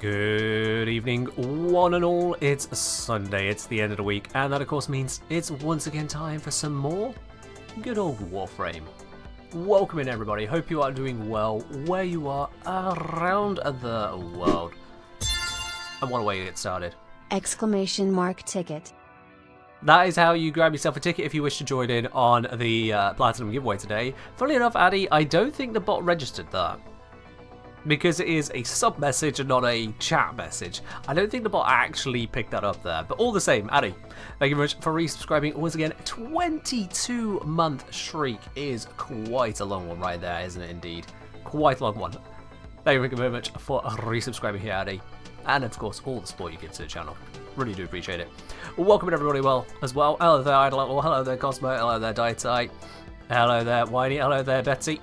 Good evening, one and all. It's Sunday, it's the end of the week, and that of course means it's once again time for some more good old Warframe. Welcome in everybody, hope you are doing well where you are around the world. And what a way to get started. Exclamation mark ticket. That is how you grab yourself a ticket if you wish to join in on the Platinum giveaway today. Funnily enough, Addy, I don't think the bot registered that, because it is a sub message and not a chat message. I don't think the bot actually picked that up there, but all the same, Addy, thank you very much for resubscribing. Once again, 22-month streak is quite a long one right there, isn't it indeed? Quite a long one. Thank you very much for resubscribing here, Addy. And of course, all the support you give to the channel. Really do appreciate it. Welcome everybody as well. Hello there, Idle. Hello there, Cosmo. Hello there, Dietite. Hello there, Whiny. Hello there, Betsy.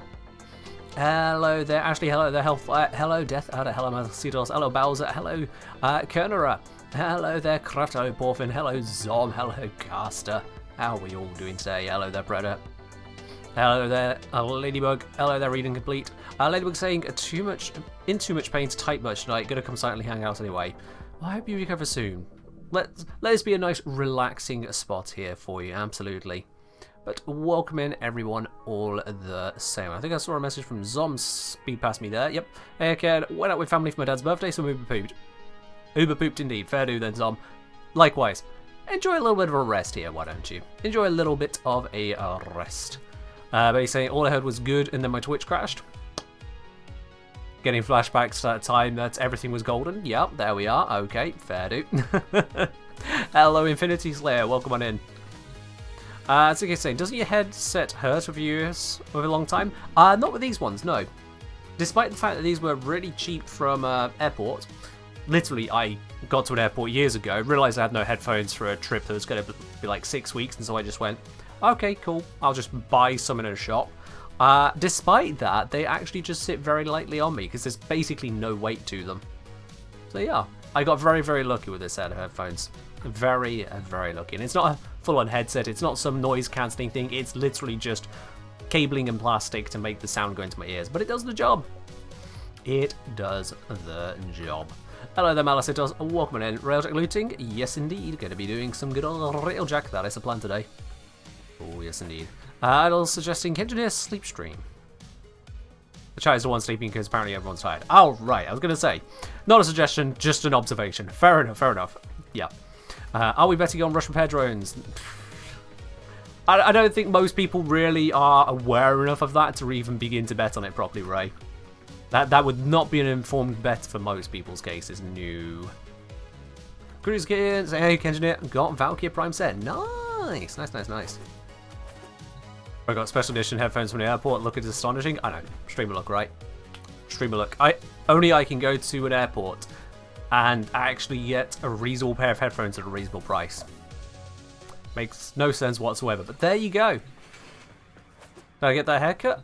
Hello there, Ashley. Hello there, Hellfire. Hello, Death. Hello, Macedos. Hello, Bowser. Hello, Kernera. Hello there, Craft. Hello, Porfin. Hello, Zom. Hello, Caster. How are we all doing today? Hello there, Predator. Hello there, Ladybug. Hello there, Reading Complete. Ladybug saying in too much pain to type much tonight. Gonna come silently hang out anyway. Well, I hope you recover soon. Let this be a nice relaxing spot here for you, absolutely. But welcome in everyone all the same. I think I saw a message from Zom speed past me there. Yep. Hey kid, went out with family for my dad's birthday, so uber pooped. Uber pooped indeed. Fair do then, Zom. Likewise. Enjoy a little bit of a rest here, why don't you? Enjoy a little bit of a rest. But he's saying all I heard was good and then my Twitch crashed. Getting flashbacks to that time that everything was golden. Yep, there we are. Okay, fair do. Hello, Infinity Slayer. Welcome on in. So you're saying, doesn't your headset hurt with viewers over a long time? Not with these ones, no. Despite the fact that these were really cheap from airport. Literally, I got to an airport years ago, realised I had no headphones for a trip that was going to be like 6 weeks, and so I just went, okay, cool, I'll just buy some in a shop. Despite that, they actually just sit very lightly on me, because there's basically no weight to them. So yeah, I got very, very lucky with this set of headphones. Very, very lucky. And it's not a full-on headset, it's not some noise-cancelling thing, it's literally just cabling and plastic to make the sound go into my ears. But it does the job. It does the job. Hello there, Malicitos. Welcome in. Railjack looting? Yes, indeed. Going to be doing some good old railjack. That is the plan today. Oh, yes, indeed. Idle suggesting engineer sleep stream. The chat is the one sleeping because apparently everyone's tired. Oh, right. I was going to say, not a suggestion, just an observation. Fair enough, fair enough. Yeah. Are we betting on rush repair drones? I don't think most people really are aware enough of that to even begin to bet on it properly, Ray. That would not be an informed bet for most people's cases. No. Cruise Kids, hey, engineer, got Valkyrie Prime set. Nice, nice, nice, nice. I got special edition headphones from the airport. Look, it's astonishing. I know. Streamer look, right? Streamer look. Only I can go to an airport and actually get a reasonable pair of headphones at a reasonable price. Makes no sense whatsoever, but there you go. Did I get that haircut?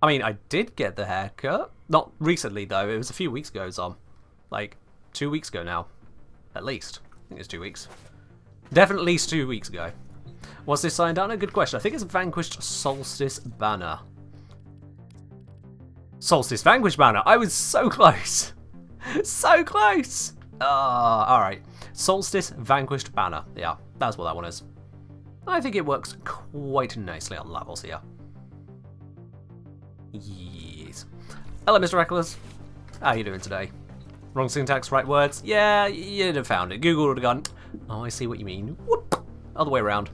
I mean, I did get the haircut. Not recently, though. It was a few weeks ago, Zom. Like, 2 weeks ago now. At least. I think it's 2 weeks. Definitely at least 2 weeks ago. What's this sign down? A good question. I think it's Vanquished Solstice Banner. Solstice Vanquished Banner. I was so close. So close! Alright. Solstice Vanquished Banner. Yeah, that's what that one is. I think it works quite nicely on levels here. Yes. Hello, Mr. Reckless. How are you doing today? Wrong syntax, right words? Yeah, you'd have found it. Google would have gone, oh, I see what you mean. Whoop. Other way around.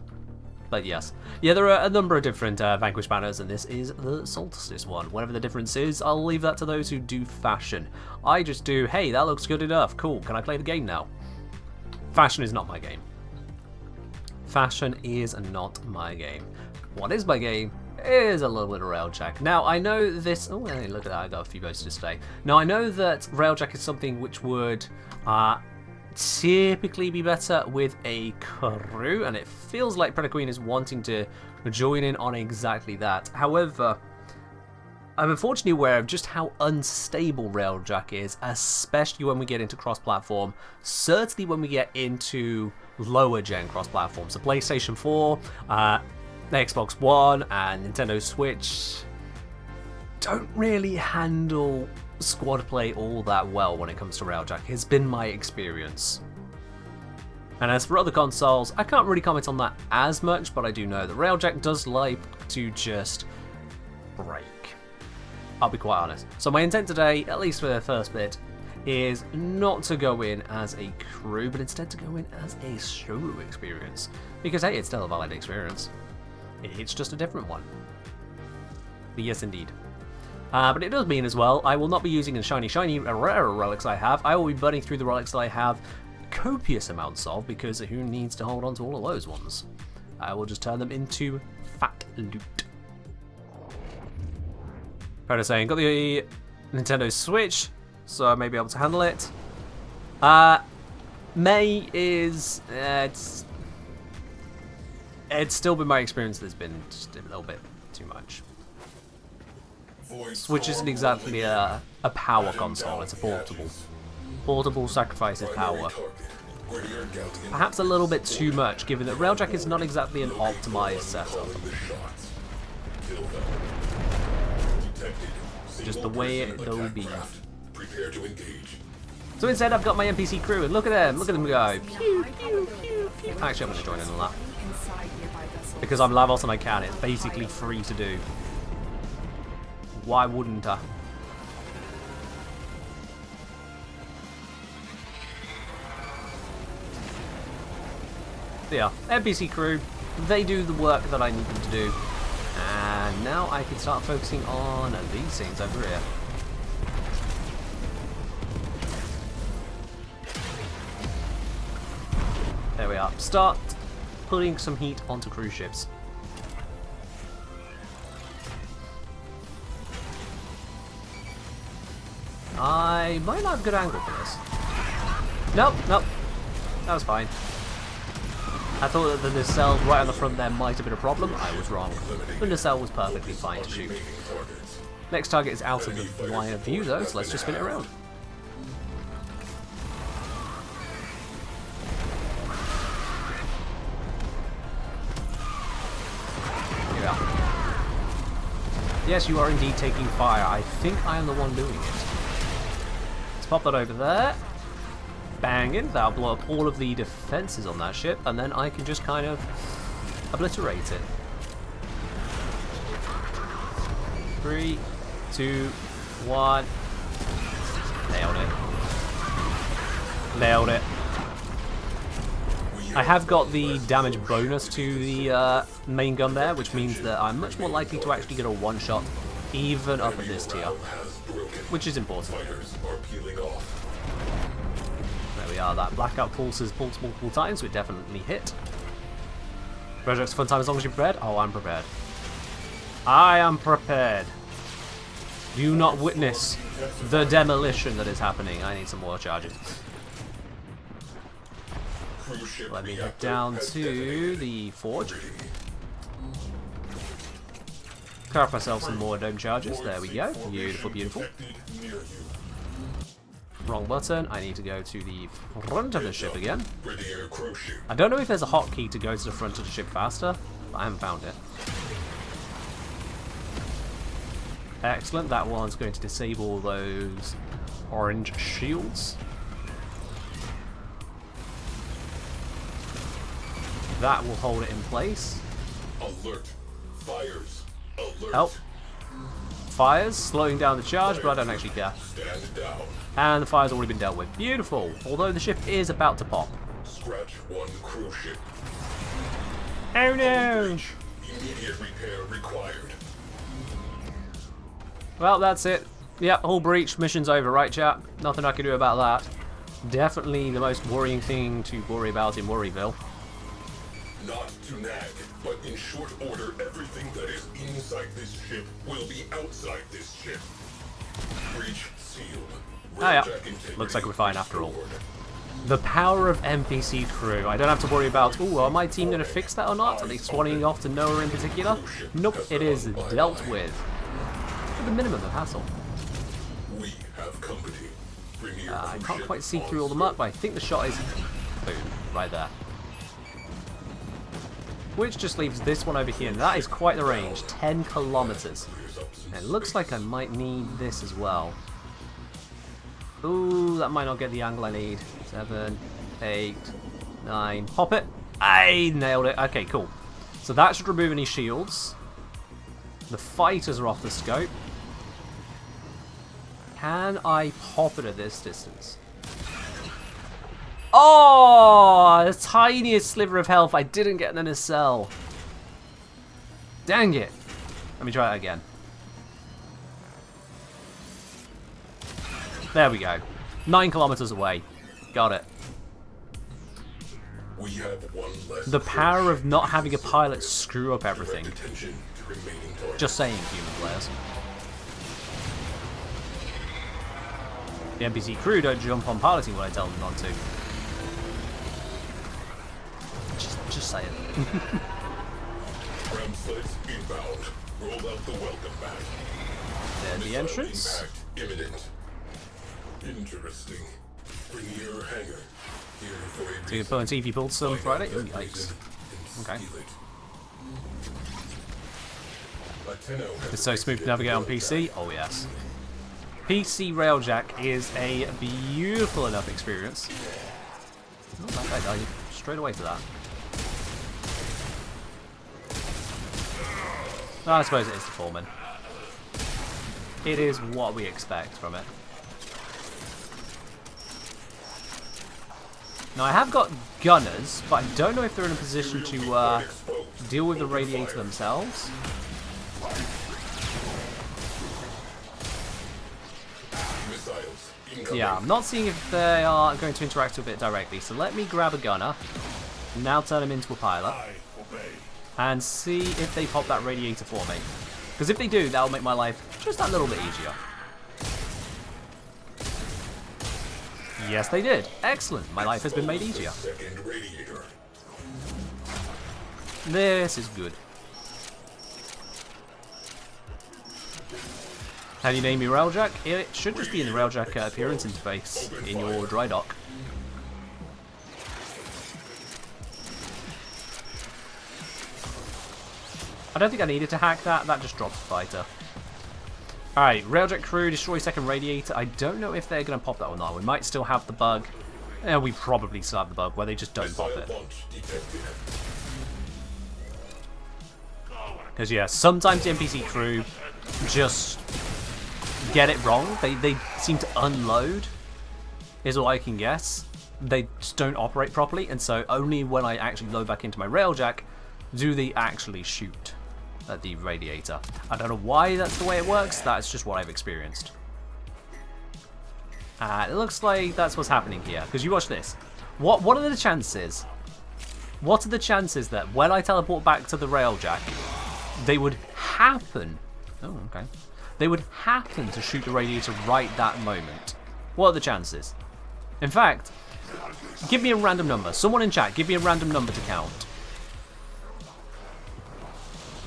But yes. Yeah, there are a number of different Vanquish banners, and this is the Solstice one. Whatever the difference is, I'll leave that to those who do fashion. I just do, hey, that looks good enough. Cool, can I play the game now? Fashion is not my game. Fashion is not my game. What is my game is a little bit of railjack. Now, I know this... Oh, hey, look at that, I got a few votes to stay. Now, I know that railjack is something which would... typically be better with a crew, and it feels like Predator Queen is wanting to join in on exactly that. However, I'm unfortunately aware of just how unstable railjack is, especially when we get into cross-platform, certainly when we get into lower gen cross-platform. So PlayStation 4, Xbox One and Nintendo Switch don't really handle squad play all that well when it comes to railjack. It's been my experience. And as for other consoles, I can't really comment on that as much, but I do know that railjack does like to just break. I'll be quite honest. So my intent today, at least for the first bit, is not to go in as a crew, but instead to go in as a solo experience. Because hey, it's still a valid experience. It's just a different one. But yes, indeed. But it does mean as well, I will not be using the shiny rare relics I have. I will be burning through the relics that I have copious amounts of, because who needs to hold on to all of those ones? I will just turn them into fat loot. Predator saying, got the Nintendo Switch, so I may be able to handle it. May is... it's still been my experience that's been just a little bit too much. Switch isn't exactly a power console, it's a portable. Portable sacrifices power. Perhaps a little bit too much, given that railjack is not exactly an optimized setup. Just the way it'll be. So instead I've got my NPC crew, and look at them go. Pew, pew, pew, pew. Actually, I'm going to join in on that. Because I'm Lavos and I can, it's basically free to do. Why wouldn't I? Yeah, NPC crew, they do the work that I need them to do. And now I can start focusing on these things over here. There we are. Start putting some heat onto cruise ships. I might not have a good angle for this. Nope, nope. That was fine. I thought that the nacelle right on the front there might have been a problem. I was wrong. The nacelle was perfectly fine to shoot. Next target is out of the line of view though, so let's just spin it around. Here we are. Yes, you are indeed taking fire. I think I am the one doing it. Let's pop that over there. Banging, that'll blow up all of the defenses on that ship, and then I can just kind of obliterate it. 3, 2, 1. Nailed it. Nailed it. I have got the damage bonus to the main gun there, which means that I'm much more likely to actually get a one-shot even up at this tier, which is important. There we are, that blackout pulses multiple times, so it definitely hit. Project's fun time as long as you're prepared. Oh, I'm prepared. I am prepared. Do not witness the demolition that is happening. I need some more charges. Let me head down to the forge. Craft myself some more dome charges. There we go. Beautiful, beautiful. Wrong button. I need to go to the front of the ship again. I don't know if there's a hotkey to go to the front of the ship faster, but I haven't found it. Excellent. That one's going to disable those orange shields. That will hold it in place. Alert. Fires. Alert. Oh. Fires, slowing down the charge, but I don't actually care. Stand down. And the fire's already been dealt with. Beautiful. Although the ship is about to pop. Scratch one cruise ship. Oh no! Immediate repair required. Well, that's it. Yep, hull breach. Mission's over, right, chat? Nothing I can do about that. Definitely the most worrying thing to worry about in Worryville. Not to nag, but in short order, everything that is inside this ship will be outside this ship. Breach sealed. Oh yeah, looks like we're fine after all. The power of NPC crew. I don't have to worry about, ooh, are my team going to fix that or not? Are they swanning off to nowhere in particular? Nope, it is dealt with. With the minimum of hassle. We have company. I can't quite see through all the muck, but I think the shot is, boom, right there. Which just leaves this one over here, and that is quite the range, 10 kilometers. And it looks like I might need this as well. Ooh, that might not get the angle I need. 7, 8, 9. Pop it. I nailed it. Okay, cool. So that should remove any shields. The fighters are off the scope. Can I pop it at this distance? Oh, the tiniest sliver of health I didn't get in a cell. Dang it. Let me try it again. There we go. 9 kilometers away. Got it. We have one less The power of not having a pilot screw up everything. direct attention to remaining targets. Just saying, human players. The NPC crew don't jump on piloting when I tell them not to. Just saying. Ram sleds inbound. Roll out the welcome back. There's the Missile entrance. impact imminent. Interesting. Bring your hangar. Here for a So you reason. can pull and see if you pulled some Find Friday. out Ooh, that yikes. reason and Okay. steal it. Latino has It's so smooth to navigate on PC. Oh yes. PC railjack is a beautiful enough experience. Oh, that guy died straight away to that. I suppose it is the foreman. It is what we expect from it. Now I have got gunners, but I don't know if they're in a position to deal with the radiator themselves. missiles incoming. Yeah, I'm not seeing if they are going to interact with it directly, so let me grab a gunner, now turn him into a pilot, I obey. and see if they pop that radiator for me. Because if they do, that'll make my life just that little bit easier. Yes, they did. Excellent. My life has been made easier. Second radiator. This is good. How do you name your railjack? It should just be in the railjack appearance interface in your dry dock. I don't think I needed to hack that. That just drops the fighter. Alright, railjack crew, destroy second radiator. I don't know if they're going to pop that or not. We might still have the bug. Yeah, we probably still have the bug where they just don't pop it. Missile launch detected. Because, yeah, sometimes the NPC crew just get it wrong. They seem to unload, is all I can guess. They just don't operate properly, and so only when I actually load back into my railjack do they actually shoot at the radiator. I don't know why that's the way it works, that's just what I've experienced. And it looks like that's what's happening here, because you watch this. What are the chances? What are the chances that when I teleport back to the railjack, they would happen... Oh, okay. They would happen to shoot the radiator right that moment. What are the chances? In fact, give me a random number. Someone in chat, give me a random number to count.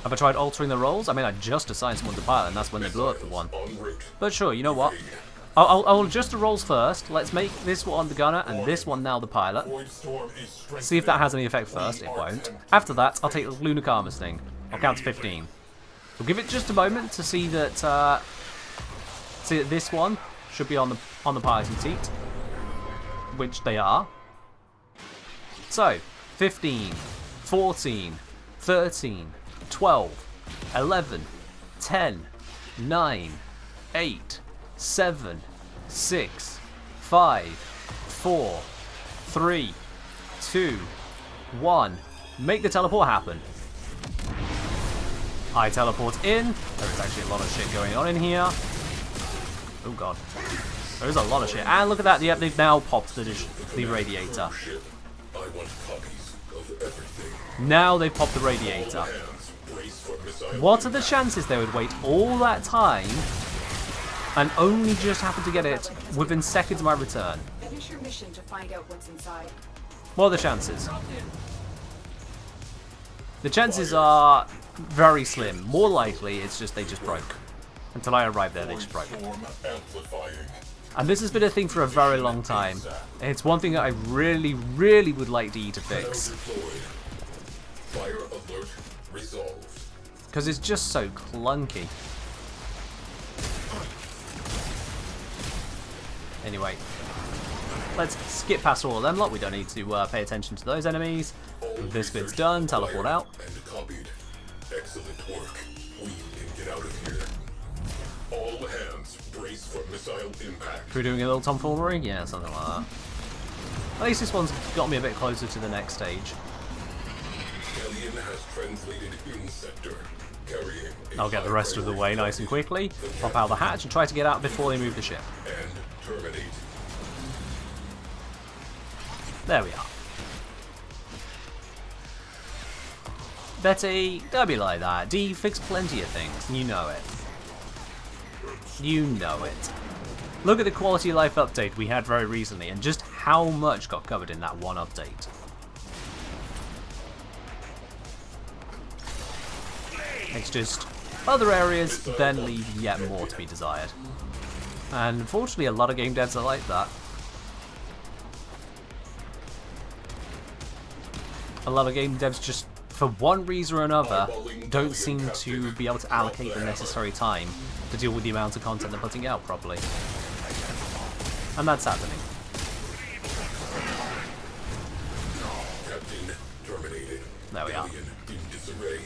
Have I tried altering the roles? I mean, I just assigned someone to pilot, and that's when they blew up the one. En route. But sure, you know what? I'll adjust the roles first. Let's make this one the gunner, and this one now the pilot. Void storm is strengthening. See if that has any effect first. It won't. After that, I'll take the Lunar Karma's thing. I'll count to 15. We'll give it just a moment to see that this one should be on the piloting seat, which they are. So, 15, 14, 13, 12, 11, 10, 9, 8, 7, 6, 5, 4, 3, 2, 1. Make the teleport happen. I teleport in. There is actually a lot of shit going on in here. Oh god. There is a lot of shit. And look at that. Yep, they've now popped the radiator. Ship. I want copies of everything. Now they've popped the radiator. Hands, brace for missile What are the chances they would wait all that time and only just happen to get it within seconds of my return? Finish your mission to find out what's inside. What are the chances? The chances are very slim. More likely, it's just they just broke. Until I arrived there, they just broke. storm amplifying. And this has been a thing for a very long time. It's one thing that I really, really would like DE to fix. Deployed. Fire alert resolved. Because it's just so clunky. Anyway, let's skip past all of them lot. We don't need to pay attention to those enemies. This bit's done. Teleport out. And copied. Excellent work. We can get out of here. All hands brace for missile impact. We're doing a little tomfoolery? Yeah, something like that. At least this one's got me a bit closer to the next stage. Alien has translated in sector. Carrying I'll get the rest of the way nice and quickly. Pop out the hatch and try to get out before they move the ship. and terminate. There we are. Betty, don't be like that. D fixed plenty of things. You know it. You know it. Look at the quality of life update we had very recently and just how much got covered in that one update. It's just other areas then leave yet more to be desired. And unfortunately a lot of game devs are like that. A lot of game devs just, for one reason or another, don't seem to be able to allocate the necessary time to deal with the amount of content they're putting out properly. And that's happening. Captain terminated. There we are. Alien in disarray.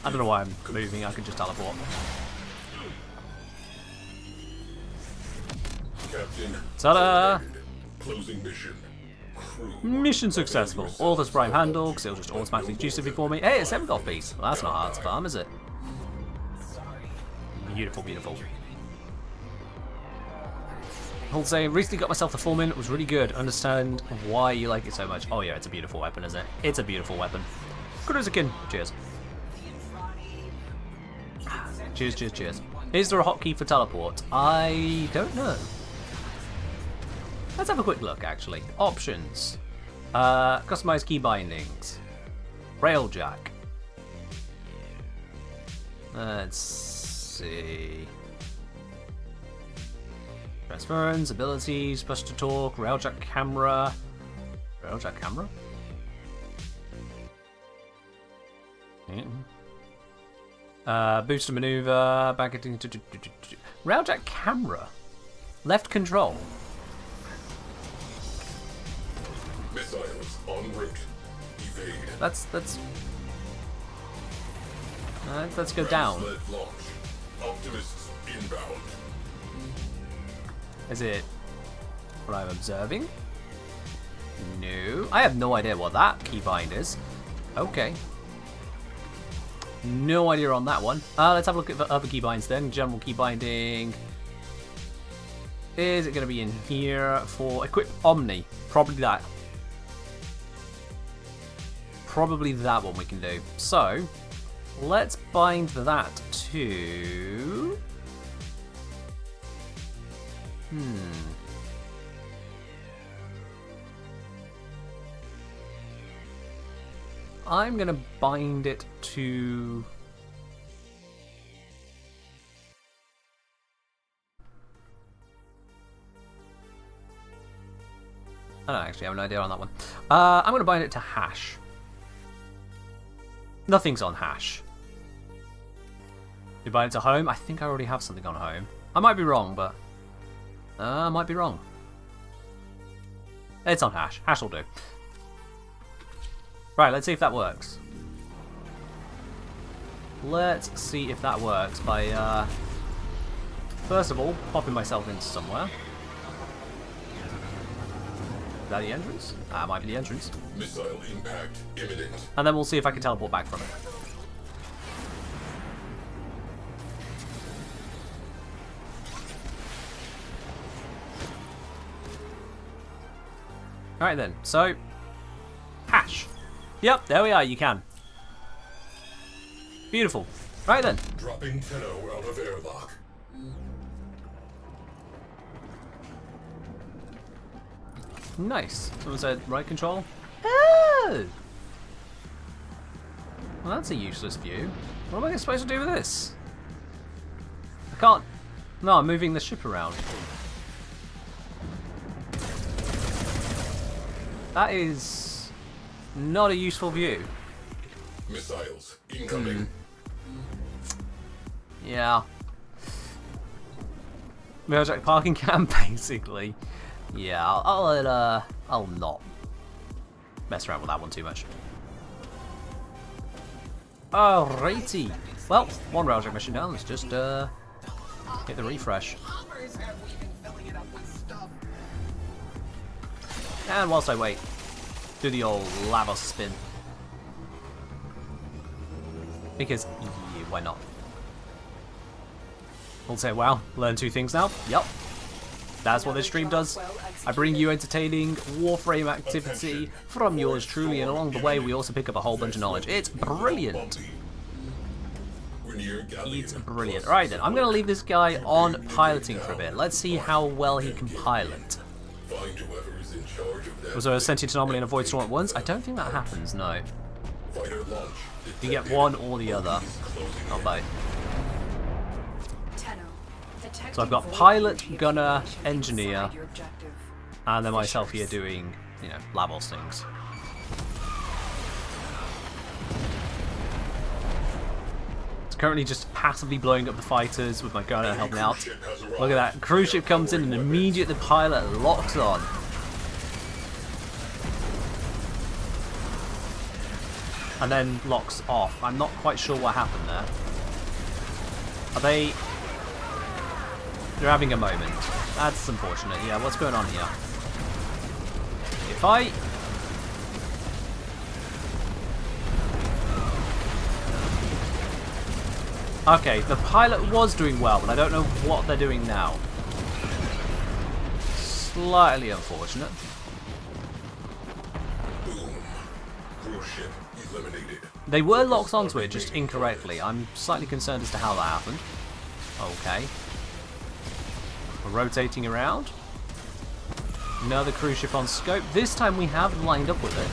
I don't know why I'm moving, I could just teleport. Captain Ta-da! terminated. Closing mission. Crew. Mission successful. All this prime handle, because it'll just automatically juice it for me. Hey, it's 7 gold piece. Well, that's not hard to farm, is it? Beautiful, beautiful. I'll say, recently got myself the Foreman. It was really good. Understand why you like it so much. Oh yeah, it's a beautiful weapon, isn't it? It's a beautiful weapon. Good as a kin. Cheers. Cheers, cheers, cheers. Is there a hotkey for teleport? I don't know. Let's have a quick look, actually. Options. Customize key bindings. Railjack. Let's see. Transference, abilities, push to talk, railjack camera. Railjack camera? Boost to maneuver, back into railjack camera. Left control. Missiles en route. Evade. Let's go down. Sled launch. Optimists inbound. Is it what I'm observing? No. I have no idea what that keybind is. Okay. No idea on that one. Let's have a look at the other keybinds then. General keybinding. Is it going to be in here for equip Omni? Probably that. Probably that one we can do. So, let's bind that to... I'm going to bind it to... I don't actually have an idea on that one. I'm going to bind it to hash. Nothing's on hash. You bind it to home? I think I already have something on home. I might be wrong, but... I might be wrong. It's on hash. Hash will do. Right, let's see if that works. Let's see if that works by, first of all, popping myself into somewhere. Is that the entrance? That might be the entrance. Missile impact imminent. And then we'll see if I can teleport back from it. Alright then, so... hash. Yep, there we are, you can. Beautiful. Right then. Dropping Tenno out of airlock. Nice. Someone said right control. Oh! Well, that's a useless view. What am I supposed to do with this? I can't... No, I'm moving the ship around. That is not a useful view. Missiles incoming. Yeah. Railjack parking cam, basically. Yeah, I'll not mess around with that one too much. Alrighty. Well, one railjack mission down. Let's just hit the refresh. And whilst I wait, do the old lava spin. Because, yeah, why not? We'll say, wow, learn two things now. Yup. That's what this stream does. I bring you entertaining Warframe activity from yours truly, and along the way we also pick up a whole bunch of knowledge. It's brilliant. It's brilliant. Alright then, I'm going to leave this guy on piloting for a bit. Let's see how well he can pilot. Was there a sentient anomaly and a void storm at once? I don't think that happens, no. You get one or the other, not both. So I've got pilot, gunner, engineer, and then myself here doing, you know, Lavos things. It's currently just passively blowing up the fighters with my gunner helping out. Look at that, cruise ship comes in and immediately the pilot locks on. And then locks off. I'm not quite sure what happened there. Are they... They're having a moment. That's unfortunate. Yeah, what's going on here? If I... Okay, the pilot was doing well, but I don't know what they're doing now. Slightly unfortunate. Boom. Cruise ship eliminated. They were locked onto it, just incorrectly. I'm slightly concerned as to how that happened. Okay. We're rotating around. Another cruise ship on scope. This time we have lined up with it.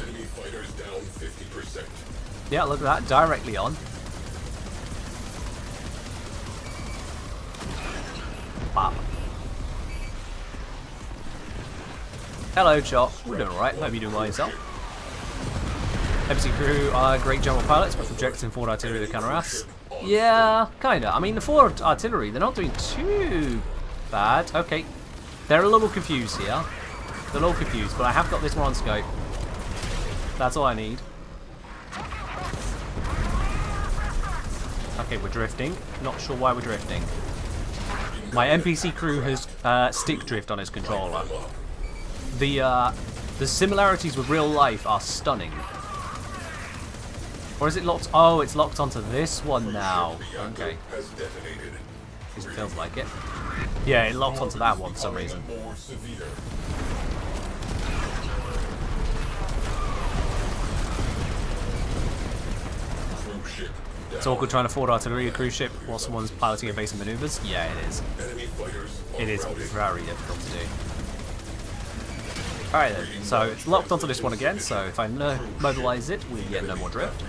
Enemy fighters down 50%. Yeah, look at that. Directly on. Bop. Hello, Chop. We're doing alright. Hope you're doing well yourself. MC crew are great general pilots, but projects in forward artillery the kind of ass. Yeah, kinda. I mean, the forward artillery, they're not doing too bad. Okay, they're a little confused here. They're a little confused, but I have got this one on scope. That's all I need. Okay, we're drifting. Not sure why we're drifting. My NPC crew has stick drift on his controller. The similarities with real life are stunning. Or is it locked? Oh, it's locked onto this one now. Okay. It feels like it. Yeah, it locked onto that one for some reason. It's awkward trying to forward artillery a cruise ship while someone's piloting evasive maneuvers. Yeah, it is. It is very difficult to do. Alright then, so it's locked onto this one again, so if I mobilize it, we get no more drift.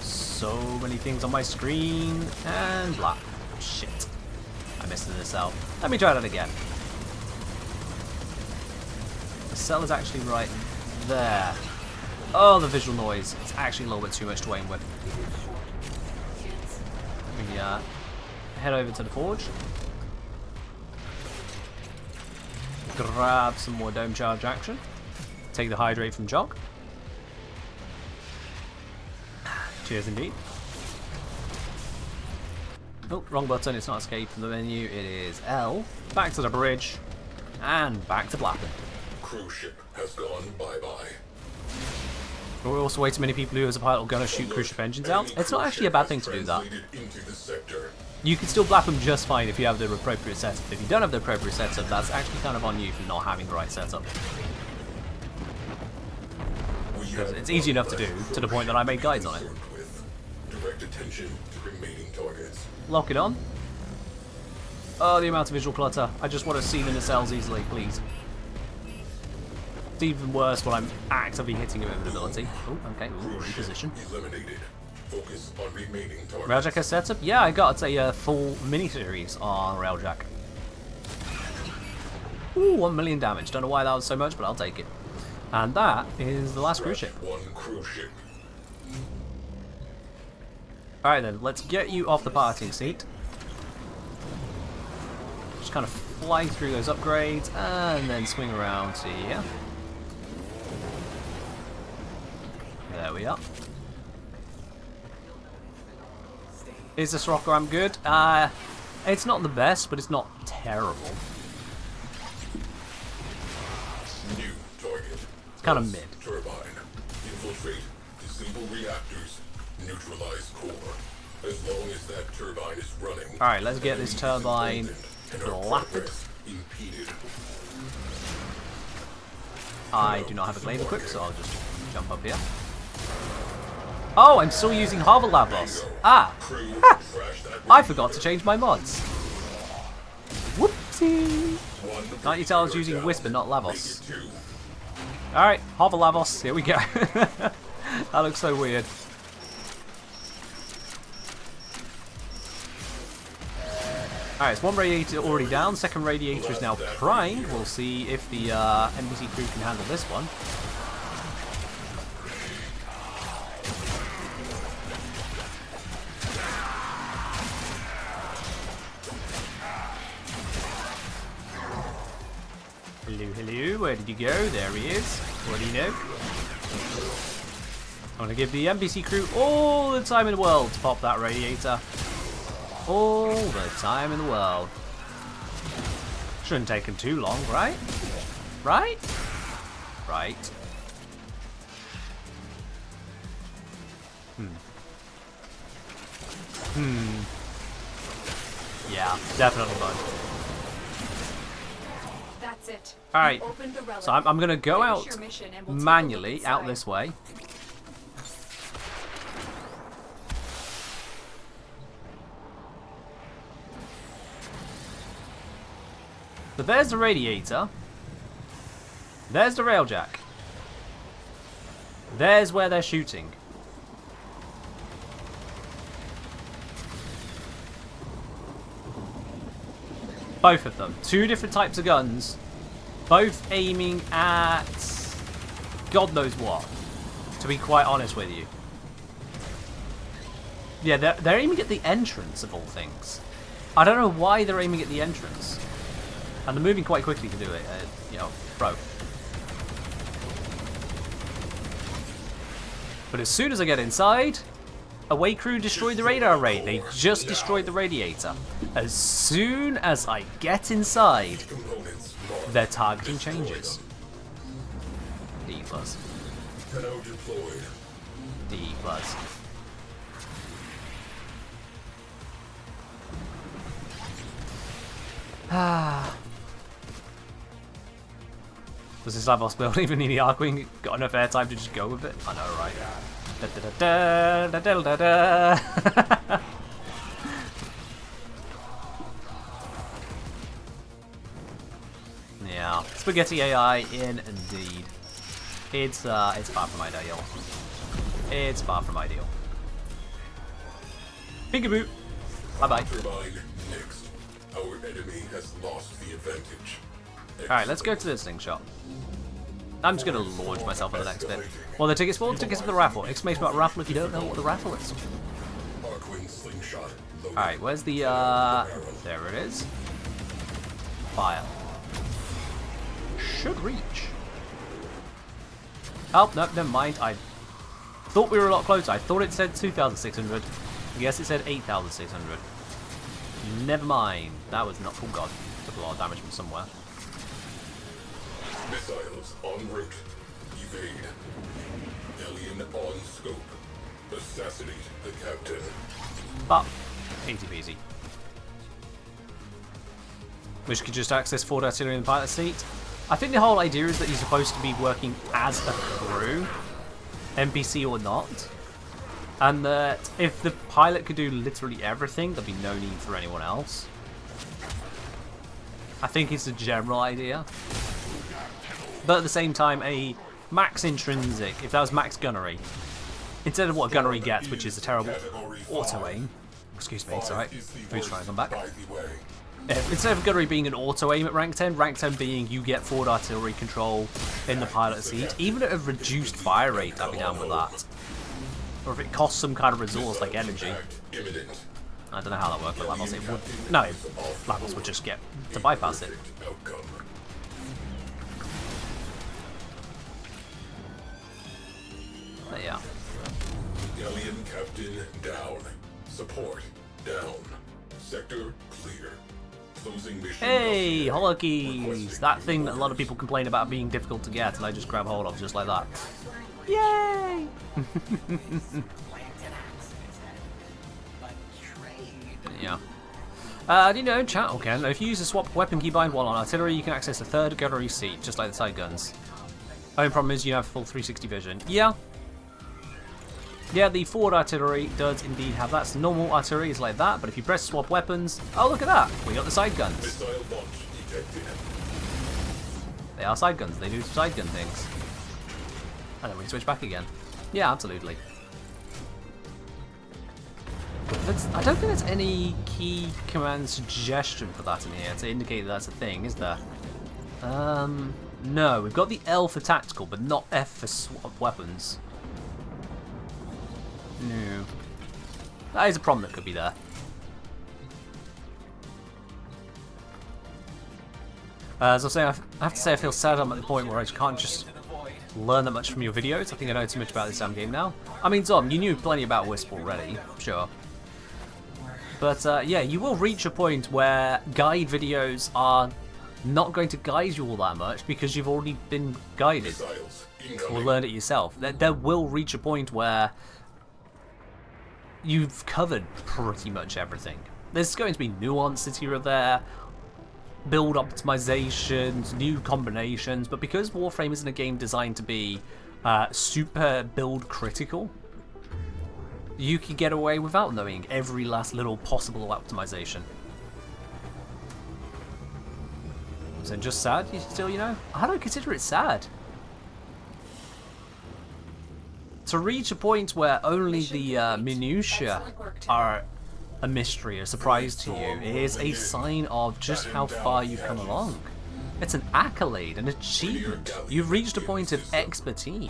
So many things on my screen, and blah. Shit. I missed this out. Let me try that again. The cell is actually right there. Oh, the visual noise. It's actually a little bit too much to aim with. We head over to the forge. Grab some more dome charge action. Take the hydrate from Jog. Cheers indeed. Oh, wrong button. It's not escape from the menu. It is L. Back to the bridge. And back to Blappen. Cruise ship has gone bye-bye. We're also way too many people who as a pilot are going to shoot cruise ship engines out. It's not actually a bad thing to do that. You can still blap them just fine if you have the appropriate setup. If you don't have the appropriate setup, that's actually kind of on you for not having the right setup. Because it's easy enough to do, to the point that I made guides on it. Direct attention to remaining targets. Lock it on. Oh, the amount of visual clutter. I just want to see the nacelles easily, please. It's even worse when I'm actively hitting it with an ability. Oh, okay. Ooh, reposition. Focus on remaining targets. Railjack has setup? Yeah, I got a full mini-series on Railjack. Ooh, 1 million damage. Don't know why that was so much, but I'll take it. And that is the last cruise ship. One cruise ship. Alright then, let's get you off the piloting seat. Just kind of fly through those upgrades and then swing around to here. There we are. Is this rocket ramp good? It's not the best, but it's not terrible. New target. It's kind of mid. Turbine. Infiltrate. Disable reactors. Neutralize core. As long as that turbine is running. Alright, let's get this turbine blasted. Impeded. I do not have a glaive equipped, so I'll just jump up here. Oh, I'm still using Hover Lavos. Ah! Crew, Ha! trash that I forgot to change my mods. Whoopsie! one. Can't you tell I was using down. Whisper, not Make Lavos? it 2. Alright, Hover Lavos, here we go. That looks so weird. Alright, it's one radiator already down, second radiator is now primed. We'll see if the NBC crew can handle this one. Hello, hello, where did you go? There he is. What do you know? I'm going to give the NBC crew all the time in the world to pop that radiator. All the time in the world. Shouldn't take them too long, right? Right? Right. Yeah, definitely mine. That's it. Alright, You opened the relic. so I'm going to go Finish out your mission and we'll take a look manually out inside. this way. So there's the radiator. There's the railjack. There's where they're shooting. Both of them. Two different types of guns. Both aiming at God knows what, to be quite honest with you. Yeah, they're aiming at the entrance of all things. I don't know why they're aiming at the entrance. And they're moving quite quickly to do it, you know, bro. But as soon as I get inside, away crew destroyed the radar array. They just destroyed the radiator. As soon as I get inside, Components marked. their targeting changes. D plus. Canal deployed. D plus. Ah. Does this Lavos build even need the Arcwing? Got enough airtime to just go with it? I know, right? Da, da, da, da, da, da, da. Yeah, spaghetti AI indeed. It's far from ideal. It's far from ideal. Peekaboo. Bye bye. Turbine next. Our enemy has lost the advantage. Alright, let's go to this slingshot. I'm just going to launch myself on the next bit. Well, the tickets for the raffle. Exclamation mark raffle if you don't know what the raffle is. Arcwing slingshot loaded. Alright, where's the, there it is. Fire. Should reach. Oh, no, never mind. I thought we were a lot closer. I thought it said 2,600. I guess it said 8,600. Never mind. That was not... Oh god. Took a lot of damage from somewhere. Missiles en route. Evade. Alien on scope. Assassinate the captain. But, easy peasy. Which could just access forward artillery in the pilot seat. I think the whole idea is that you're supposed to be working as a crew, NPC or not. And that if the pilot could do literally everything, there'd be no need for anyone else. I think it's the general idea. But at the same time, a max intrinsic, if that was max gunnery, instead of what gunnery gets, which is a terrible auto-aim, excuse me, sorry, food's trying to come back. By the way. Instead of gunnery being an auto-aim at rank 10 being you get forward artillery control in the pilot seat, even at a reduced fire rate, I'd be down with that. or if it costs some kind of resource like energy. Imminent. I don't know how that works, but Lavos, it would... No, Lavos would just get to bypass it. Outcome. But yeah. Alien captain down. Support down. Sector clear. Closing mission. Hey, holokis! That thing that a lot of people complain about being difficult to get, and I just grab hold of just like that. Yay! Yeah. Do you know, chat, Ken, if you use the swap weapon keybind while on artillery, you can access a third gunnery seat, just like the side guns. Only problem is you have full 360 vision. Yeah. Yeah, the forward artillery does indeed have that. So normal artillery is like that, but if you press swap weapons, oh look at that, we got the side guns. Missile launch detected. They are side guns, they do side gun things. And then we switch back again. Yeah, absolutely. I don't think there's any key command suggestion for that in here to indicate that that's a thing, is there? No, we've got the L for tactical, but not F for swap weapons. No. That is a problem that could be there. As I was saying, I have to say I feel sad I'm at the point where I can't just learn that much from your videos. I think I know too much about this damn game now. I mean, Dom, you knew plenty about Wisp already, sure. But yeah, you will reach a point where guide videos are not going to guide you all that much because you've already been guided or learned it yourself. There will reach a point where you've covered pretty much everything. There's going to be nuances here or there, build optimizations, new combinations, but because Warframe isn't a game designed to be super build critical, you can get away without knowing every last little possible optimization. So just sad, you still, you know? I don't consider it sad. To reach a point where only the minutiae are a mystery, a surprise to you, is a sign of just how far you've come along. It's an accolade, an achievement. You've reached a point of expertise.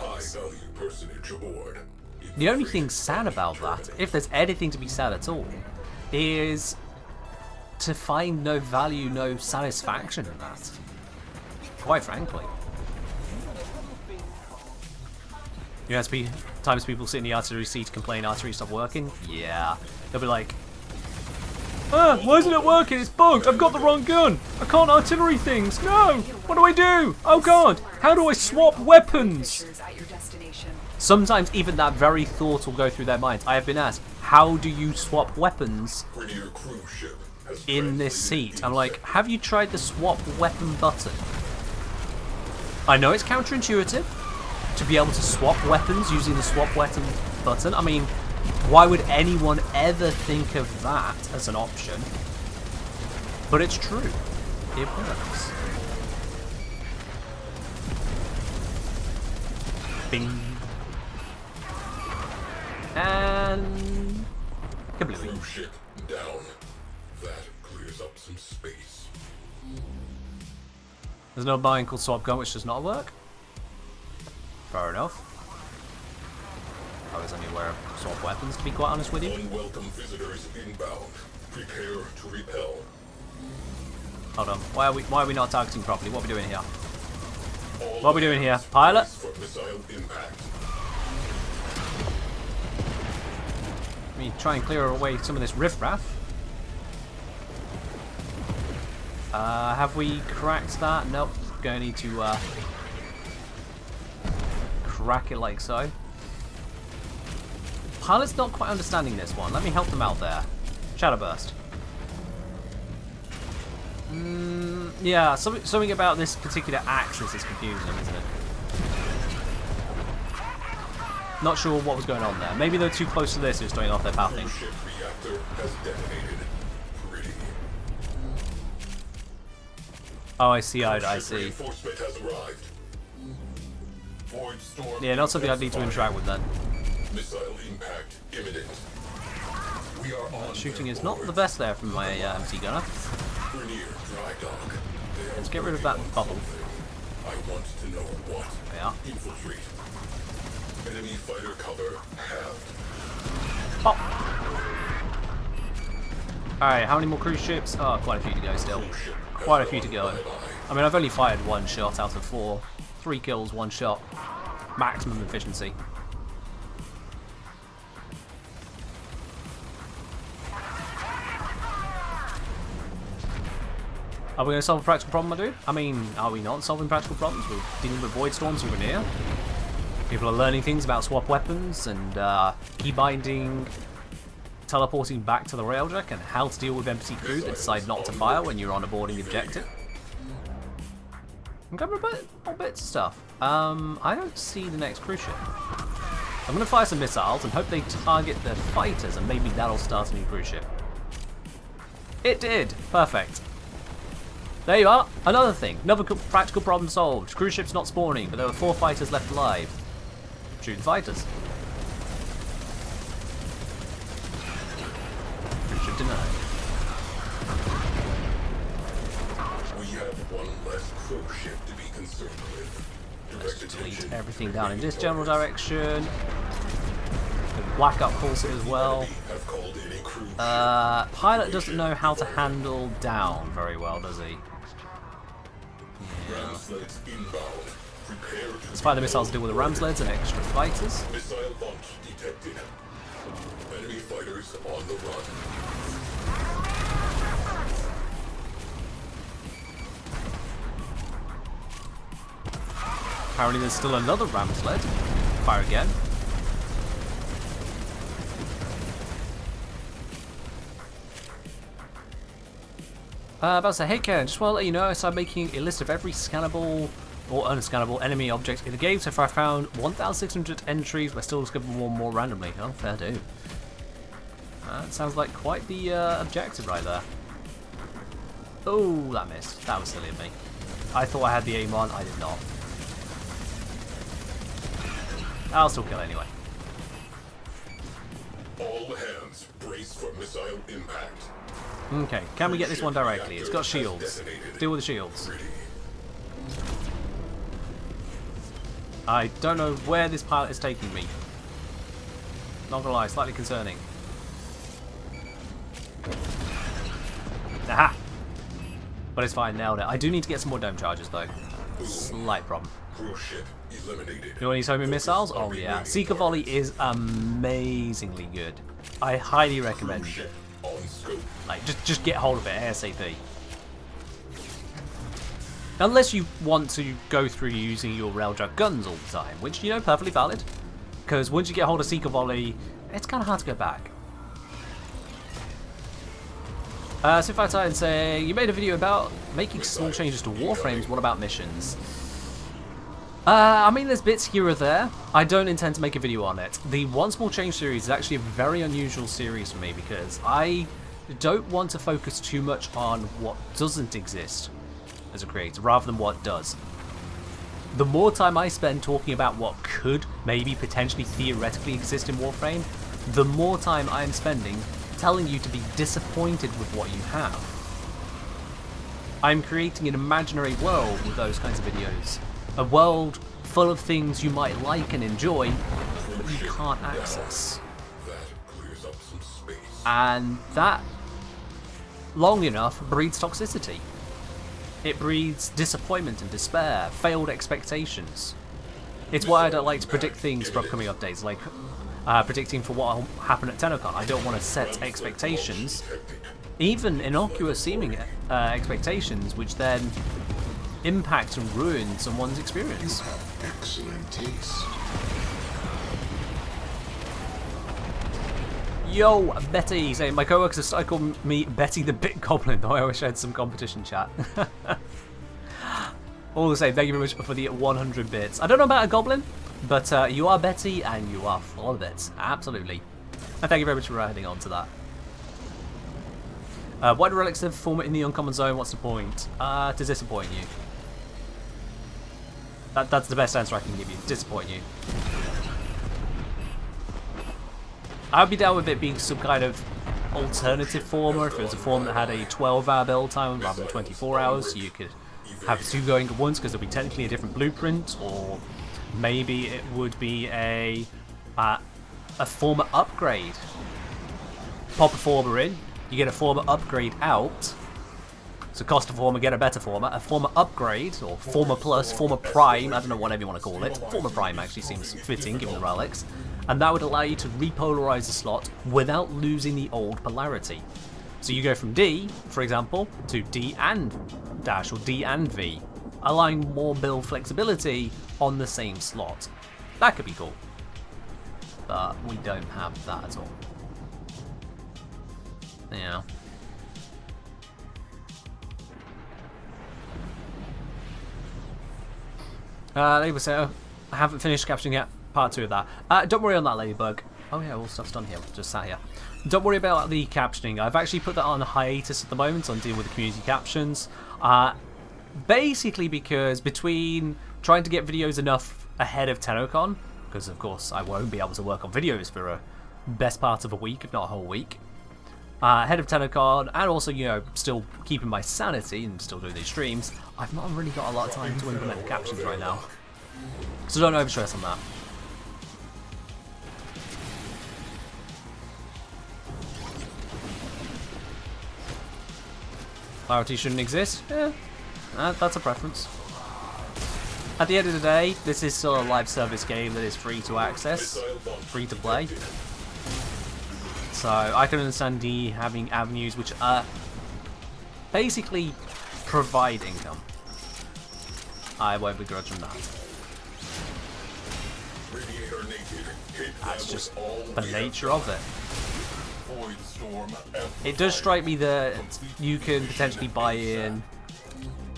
The only thing sad about that, if there's anything to be sad at all, is to find no value, no satisfaction in that. Quite frankly. You know, times people sit in the artillery seat complain artillery stopped working. Yeah. They'll be like, ah, why isn't it working? It's bugged. I've got the wrong gun. I can't artillery things. No. What do I do? Oh god. How do I swap weapons? Sometimes even that very thought will go through their minds. I have been asked, how do you swap weapons in this seat? I'm like, have you tried the swap weapon button? I know it's counterintuitive to be able to swap weapons using the swap weapon button. I mean, why would anyone ever think of that as an option? But it's true. It works. Bing. And kablooey. Ship down. That clears up some space. There's no bind called swap gun, which does not work. Fair enough. I was only aware of swap weapons, to be quite honest with you. Unwelcome visitors inbound. Prepare to repel. Hold on. Why are we not targeting properly? What are we doing here? What are we doing here? Pilot? For missile impact. Let me try and clear away some of this riffraff. Have we cracked that? Nope. Gonna need to crack it like so. Pilot's not quite understanding this one. Let me help them out there. Shadowburst. Yeah, something about this particular axis is confusing them, isn't it? Not sure what was going on there. Maybe they're too close to this, who's starting off their pathing. Oh, I see. I see. Yeah, not something I need to interact with then. Missile impact imminent. We are on Shooting is not the best there from my MT gunner. Let's get rid of that bubble. I want to know what. Yeah. Infiltrate. Enemy fighter cover halved. Pop! Alright, how many more cruise ships? Oh, quite a few to go still. Quite a few to go. I mean, I've only fired 1 shot out of 4. 3 kills, 1 shot. Maximum efficiency. Are we going to solve a practical problem, my dude? I mean, are we not solving practical problems? We're dealing with void storms over here. People are learning things about swap weapons and key binding, teleporting back to the railjack, and how to deal with NPC crew that decide not to fire when you're on a boarding objective. I'm covering a bit of stuff. I don't see the next cruise ship. I'm going to fire some missiles and hope they target the fighters, and maybe that'll start a new cruise ship. It did! Perfect. There you are. Another thing. Another practical problem solved. Cruise ship's not spawning, but there were 4 fighters left alive. Shoot the fighters. Cruise ship denied. We have one less cruise ship to be concerned with. Let's delete everything down in this general direction. Blackout pulse it as well. Pilot doesn't know how to handle down very well, does he? Yeah. Let's fire the missiles to deal with the ram sleds and extra fighters. Missile launch detected. Enemy fighters on the run. Apparently there's still another ram sled. Fire again. About to say, hey Ken, just want to let you know I started making a list of every scannable or unscannable enemy object in the game. So far I found 1,600 entries, but still discovering one more randomly. Oh, fair do. That sounds like quite the objective right there. Oh, that missed. That was silly of me. I thought I had the aim on, I did not. I'll still kill anyway. All hands brace for missile impact. Okay, can we get this one directly? It's got shields. Deal with the shields. I don't know where this pilot is taking me. Not gonna lie, slightly concerning. Aha! But it's fine, nailed it. I do need to get some more dome charges though. Slight problem. You know any homing missiles? Oh yeah. Seeker Volley is amazingly good. I highly recommend it. Like, just get hold of it ASAP. Unless you want to go through using your railjack guns all the time, which, you know, perfectly valid. Because once you get hold of Seeker Volley, it's kind of hard to go back. So if I try and say, you made a video about making small changes to Warframes, what about missions? I mean, there's bits here or there. I don't intend to make a video on it. The One Small Change series is actually a very unusual series for me because I don't want to focus too much on what doesn't exist as a creator, rather than what does. The more time I spend talking about what could, maybe, potentially, theoretically exist in Warframe, the more time I'm spending telling you to be disappointed with what you have. I'm creating an imaginary world with those kinds of videos. A world full of things you might like and enjoy, but you can't access. And that, long enough, breeds toxicity. It breeds disappointment and despair, failed expectations. It's why I don't like to predict things for upcoming updates, like predicting for what will happen at TennoCon. I don't want to set expectations, even innocuous seeming expectations, which then impact and ruin someone's experience. Excellent taste. Yo, Betty! Saying my coworkers have started calling me Betty the Bit Goblin, though I wish I had some competition chat. All the same, thank you very much for the 100 bits. I don't know about a goblin, but you are Betty and you are full of bits. Absolutely. And thank you very much for adding on to that. Why do relics live form in the uncommon zone? What's the point? To disappoint you. That's the best answer I can give you. Disappoint you. I'd be down with it being some kind of alternative form, or if it was a form that had a 12-hour build time rather than 24 hours, so you could have 2 going at once because there'd be technically a different blueprint, or maybe it would be a a former upgrade. Pop a former in, you get a former upgrade out. So cost a former, get a better former. A former upgrade, or former plus, former prime, I don't know, whatever you want to call it. Former prime actually seems fitting given the relics. And that would allow you to repolarize the slot without losing the old polarity. So you go from D, for example, to D and dash, or D and V, allowing more build flexibility on the same slot. That could be cool. But we don't have that at all. Yeah. Ladybug say, oh, I haven't finished capturing yet. Part 2 of that. Don't worry on that, Ladybug. Oh yeah, all stuff's done here. Just sat here. Don't worry about the captioning. I've actually put that on hiatus at the moment on dealing with the community captions. Basically because between trying to get videos enough ahead of TennoCon, because of course I won't be able to work on videos for a best part of a week, if not a whole week. Ahead of TennoCon, and also, you know, still keeping my sanity and still doing these streams, I've not really got a lot of time to implement the captions right now. So don't overstress on that. Clarity shouldn't exist? Yeah, that's a preference. At the end of the day, this is still a live service game that is free to access, free to play. So I can understand D having avenues which basically provide income. I won't begrudge them that. That's just the nature of it. It does strike me that you can potentially buy in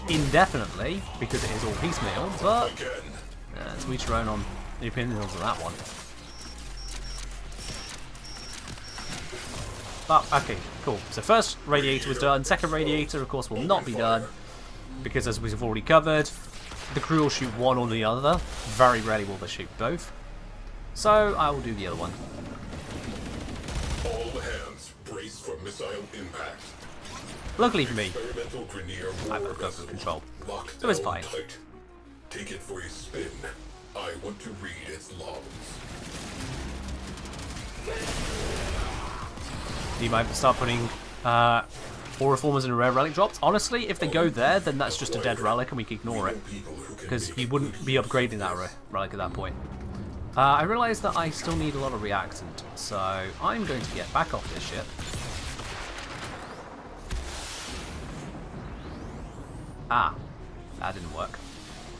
indefinitely because it is all piecemeal, but to each your own on the opinions of that one. But, okay, cool. So first radiator was done. Second radiator, of course, will not be done because, as we've already covered, the crew will shoot one or the other. Very rarely will they shoot both. So I will do the other one. All hands brace for missile impact. Luckily for me, I've got good control, so it's fine. Take it for a spin. I want to read its logs. You might start putting all reformers and rare relic drops. Honestly, if they go there, then that's just a dead relic and we can ignore it. Because you wouldn't be upgrading that relic at that point. I realise that I still need a lot of reactant, so I'm going to get back off this ship. Ah, that didn't work.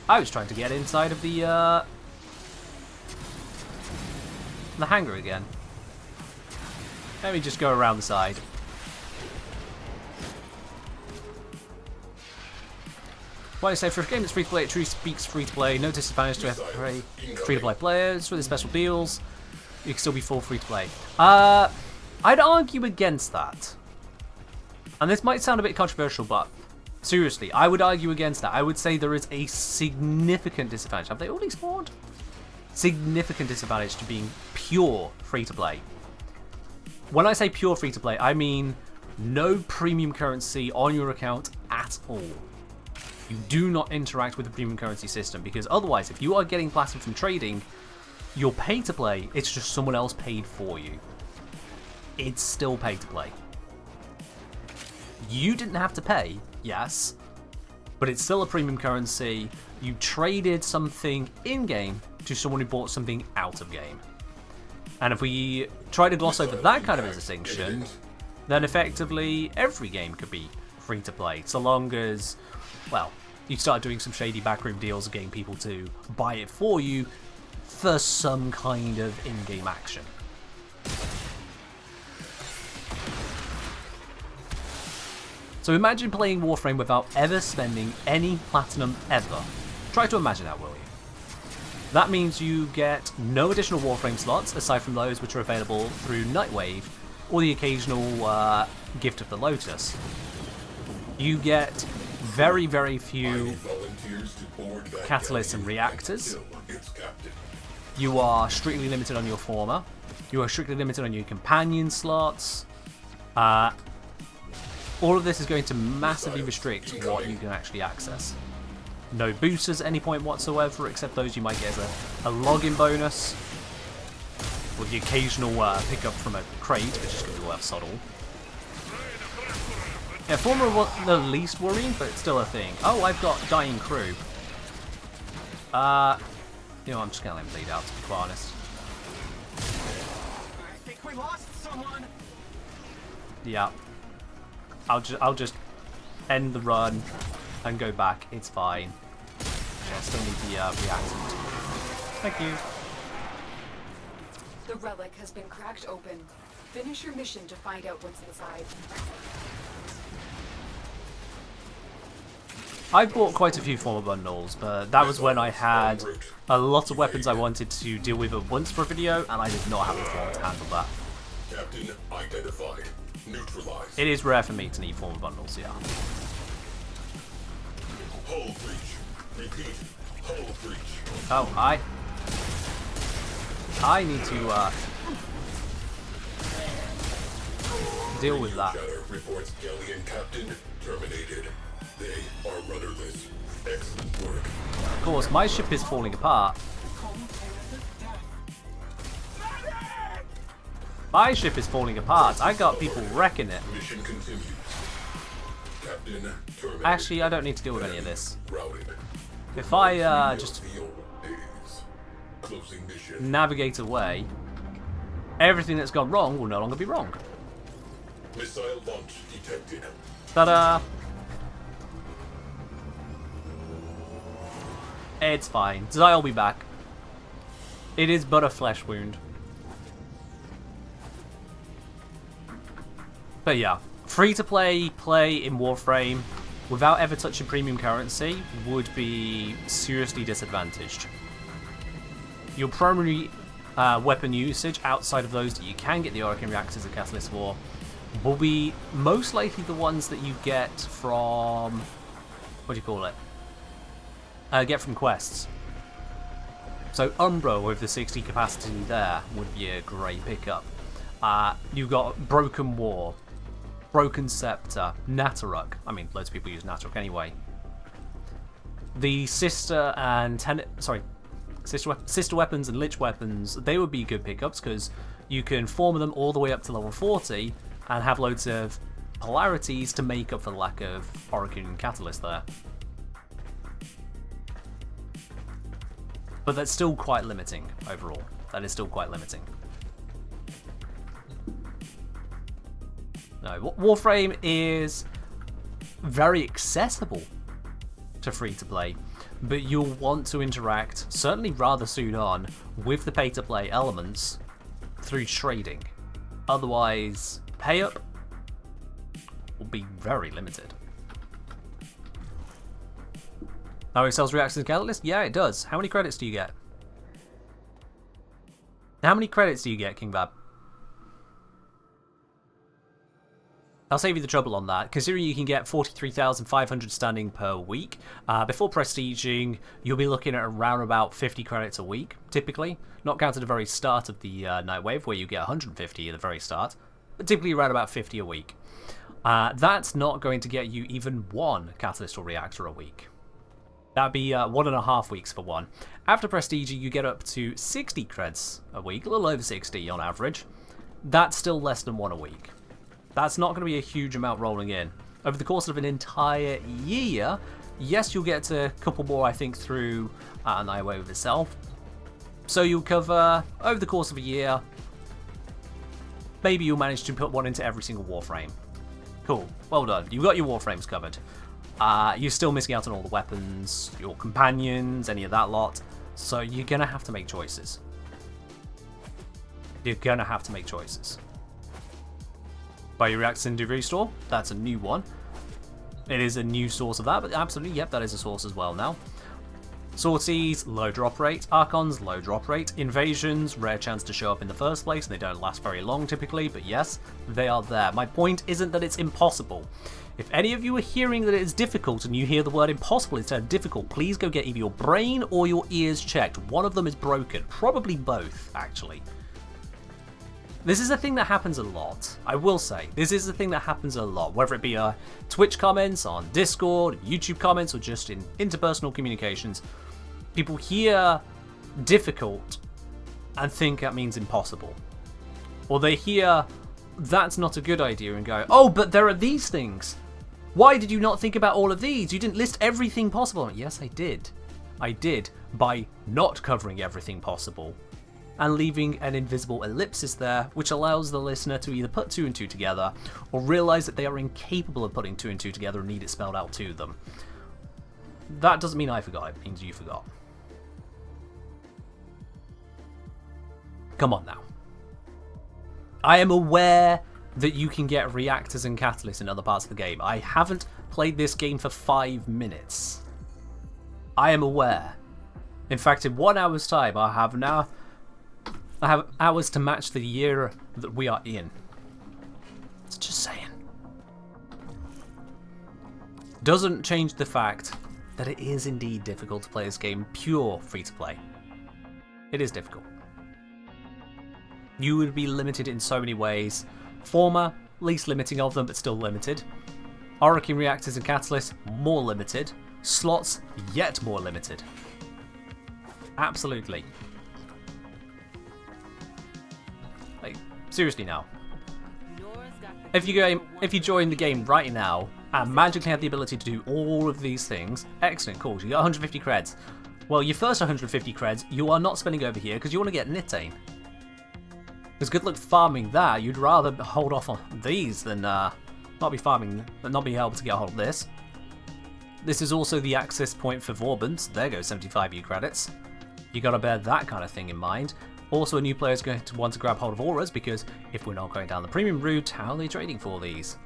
I was trying to get inside of the hangar again. Let me just go around the side. Well, I say for a game that's free to play, it truly speaks free to play. No disadvantage to free to play players with the special deals. You can still be full free to play. I'd argue against that. And this might sound a bit controversial, but seriously, I would argue against that. I would say there is a significant disadvantage. Have they already spawned? Significant disadvantage to being pure free to play. When I say pure free to play, I mean no premium currency on your account at all. You do not interact with the premium currency system, because otherwise, if you are getting platinum from trading, you're pay to play, it's just someone else paid for you. It's still pay to play. You didn't have to pay, yes, but it's still a premium currency. You traded something in-game to someone who bought something out of game. And if we try to gloss over that kind of a distinction, then effectively every game could be free to play, so long as, well, you start doing some shady backroom deals and getting people to buy it for you for some kind of in-game action. So imagine playing Warframe without ever spending any platinum ever. Try to imagine that, will you? That means you get no additional Warframe slots, aside from those which are available through Nightwave, or the occasional Gift of the Lotus. You get very, very few catalysts and reactors. You are strictly limited on your former. You are strictly limited on your companion slots. All of this is going to massively restrict what you can actually access. No boosters at any point whatsoever, except those you might get as a login bonus. with the occasional pickup from a crate, which is going to be worth sod all. Yeah, former was the least worrying, but it's still a thing. Oh, I've got dying crew. You know, I'm just gonna let him bleed out, to be quite honest. I think we lost someone. Yeah. I'll just end the run and go back. It's fine. I still need the reactant. Thank you. The relic has been cracked open. Finish your mission to find out what's inside. I bought quite a few former bundles, but that was when I had a lot of weapons I wanted to deal with at once for a video, and I did not have the form to handle that. Captain identified. Neutralized. It is rare for me to need former bundles, yeah. Hull breach. Repeat. Hull breach. Oh, I need to deal with that. Shatter reports Galleon Captain terminated. They are rudderless. Excellent work. Of course, my ship is falling apart. My ship is falling apart. I got people wrecking it. Mission continues. Captain terminated. Actually, I don't need to deal with any of this. Routed. If I just The old days. Closing mission. navigate away, everything that's gone wrong will no longer be wrong. Missile launch detected. Ta-da! It's fine. Zyle will be back. It is but a flesh wound. But yeah, free-to-play play in Warframe without ever touching premium currency would be seriously disadvantaged. Your primary weapon usage outside of those that you can get the Oricon reactors and catalysts for will be most likely the ones that you get from, what do you call it? Get from quests. So Umbra with the 60 capacity there would be a great pickup. You've got Broken War, Broken Scepter, Nataruk. I mean, loads of people use Nataruk anyway. The sister weapons and lich weapons, they would be good pickups because you can form them all the way up to level 40 and have loads of polarities to make up for the lack of Oricon Catalyst there. But that's still quite limiting overall. That is still quite limiting. No, Warframe is very accessible to free-to-play, but you'll want to interact, certainly rather soon on, with the pay-to-play elements through trading. Otherwise, pay-up will be very limited. Oh, it sells reactors and catalyst? Yeah, it does. How many credits do you get? How many credits do you get, King Bab? I'll save you the trouble on that. Considering you can get 43,500 standing per week, before prestiging, you'll be looking at around about 50 credits a week, typically. Not counting the very start of the Night Wave, where you get 150 at the very start, but typically around about 50 a week. That's not going to get you even one catalyst or reactor a week. That'd be 1.5 weeks for one. After prestige, you get up to 60 creds a week, a little over 60 on average. That's still less than one a week. That's not going to be a huge amount rolling in. Over the course of an entire year, yes, you'll get a couple more, I think, through Night Wave itself. So you'll cover, over the course of a year, maybe you'll manage to put one into every single Warframe. Cool, well done. You've got your Warframes covered. You're still missing out on all the weapons, your companions, any of that lot. So you're going to have to make choices. You're going to have to make choices. Buy your reactors into Restore, that's a new one. It is a new source of that, but absolutely, yep, that is a source as well now. Sorties, low drop rate. Archons, low drop rate. Invasions, rare chance to show up in the first place, and they don't last very long typically, but yes, they are there. My point isn't that it's impossible. If any of you are hearing that it is difficult and you hear the word impossible instead of difficult, please go get either your brain or your ears checked. One of them is broken. Probably both, actually. This is a thing that happens a lot. I will say, this is a thing that happens a lot, whether it be Twitch comments, on Discord, YouTube comments, or just in interpersonal communications. People hear difficult and think that means impossible. Or they hear that's not a good idea and go, oh, but there are these things. Why did you not think about all of these? You didn't list everything possible. Yes, I did. I did, by not covering everything possible and leaving an invisible ellipsis there, which allows the listener to either put 2 and 2 together or realize that they are incapable of putting 2 and 2 together and need it spelled out to them. That doesn't mean I forgot, it means you forgot. Come on now. I am aware that you can get reactors and catalysts in other parts of the game. I haven't played this game for 5 minutes. I am aware. In fact, in 1 hour's time, I have hours to match the year that we are in. It's just saying. Doesn't change the fact that it is indeed difficult to play this game pure free-to-play. It is difficult. You would be limited in so many ways. Former, least limiting of them, but still limited. Orokin reactors and catalysts, more limited. Slots, yet more limited. Absolutely. Like, seriously now. If you join the game right now and magically have the ability to do all of these things, excellent, cool. You got 150 creds. Well, your first 150 creds you are not spending over here because you want to get Nitane. Because good luck farming that. You'd rather hold off on these than not be farming, not be able to get a hold of this. This is also the access point for Vorbans. There goes 75 U credits. You got to bear that kind of thing in mind. Also, a new player is going to want to grab hold of auras because if we're not going down the premium route, how are they trading for these?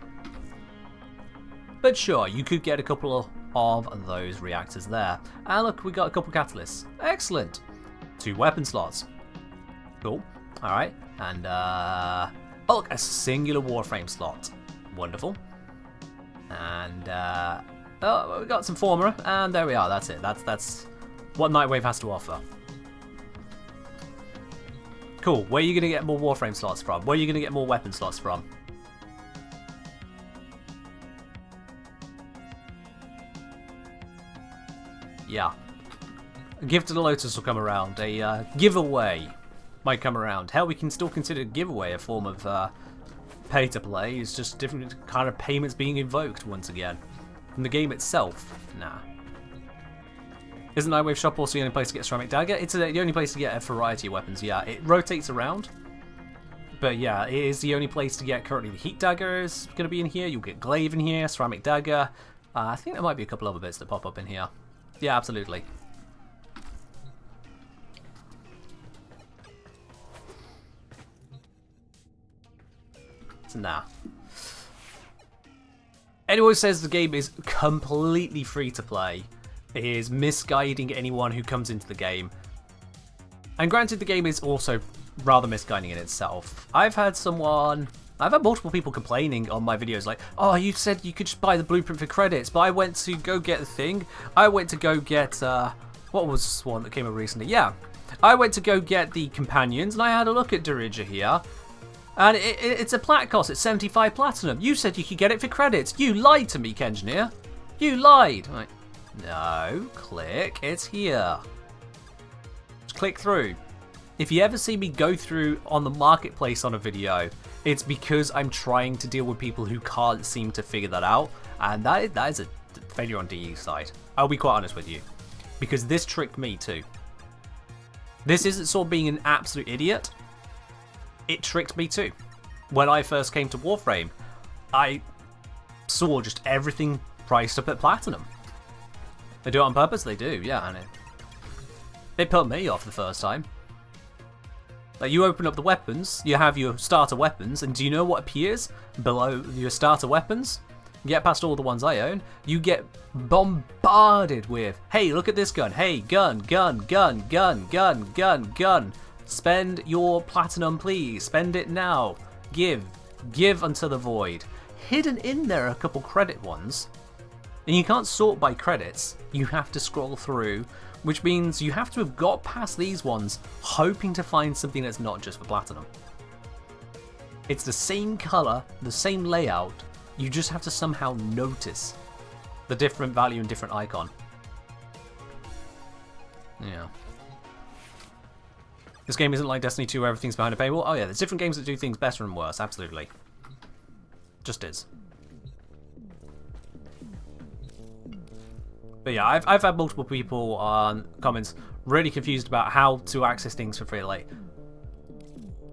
But sure, you could get a couple of those reactors there. And look, we got a couple catalysts. Excellent. 2 weapon slots. Cool. Alright. And, oh look, a singular Warframe slot. Wonderful. And, oh, we got some Former, and there we are, that's it. That's what Nightwave has to offer. Cool, where are you going to get more Warframe slots from? Where are you going to get more weapon slots from? Yeah. A gift to the Lotus will come around. A giveaway might come around. Hell, we can still consider giveaway a form of pay to play. It's just different kind of payments being invoked once again. From the game itself, nah. Isn't Nightwave Shop also the only place to get Ceramic Dagger? It's the only place to get a variety of weapons, yeah. It rotates around. But yeah, it is the only place to get currently the Heat Dagger is going to be in here. You'll get Glaive in here, Ceramic Dagger. I think there might be a couple other bits that pop up in here. Yeah, absolutely. So nah. Anyone who says the game is completely free to play is misguiding anyone who comes into the game. And granted, the game is also rather misguiding in itself. I've had multiple people complaining on my videos like, oh, you said you could just buy the blueprint for credits, but I went to go get the thing. I went to go get, what was one that came up recently? Yeah, I went to go get the companions, and I had a look at Dirija here. And it's a plat cost, it's 75 platinum. You said you could get it for credits. You lied to me, Kengineer. You lied. I'm like, no, click, it's here. Just click through. If you ever see me go through on the marketplace on a video, it's because I'm trying to deal with people who can't seem to figure that out. And that is a failure on DE's side. I'll be quite honest with you. Because this tricked me too. This isn't sort of being an absolute idiot. It tricked me too. When I first came to Warframe, I saw just everything priced up at platinum. They do it on purpose, they do, yeah. And it put me off the first time. Like, you open up the weapons, you have your starter weapons, and do you know what appears below your starter weapons? Get past all the ones I own, you get bombarded with, hey, look at this gun, hey, gun, gun, gun, gun, gun, gun, gun. Spend your platinum, please. Spend it now. Give unto the void. Hidden in there are a couple credit ones. And you can't sort by credits. You have to scroll through, which means you have to have got past these ones hoping to find something that's not just for platinum. It's the same color, the same layout. You just have to somehow notice the different value and different icon. Yeah. This game isn't like Destiny 2 where everything's behind a paywall. Oh yeah, there's different games that do things better and worse, absolutely. Just is. But yeah, I've had multiple people on comments really confused about how to access things for free. Like,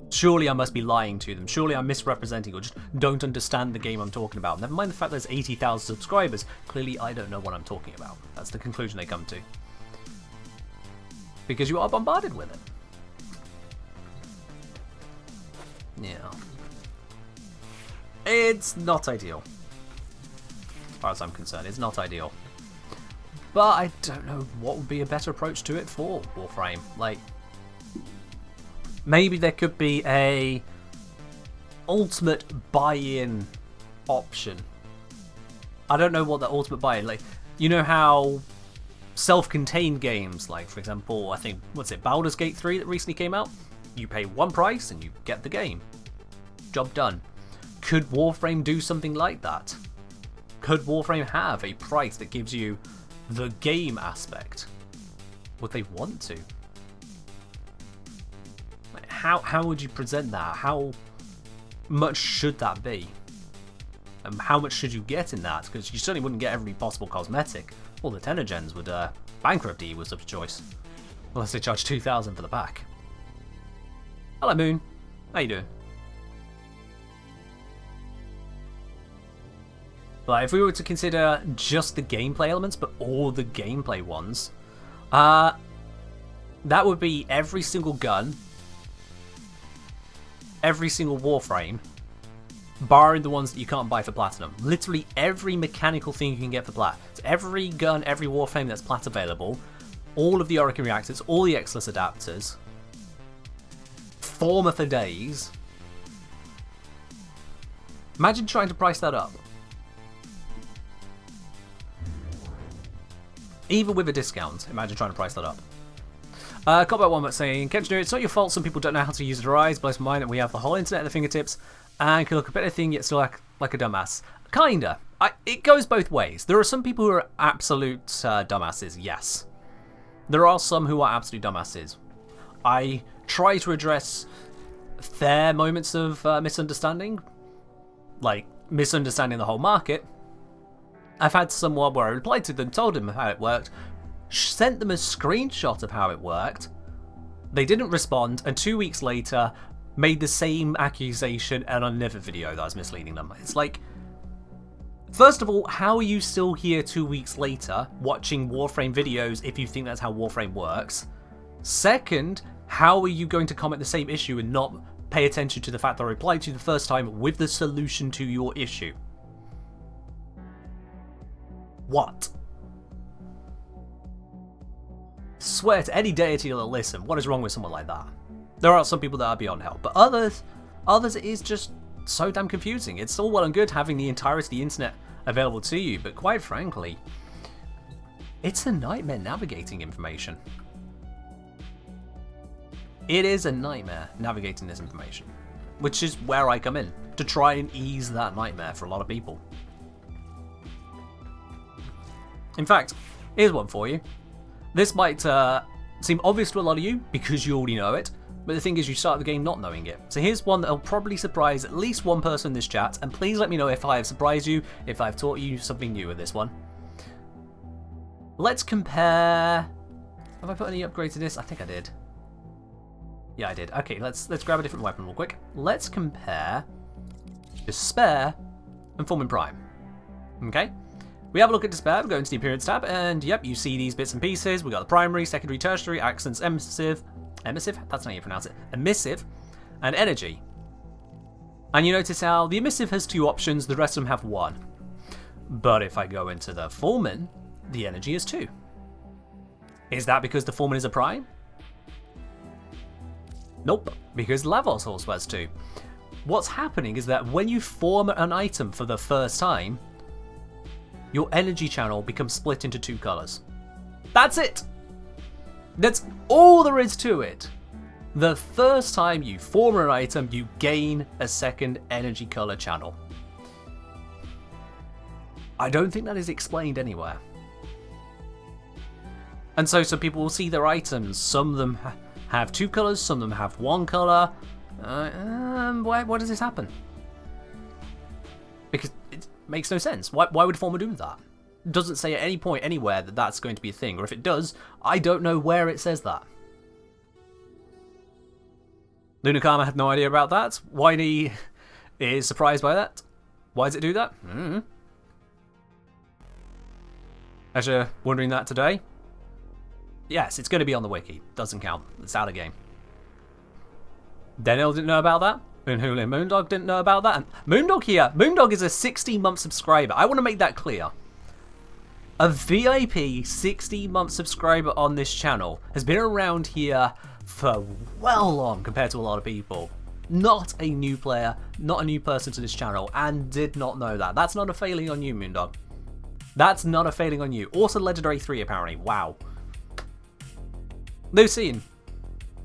surely I must be lying to them. Surely I'm misrepresenting or just don't understand the game I'm talking about. Never mind the fact there's 80,000 subscribers. Clearly I don't know what I'm talking about. That's the conclusion they come to. Because you are bombarded with it. Yeah. It's not ideal. As far as I'm concerned, it's not ideal. But I don't know what would be a better approach to it for Warframe. Like, maybe there could be a ultimate buy-in option. I don't know what the ultimate buy-in, like, you know how self-contained games, like for example, I think, what's it, Baldur's Gate 3 that recently came out? You pay one price and you get the game. Job done. Could Warframe do something like that? Could Warframe have a price that gives you the game aspect? Would they want to? Like, how would you present that? How much should that be? And how much should you get in that? Because you certainly wouldn't get every possible cosmetic. All the 10er gens would bankrupt you with such a choice. Unless they charge 2,000 for the pack. Hello Moon. How you doing? But if we were to consider just the gameplay elements, but all the gameplay ones, that would be every single gun, every single Warframe, barring the ones that you can't buy for Platinum. Literally every mechanical thing you can get for Plat. So every gun, every Warframe that's Plat available, all of the Orokin reactors, all the Exless adapters, Former for days. Imagine trying to price that up. Even with a discount, imagine trying to price that up. Combat One was saying, Kenjiner, it's not your fault some people don't know how to use their eyes. Blows my mind that we have the whole internet at their fingertips and can look a better thing yet still act like a dumbass. Kinda. It goes both ways. There are some people who are absolute dumbasses, yes. There are some who are absolute dumbasses. I try to address their moments of misunderstanding, like misunderstanding the whole market. I've had someone where I replied to them, told them how it worked, sent them a screenshot of how it worked. They didn't respond, and 2 weeks later made the same accusation on another video that I was misleading them. It's like, first of all, how are you still here 2 weeks later watching Warframe videos if you think that's how Warframe works? Second, how are you going to comment the same issue and not pay attention to the fact that I replied to you the first time with the solution to your issue? What? Swear to any deity that'll listen, what is wrong with someone like that? There are some people that are beyond help, but others it is just so damn confusing. It's all well and good having the entirety of the internet available to you, but quite frankly, it's a nightmare navigating information. It is a nightmare navigating this information, which is where I come in, to try and ease that nightmare for a lot of people. In fact, here's one for you. This might seem obvious to a lot of you because you already know it, but the thing is you start the game not knowing it. So here's one that'll probably surprise at least one person in this chat, and please let me know if I have surprised you, if I've taught you something new with this one. Let's compare... Have I put any upgrades to this? I think I did. Yeah, I did. Okay, let's grab a different weapon real quick. Let's compare Despair and Fulmin Prime. Okay? We have a look at Despair, we go into the Appearance tab, and yep, you see these bits and pieces. We got the primary, secondary, tertiary, accents, emissive, that's not how you pronounce it, emissive, and energy. And you notice how the emissive has 2 options, the rest of them have 1. But if I go into the Fulmin, the energy is 2. Is that because the Fulmin is a prime? Nope, because Lavos also has 2. What's happening is that when you form an item for the first time, your energy channel becomes split into 2 colours. That's it! That's all there is to it. The first time you form an item, you gain a second energy colour channel. I don't think that is explained anywhere. And so some people will see their items, some of them have 2 colors, some of them have 1 color. Why does this happen? Because it makes no sense. Why would Forma do that? It doesn't say at any point anywhere that that's going to be a thing, or if it does, I don't know where it says that. Lunakama had no idea about that. Whiny is surprised by that. Why does it do that? As you're wondering that today, yes, it's going to be on the wiki. Doesn't count. It's out of game. Daniel didn't know about that. Moonhula and Moondog didn't know about that. And Moondog here. Moondog is a 16-month subscriber. I want to make that clear. A VIP 16-month subscriber on this channel has been around here for well long compared to a lot of people. Not a new player, not a new person to this channel, and did not know that. That's not a failing on you, Moondog. That's not a failing on you. Also Legendary 3 apparently. Wow. Lucine.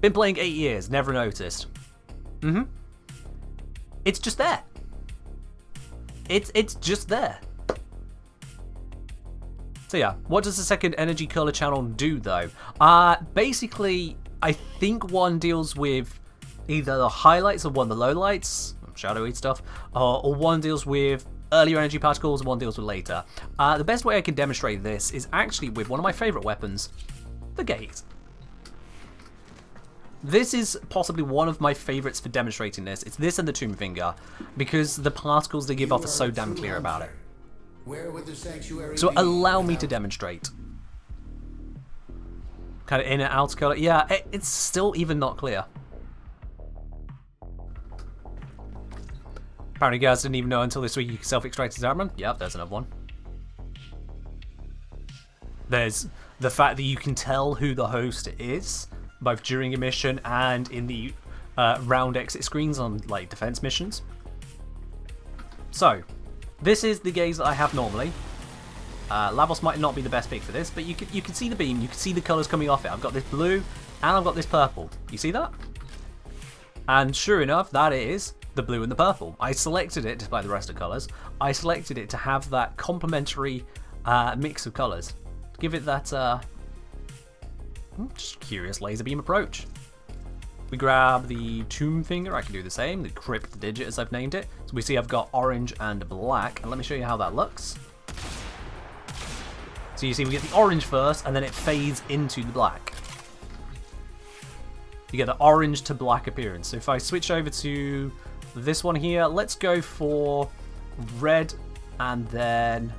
Been playing 8 years, never noticed. It's just there. It's just there. So yeah, what does the second energy color channel do though? Basically, I think one deals with either the highlights or one of the lowlights, shadowy stuff, or one deals with earlier energy particles and one deals with later. The best way I can demonstrate this is actually with one of my favorite weapons, the gaze. This is possibly one of my favorites for demonstrating this. It's this and the Tomb Finger, because the particles they give off are so damn clear about it. Where would the sanctuary So be allow me without- to demonstrate. Kind of in and out color. Yeah, it's still even not clear. Apparently you guys didn't even know until this week you could self-extract his armor. Yep, there's another one. There's the fact that you can tell who the host is, both during a mission and in the round exit screens on like defense missions. So, this is the gaze that I have normally. Lavos might not be the best pick for this, but you can see the beam, you can see the colours coming off it. I've got this blue and I've got this purple. You see that? And sure enough, that is the blue and the purple. I selected it, despite the rest of colours, I selected it to have that complementary mix of colours. To give it that just curious laser beam approach. We grab the Tomb Finger, I can do the same, the Crypt Digit as I've named it. So we see I've got orange and black, and let me show you how that looks. So you see we get the orange first, and then it fades into the black. You get the orange to black appearance. So if I switch over to this one here, let's go for red and then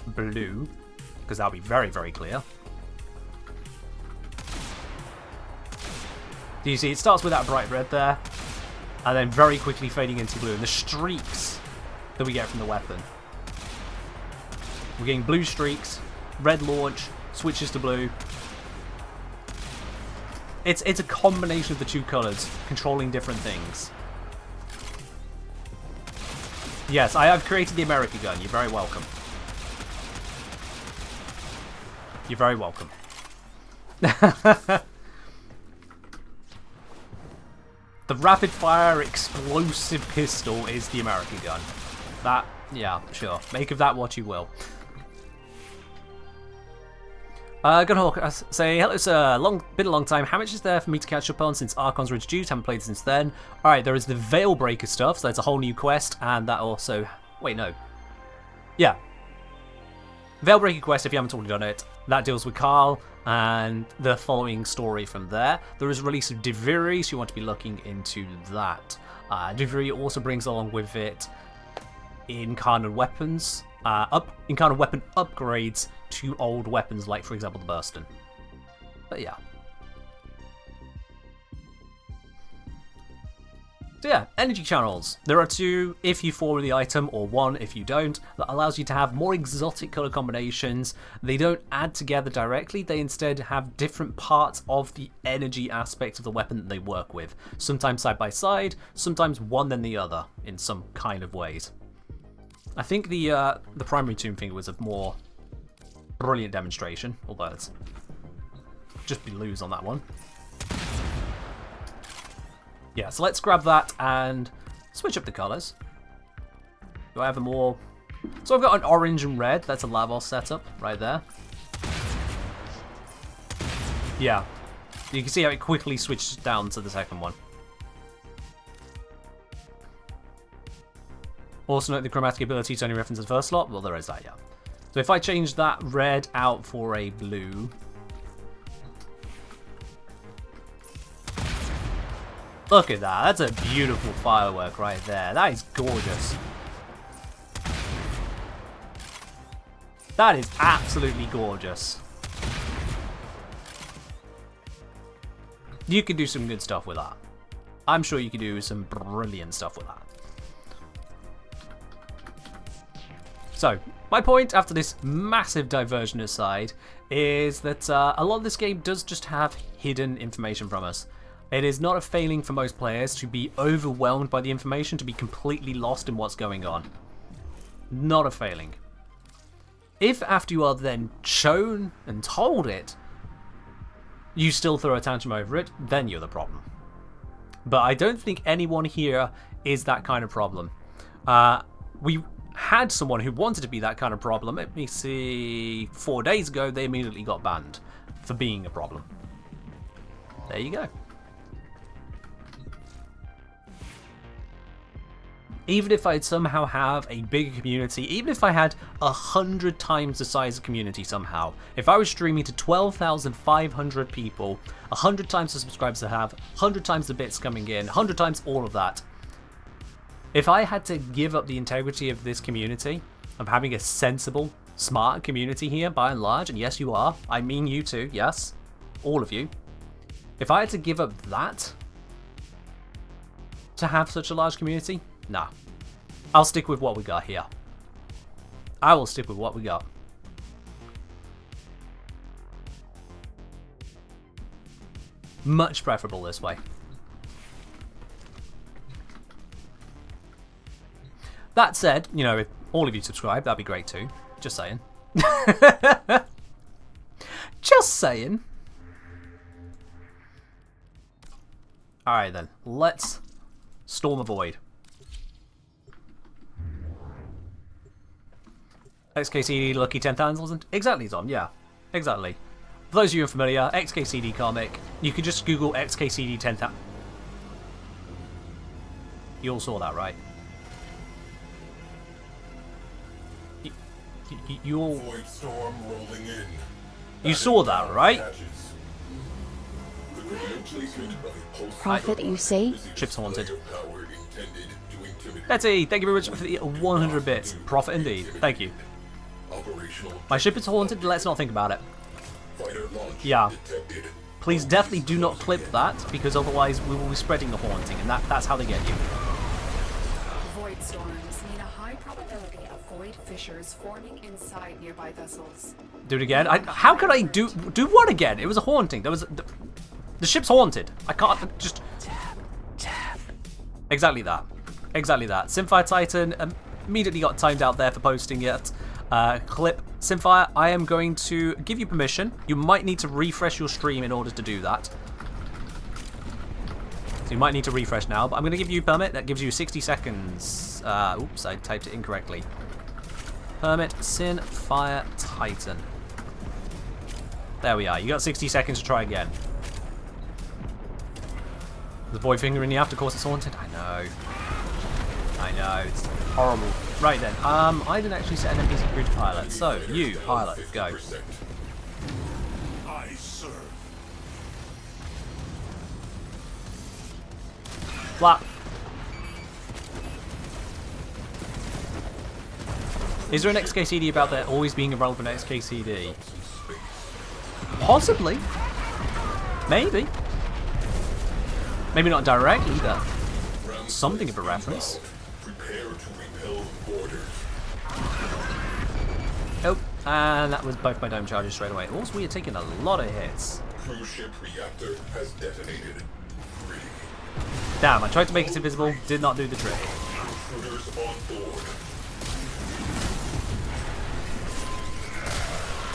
blue, because that'll be very, very clear. Do you see it starts with that bright red there, and then very quickly fading into blue, and the streaks that we get from the weapon. We're getting blue streaks, red launch, switches to blue. It's a combination of the two colours controlling different things. Yes, I have created the America gun. You're very welcome. You're very welcome. The rapid fire explosive pistol is the American gun. That, yeah, sure. Make of that what you will. Gunhawk, say, hello sir, been a long time. How much is there for me to catch up on since Archons were introduced? Haven't played since then. Alright, there is the Veil Breaker stuff, so that's a whole new quest, and that also... Wait, no. Yeah. Veil Breaker quest, if you haven't already done it, that deals with Carl, and the following story from there. There is a release of Diviri, so you want to be looking into that. Diviri also brings along with it incarnate weapons, incarnate weapon upgrades to old weapons, like for example the Burston. But yeah. So yeah, energy channels. There are 2 if you forward the item, or 1 if you don't. That allows you to have more exotic color combinations. They don't add together directly, they instead have different parts of the energy aspect of the weapon that they work with. Sometimes side by side, sometimes one then the other, in some kind of ways. I think the primary Tomb Finger was a more brilliant demonstration, although it's just be lose on that one. Yeah, so let's grab that and switch up the colours. Do I have a more... So I've got an orange and red, that's a Lavos setup right there. Yeah. You can see how it quickly switches down to the second one. Also note the chromatic ability to only reference the first slot. Well, there is that, yeah. So if I change that red out for a blue... Look at that. That's a beautiful firework right there. That is gorgeous. That is absolutely gorgeous. You can do some good stuff with that. I'm sure you can do some brilliant stuff with that. So, my point after this massive diversion aside is that a lot of this game does just have hidden information from us. It is not a failing for most players to be overwhelmed by the information, to be completely lost in what's going on. Not a failing. If after you are then shown and told it, you still throw a tantrum over it, then you're the problem. But I don't think anyone here is that kind of problem. We had someone who wanted to be that kind of problem. Let me see, 4 days ago they immediately got banned for being a problem. There you go. Even if I'd somehow have a bigger community, even if I had 100 times the size of community somehow, if I was streaming to 12,500 people, 100 times the subscribers I have, 100 times the bits coming in, 100 times all of that, if I had to give up the integrity of this community, of having a sensible, smart community here by and large, and yes you are, I mean you too, yes, all of you, if I had to give up that to have such a large community, nah. I'll stick with what we got here. I will stick with what we got. Much preferable this way. That said, you know, if all of you subscribe, that'd be great too. Just saying. Just saying. Alright then, let's storm a void. XKCD Lucky 10,000? Exactly, Tom, yeah. Exactly. For those of you who are familiar, XKCD comic, you could just Google XKCD 10,000. You all saw that, right? You all... Void storm rolling in. You saw that, right? Prophet, you say? Ship's haunted. Betty, thank you very much for the 100 bits. Profit indeed. Thank you. My ship is haunted, let's not think about it. Yeah. Please definitely do not clip that, because otherwise we will be spreading the haunting, and that's how they get you. Void storms mean a high probability of void fissures forming inside nearby vessels. Do it again? How could I do what again? It was a haunting. There was the ship's haunted. I can't just... Tap. Exactly that. Exactly that. Simfire Titan immediately got timed out there for posting it. Clip. Simfire, I am going to give you permission. You might need to refresh your stream in order to do that. So you might need to refresh now, but I'm going to give you permit. That gives you 60 seconds. Oops, I typed it incorrectly. Permit Simfire Titan. There we are. You got 60 seconds to try again. The void finger in the after course it's haunted. I know. I know. It's horrible. Right then. I didn't actually set an NPC crew to pilot. So you pilot, go. Aye, sir. Flap. Is there an XKCD about there always being a relevant XKCD? Possibly. Maybe. Maybe not directly, but something of a reference. Prepare to repel orders. Oh, and that was both my dome charges straight away. Also, we are taking a lot of hits. Cruise ship reactor has detonated. Ready. Damn, I tried to make it invisible, did not do the trick. Intruders on board.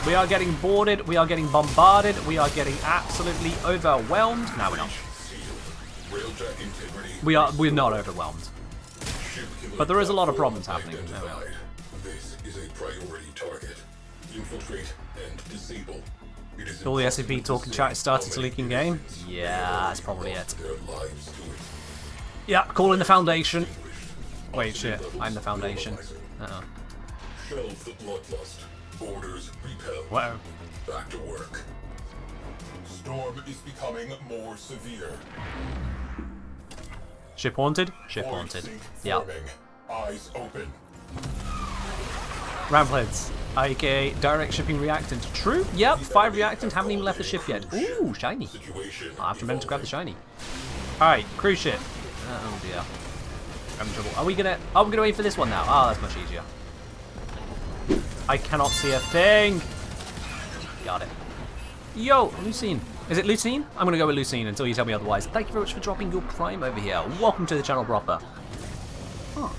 We are getting boarded, we are getting bombarded, we are getting absolutely overwhelmed. No, we're not. Railjack integrity. We're not overwhelmed. But there is a lot of problems happening. This is a priority target. Infiltrate and disable. It is All the SCP impossible talk to and say chat started how to many leak in humans game. will Yeah, that's probably it. their lives to it. Yeah, calling the Foundation. Wait, shit, I'm the Foundation. Uh-oh. Shelve the bloodlust. Orders repel. Whoa. Back to work. Storm is becoming more severe. Ship haunted? Ship Void haunted. sink Yeah. forming. Eyes open. Ramblheads, aka direct shipping reactant. True? Yep, 5 reactant, haven't even left the ship yet. Ooh, shiny. Situation I'll have to remember to grab the shiny. Alright, cruise ship. Oh dear. I'm in trouble. Are we gonna wait for this one now? Oh, that's much easier. I cannot see a thing. Got it. Yo, Lucine. Is it Lucine? I'm gonna go with Lucine until you tell me otherwise. Thank you very much for dropping your prime over here. Welcome to the channel proper. Oh.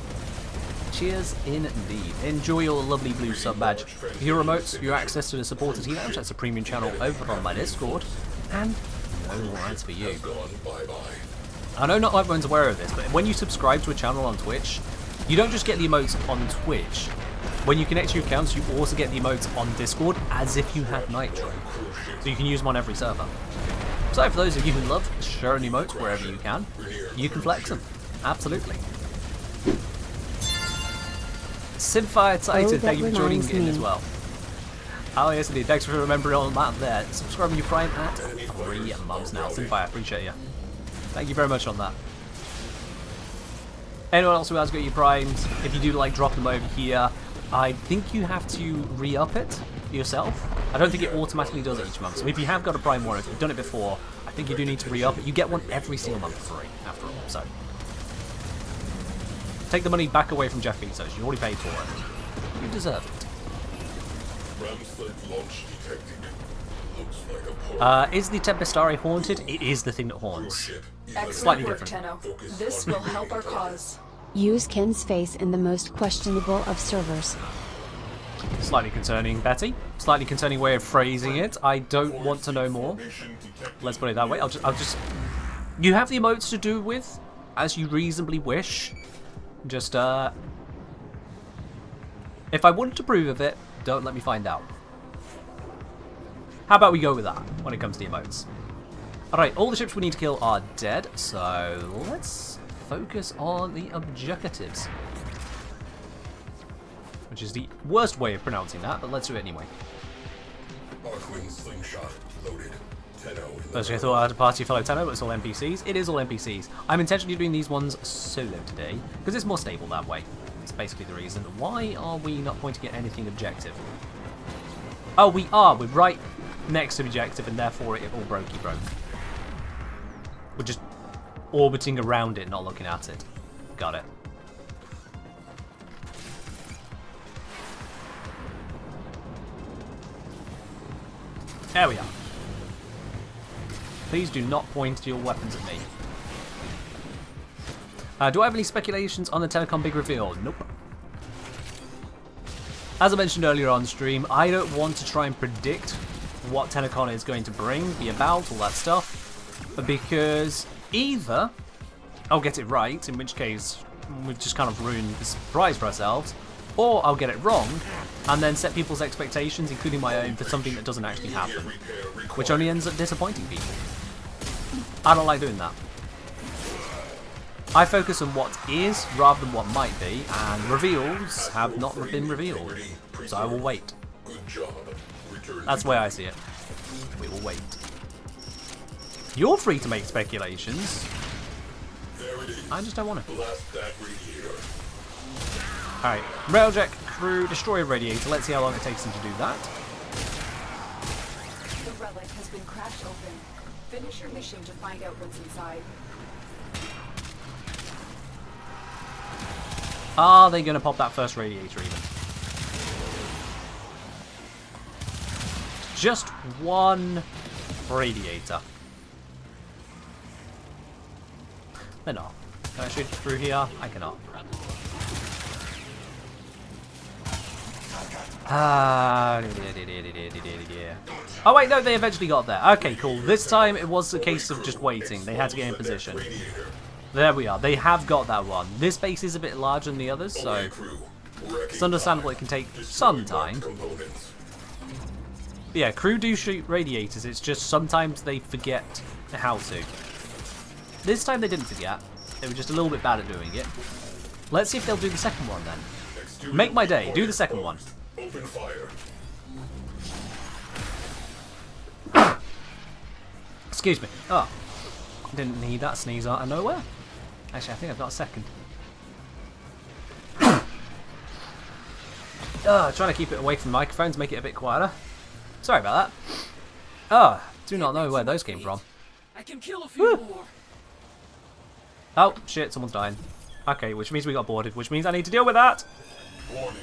Cheers indeed. Enjoy your lovely blue sub badge. Your remotes, your access to the supporter team lounge, that's a premium channel over on my Discord, and no ads for you. gone bye-bye. I know not everyone's aware of this, but when you subscribe to a channel on Twitch, you don't just get the emotes on Twitch. When you connect to your accounts, you also get the emotes on Discord as if you had Nitro. So you can use them on every server. So for those of you who love sharing emotes wherever you can flex them. Absolutely. Simfire Titan, thank you for joining in as well. Oh yes indeed, thanks for remembering all that there. Subscribing your Prime at 3 months now. Simfire, appreciate you. Thank you very much on that. Anyone else who has got your primes, if you do like drop them over here, I think you have to re-up it yourself. I don't think it automatically does it each month. So if you have got a prime one, if you've done it before, I think you do need to re-up it. You get one every single month for free, after all. So take the money back away from Jeff Bezos. You already paid for it. You deserve it. Ramsled launch detected. Looks like a port. Is the Tempestari haunted? It is the thing that haunts. Ship. Slightly Excellent work, different. Tenno. This will help our cause. Use Ken's face in the most questionable of servers. Slightly concerning, Betty. Slightly concerning way of phrasing it. I don't want to know more. Let's put it that way. I'll just. You have the emotes to do with as you reasonably wish. Just if I wanted to approve of it, don't let me find out. How about we go with that when it comes to the emotes? Alright, all the ships we need to kill are dead, so let's focus on the objectives. Which is the worst way of pronouncing that, but let's do it anyway. Arkwin slingshot loaded. Tenno in the Firstly, I thought I had a party of fellow Tenno, but it's all NPCs. It is all NPCs. I'm intentionally doing these ones solo today, because it's more stable that way. That's basically the reason. Why are we not pointing at anything objective? Oh, we are. We're right next to objective, and therefore it all brokey broke. We're just orbiting around it, not looking at it. Got it. There we are. Please do not point your weapons at me. Do I have any speculations on the Telecom big reveal? Nope. As I mentioned earlier on stream, I don't want to try and predict what Telecom is going to bring, be about, all that stuff. Because either I'll get it right, in which case we've just kind of ruined the surprise for ourselves, or I'll get it wrong and then set people's expectations, including my own, for something that doesn't actually happen, which only ends up disappointing people. I don't like doing that. I focus on what is rather than what might be, and reveals have not been revealed, so I will wait. Good job. Return That's the way I see it. We will wait. You're free to make speculations. There it is. I just don't want to. Blast that radiator. Alright, railjack through, destroy a radiator. Let's see how long it takes them to do that. The relic has been cracked open. Finish your mission to find out what's inside. Are they going to pop that first radiator even? Just one radiator. They're not. Can I shoot through here? I cannot. Oh wait, no, they eventually got there. Okay, cool. This time it was a case of just waiting. They had to get in position. There we are. They have got that one. This base is a bit larger than the others, so it's understandable it can take some time. Yeah, crew do shoot radiators, it's just sometimes they forget how to. This time they didn't forget, they were just a little bit bad at doing it. Let's see if they'll do the second one then. Exterior Make my day, do the second one. Open fire. Excuse me. Oh, didn't need that sneeze out of nowhere. Actually, I think I've got a second. Trying to keep it away from microphones, make it a bit quieter. Sorry about that. Do not know where those came from. I can kill a few more. Oh, shit, someone's dying. Okay, which means we got boarded, which means I need to deal with that. Warning.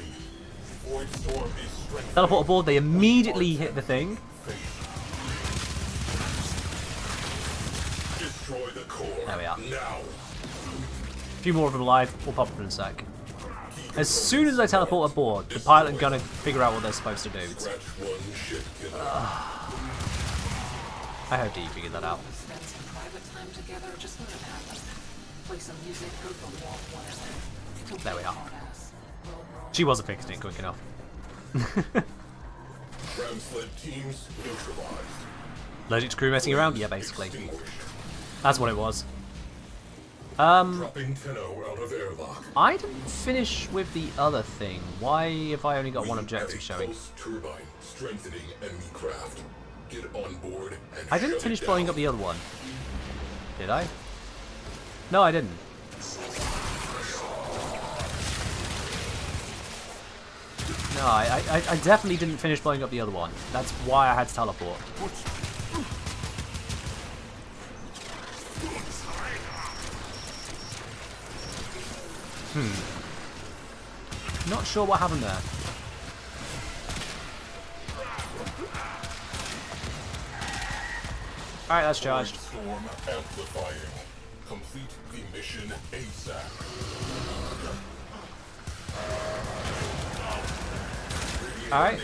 Void storm is strengthening. Teleport aboard, they immediately hit the thing. Destroy the core. There we are. Now. A few more of them alive, we'll pop them in a sec. As soon as I teleport aboard, the pilot and gunner figure out what they're supposed to do. Scratch one ship killer. I hope that you figured that out. Spend some private time together, just let it happen. Play some music, go for a walk, whatever. There we are. She wasn't fixing it quick enough. Ground sled teams neutralized. Allergic to crew messing around? Yeah, basically. Extinguished. That's what it was. Dropping 10-0 out of airlock. I didn't finish with the other thing. Why have I only got one objective showing? Pulse turbine strengthening enemy craft. Get on board and I didn't shut finish it blowing down. up the other one. Did I? No, I didn't. No, I definitely didn't finish blowing up the other one. That's why I had to teleport. Not sure what happened there. Alright, that's charged. Storm amplifying. Complete the mission ASAP. Alright.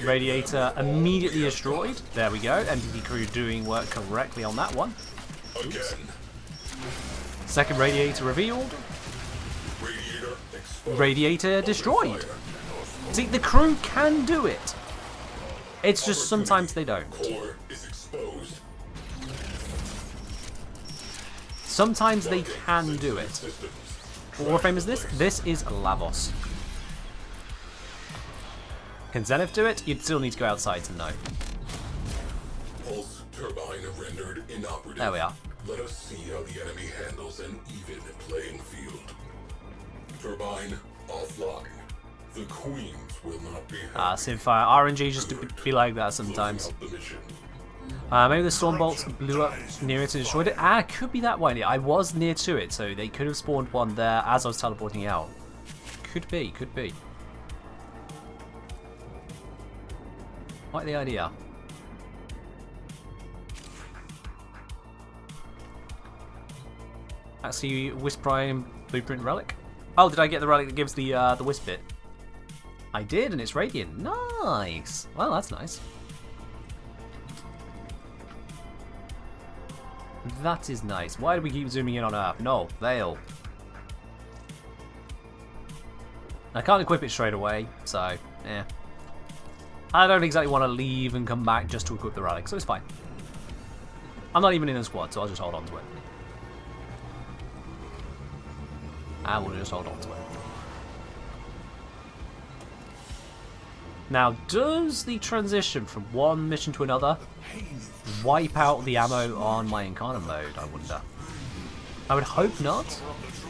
Radiator immediately destroyed. There we go. MPP crew doing work correctly on that one. Again. Second radiator revealed. Radiator exposed. Radiator destroyed. See, the crew can do it. It's just sometimes they don't. Core is exposed. Sometimes they can do it. Systems. What Warframe is this? This is Lavos. Can Zenith do it? You'd still need to go outside to know. Pulse turbine rendered inoperative. There we are. Let us see how the enemy handles an even playing field. Turbine offline. The queens will not be happy. Simfire. RNG just to be like that sometimes. Closing out the mission. Maybe the storm bolts blew up near it and destroyed it. It could be that one. I was near to it, so they could have spawned one there as I was teleporting out. Could be, could be. Like the idea. That's the Wisp Prime Blueprint Relic. Oh, did I get the relic that gives the Wisp bit? I did, and it's radiant. Nice. Well, that's nice. That is nice. Why do we keep zooming in on Earth? No, Vale. I can't equip it straight away, so, yeah. I don't exactly want to leave and come back just to equip the relic, so it's fine. I'm not even in a squad, so I'll just hold on to it. I will just hold on to it. Now, does the transition from one mission to another wipe out the ammo on my Incarnate mode, I wonder? I would hope not,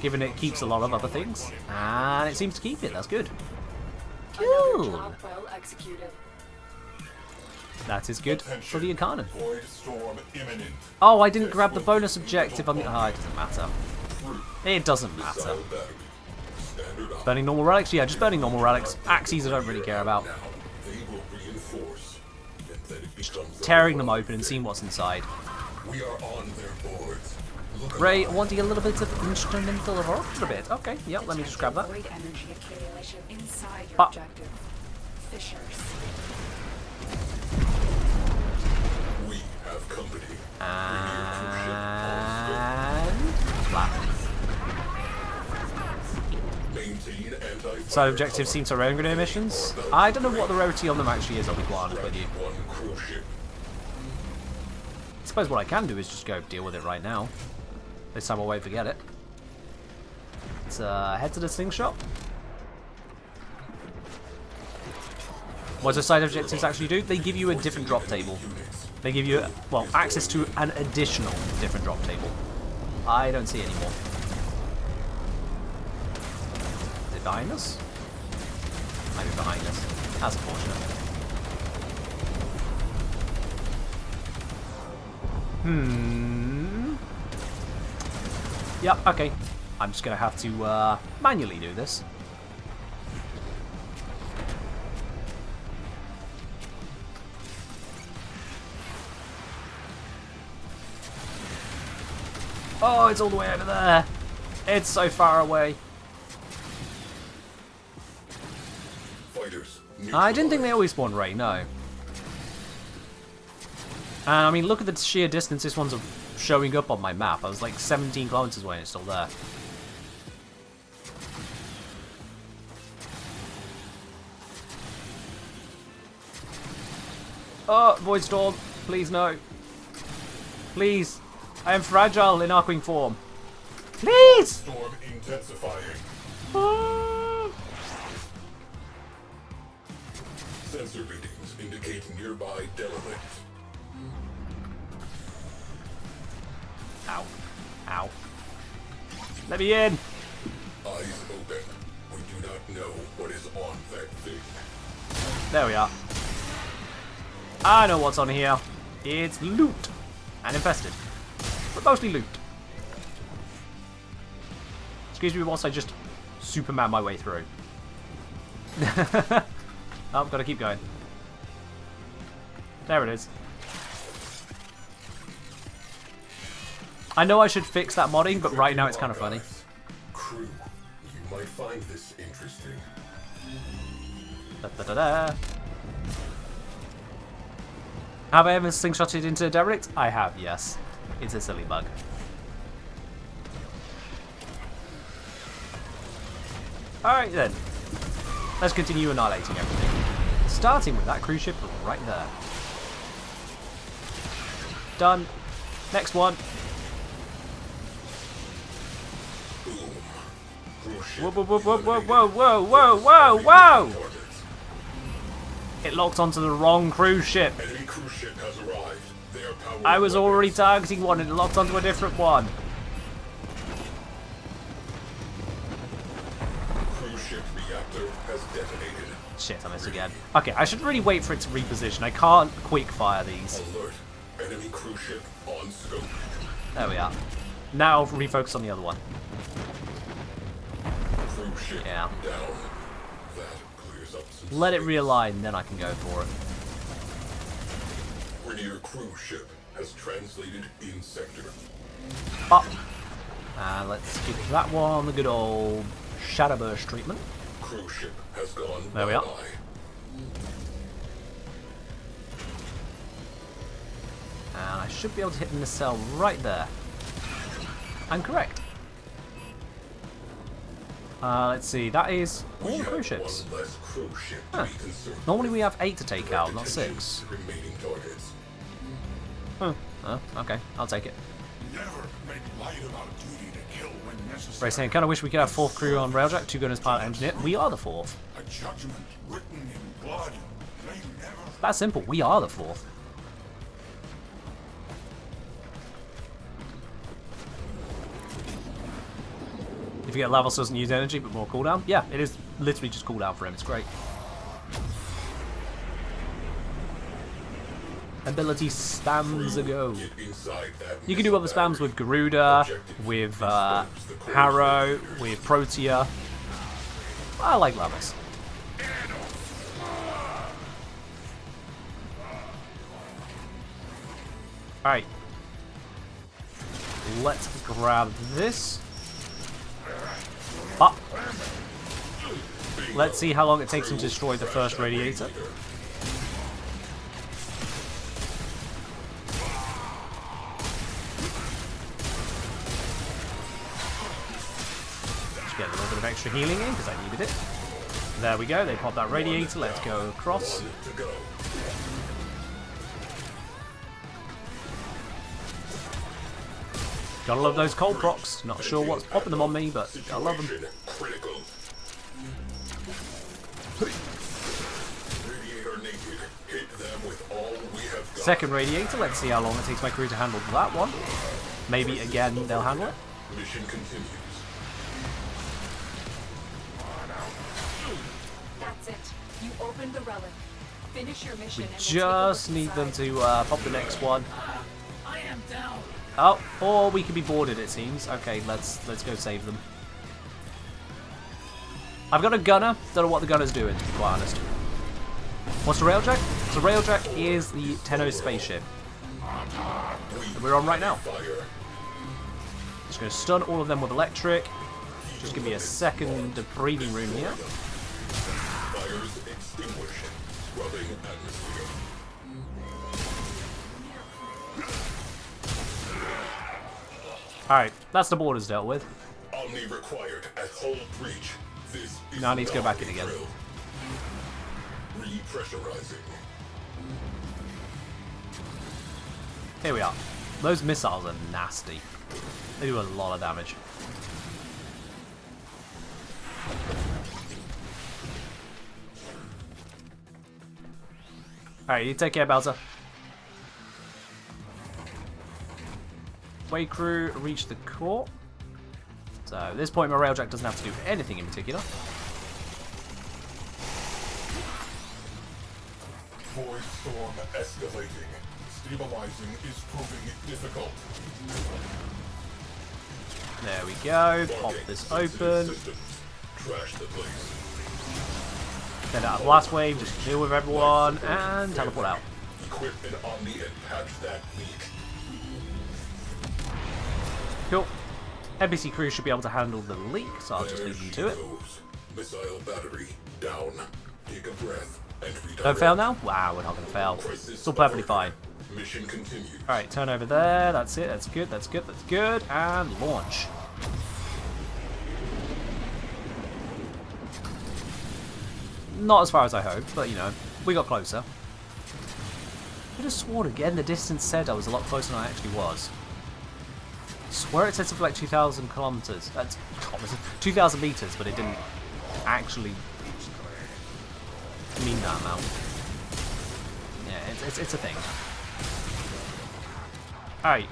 given it keeps a lot of other things. And it seems to keep it, that's good. Cool. Job well executed. That is good for the Incarnate. Void storm imminent. Oh, I didn't grab the bonus objective on the... Oh, it doesn't matter. It doesn't matter. Missile battery. Standard op. Burning normal relics? Yeah, just burning normal relics. Axes I don't really care about. Now they will reinforce. And then it becomes Tearing them open and seeing what's inside. We are on their boards. Look Ray, alive. wanting a little bit of instrumental rock for a bit. Okay, yep, let me just grab that. Void energy accumulation inside your Ah. objective. Fissures. We have company. And... flat. Maintain anti-void Side objectives seem to run grenade missions. I don't know what the rarity on them actually is, I'll be quite honest with you. One cruise ship. I suppose what I can do is just go deal with it right now. This time I won't forget it. Let's head to the slingshot. What do side objectives actually do? They give you a different drop table. They give you, well, access to an additional different drop table. I don't see any more. Is it behind us? Maybe behind us. That's unfortunate. Yep, okay. I'm just going to have to manually do this. Oh, it's all the way over there. It's so far away. Fighters. I didn't think they always spawn Ray, no. And I mean, look at the sheer distance this one's showing up on my map. I was like 17 kilometers away and it's still there. Oh, Void Storm. Please, no. Please. I am fragile in Arcwing form. Please! Storm intensifying. Ah. Sensor readings indicate nearby derelict. Ow. Ow. Let me in. Eyes open. We do not know what is on that thing. There we are. I know what's on here. It's loot. And infested. But mostly loot. Excuse me whilst I just Superman my way through. Oh, gotta keep going. There it is. I know I should fix that modding, but right now it's kind of funny. Crew, you might find this interesting. Da, da, da, da. Have I ever slingshotted into a derelict? I have, yes. It's a silly bug. Alright then. Let's continue annihilating everything. Starting with that cruise ship right there. Done. Next one. Boom. Cruise ship Whoa, whoa, whoa, whoa, whoa, whoa, whoa, whoa, whoa, whoa! targets. It locked onto the wrong cruise ship. Enemy cruise ship has arrived. They are powering I was already weapons. targeting one and it locked onto a different one. Cruise ship reactor has detonated. Shit, I missed again. Okay, I should really wait for it to reposition. I can't quick fire these. Alert. Enemy cruise ship on scope. There we are. Now I'll refocus on the other one. Cruise ship Yeah. down. That clears up some Let it space. realign, then I can go for it. Rainier cruise ship has translated in sector. Up. Let's give that one the good old shadow burst treatment. Cruise ship has gone There we are. bye-bye. And I should be able to hit the nacelle right there. I'm correct. Let's see, that is all We the have cruise ships. one less cruise ship to Huh. be concerned Normally with. we have 8 to take out, not Attention 6. to remaining targets. Oh, okay, I'll take it. Never make light of our duty to kill when necessary. Right, saying, kind of wish we could have 4th crew on railjack, 2 gunners, pilot, engineer. We are the 4th. A judgment written in blood may never. That's simple, we are the 4th. If you get levels, doesn't use energy, but more cooldown. Yeah, it is literally just cooldown for him. It's great. Ability spams a go. Get inside that You can do other missile spams battery. with Garuda, Objective with disturbs the core Harrow, sectors. with Protea. I like levels. Alright. Let's grab this. Up. Let's see how long it takes him to destroy the first radiator. Just get a little bit of extra healing in because I needed it. There we go, they pop that radiator, let's go across. One to go. Gotta love those cold procs. Not sure what's popping them on me, but I love them. Situation critical. Radiator naked. Hit them with all we have got. Second radiator, let's see how long it takes my crew to handle that one. Maybe again they'll handle it. Mission continues. That's it. You opened the relic. Finish your mission. We and we'll just take a look need them inside. to pop the next one. I am down. Oh, or we could be boarded it seems. Okay, let's go save them. I've got a gunner. Don't know what the gunner's doing, to be quite honest. What's the railjack? So railjack is the Tenno spaceship that we're on right now. Fire. Just going to stun all of them with electric. Just give me a second of breathing room here. Fires extinguish. Scrubbing atmosphere. Alright, that's the borders dealt with. Omni required at hull breach. This is Now I need to go back in Omni again. drill. Repressurizing. Here we are. Those missiles are nasty. They do a lot of damage. Alright, you take care, Bowser. Way crew reach the core. So at this point my railjack doesn't have to do anything in particular. Void storm escalating. Stabilizing is proving difficult. There we go. Pop this open. Systems. Trash the place. Send out a blast wave, just deal with everyone, and teleport out. Equip an Omni and patch that leak. Cool. NPC crew should be able to handle the leak, so I'll just leave them to it. Goes. Missile battery down. Take a breath and redirect. Don't fail now? Wow, we're not going to fail. It's all perfectly fine. Mission continues. Alright, turn over there. That's it. That's good. That's good. That's good. And launch. Not as far as I hoped, but you know, we got closer. I could have sworn again the distance said I was a lot closer than I actually was. I swear it said something like 2,000 kilometers. That's 2,000 meters, but it didn't actually mean that amount. Yeah, it's a thing. Alright.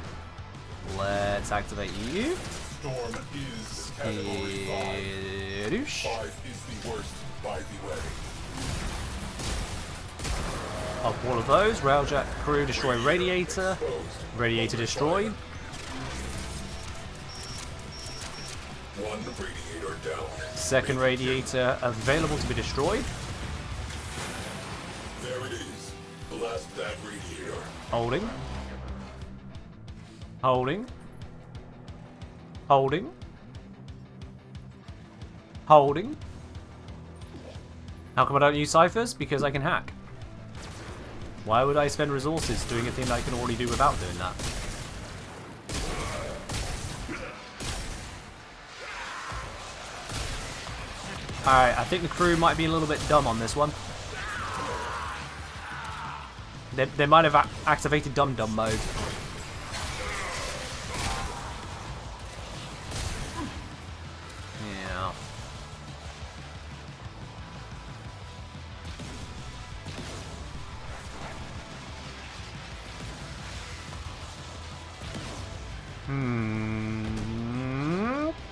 Let's activate you. Storm is category 5. Doosh. 5 is the worst, by the way. Up all of those. Railjack crew destroy radiator. Radiator destroyed. One radiator down. Second radiator available to be destroyed. There it is. Blast that radiator. Holding. Holding. Holding. Holding. How come I don't use ciphers? Because I can hack. Why would I spend resources doing a thing I can already do without doing that? Alright, I think the crew might be a little bit dumb on this one. They might have activated dum-dum mode. Yeah.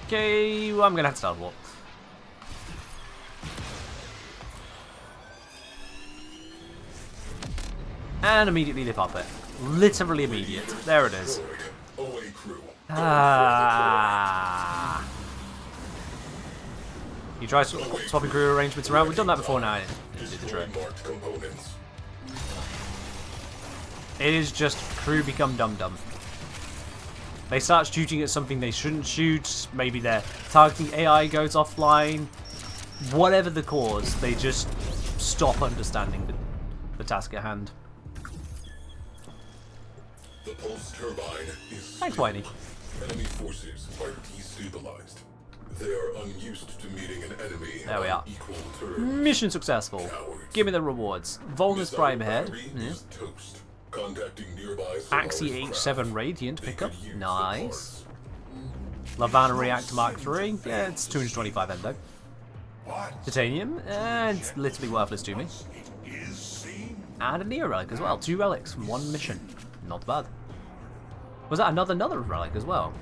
Okay, well, I'm gonna have to teleport. And immediately they pop it. Literally immediate. There it is. Away crew. Ah. You try swapping crew arrangements around. We've done that before now. It did the trick. Marked components. It is just crew become dum-dum. They start shooting at something they shouldn't shoot. Maybe their targeting AI goes offline. Whatever the cause, they just stop understanding the task at hand. The pulse turbine is Thanks, Whitey. Enemy forces are destabilized. They are unused to meeting an enemy There we are. on equal terms. Mission successful. Cowards. Give me the rewards. Volnus Missile Prime Head. battery Yeah. is toast. Contacting nearby Axie Solaris H7 craft. Radiant They pickup. could use the Nice. parts. Lavana Reactor Mark III. Yeah, it's 225 endo. What? Titanium. It's literally worthless to me. It is seen. And a Neo Relic as well. 2 relics from 1 mission. Not bad. Was that another relic as well?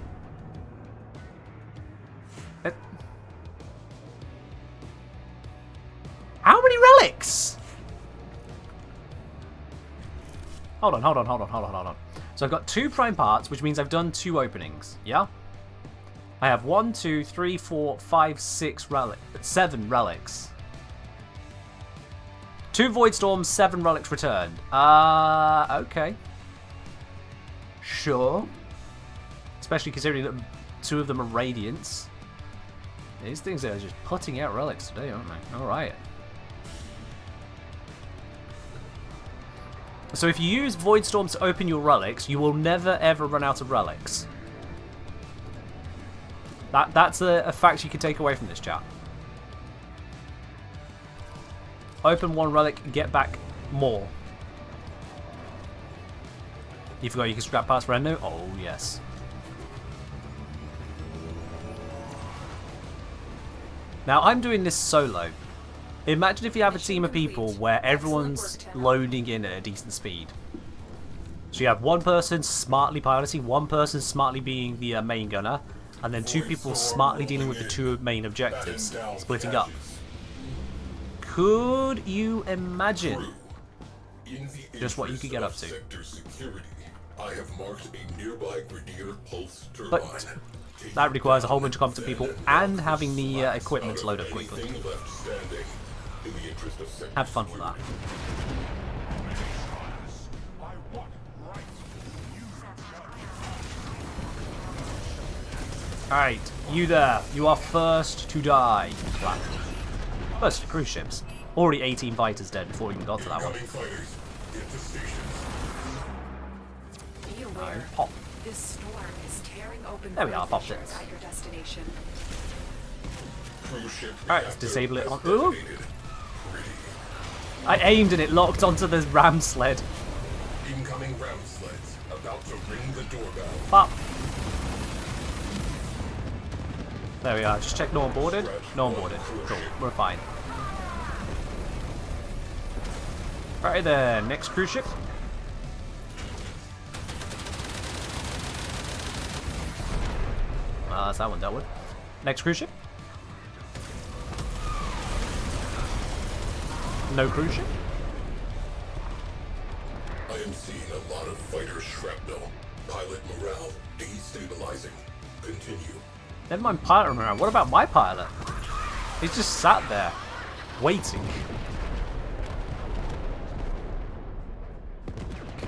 How many relics? Hold on. So I've got 2 prime parts, which means I've done 2 openings. Yeah? I have 1, 2, 3, 4, 5, 6 relics. 7 relics. 2 Void Storms, 7 relics returned. Okay. Sure. Especially considering that 2 of them are Radiants. These things are just putting out relics today, aren't they? Alright. So if you use Void Storms to open your relics, you will never ever run out of relics. That's a fact you can take away from this chat. Open 1 relic, get back more. You forgot you can scrap parts for Endo? Oh, yes. Now, I'm doing this solo. Imagine if you have a team of people where everyone's loading in at a decent speed. So you have 1 person smartly piloting, 1 person smartly being the main gunner, and then 2 people smartly dealing with the 2 main objectives, splitting up. Could you imagine just what you could get up to? I have marked a nearby Grenadier pulse turbine. But that requires a whole bunch of competent people and having the equipment to load up quickly. Anything left standing, in the interest of sector Have fun with that. Alright, you there. You are first to die. Black. First to cruise ships. Already 18 fighters dead before we even got to that one. incoming fighters. Get to stations. Be aware. Pop. This storm is tearing open There we are, void popped it. fissures at your destination. Cruise ship Alright, let's reactor disable it on. has Ooh! detonated. Pretty. I aimed and it locked onto the ram sled. Incoming ram sleds. About to ring the doorbell. Pop. There we are. Just check no one boarded. No one boarded. Cool. We're fine. Right then. Next cruise ship. That's that one dealt with. Next cruise ship. No cruise ship. I am seeing a lot of fighter shrapnel. Pilot morale destabilizing. Continue. Never mind pilot around. What about my pilot? He's just sat there, waiting.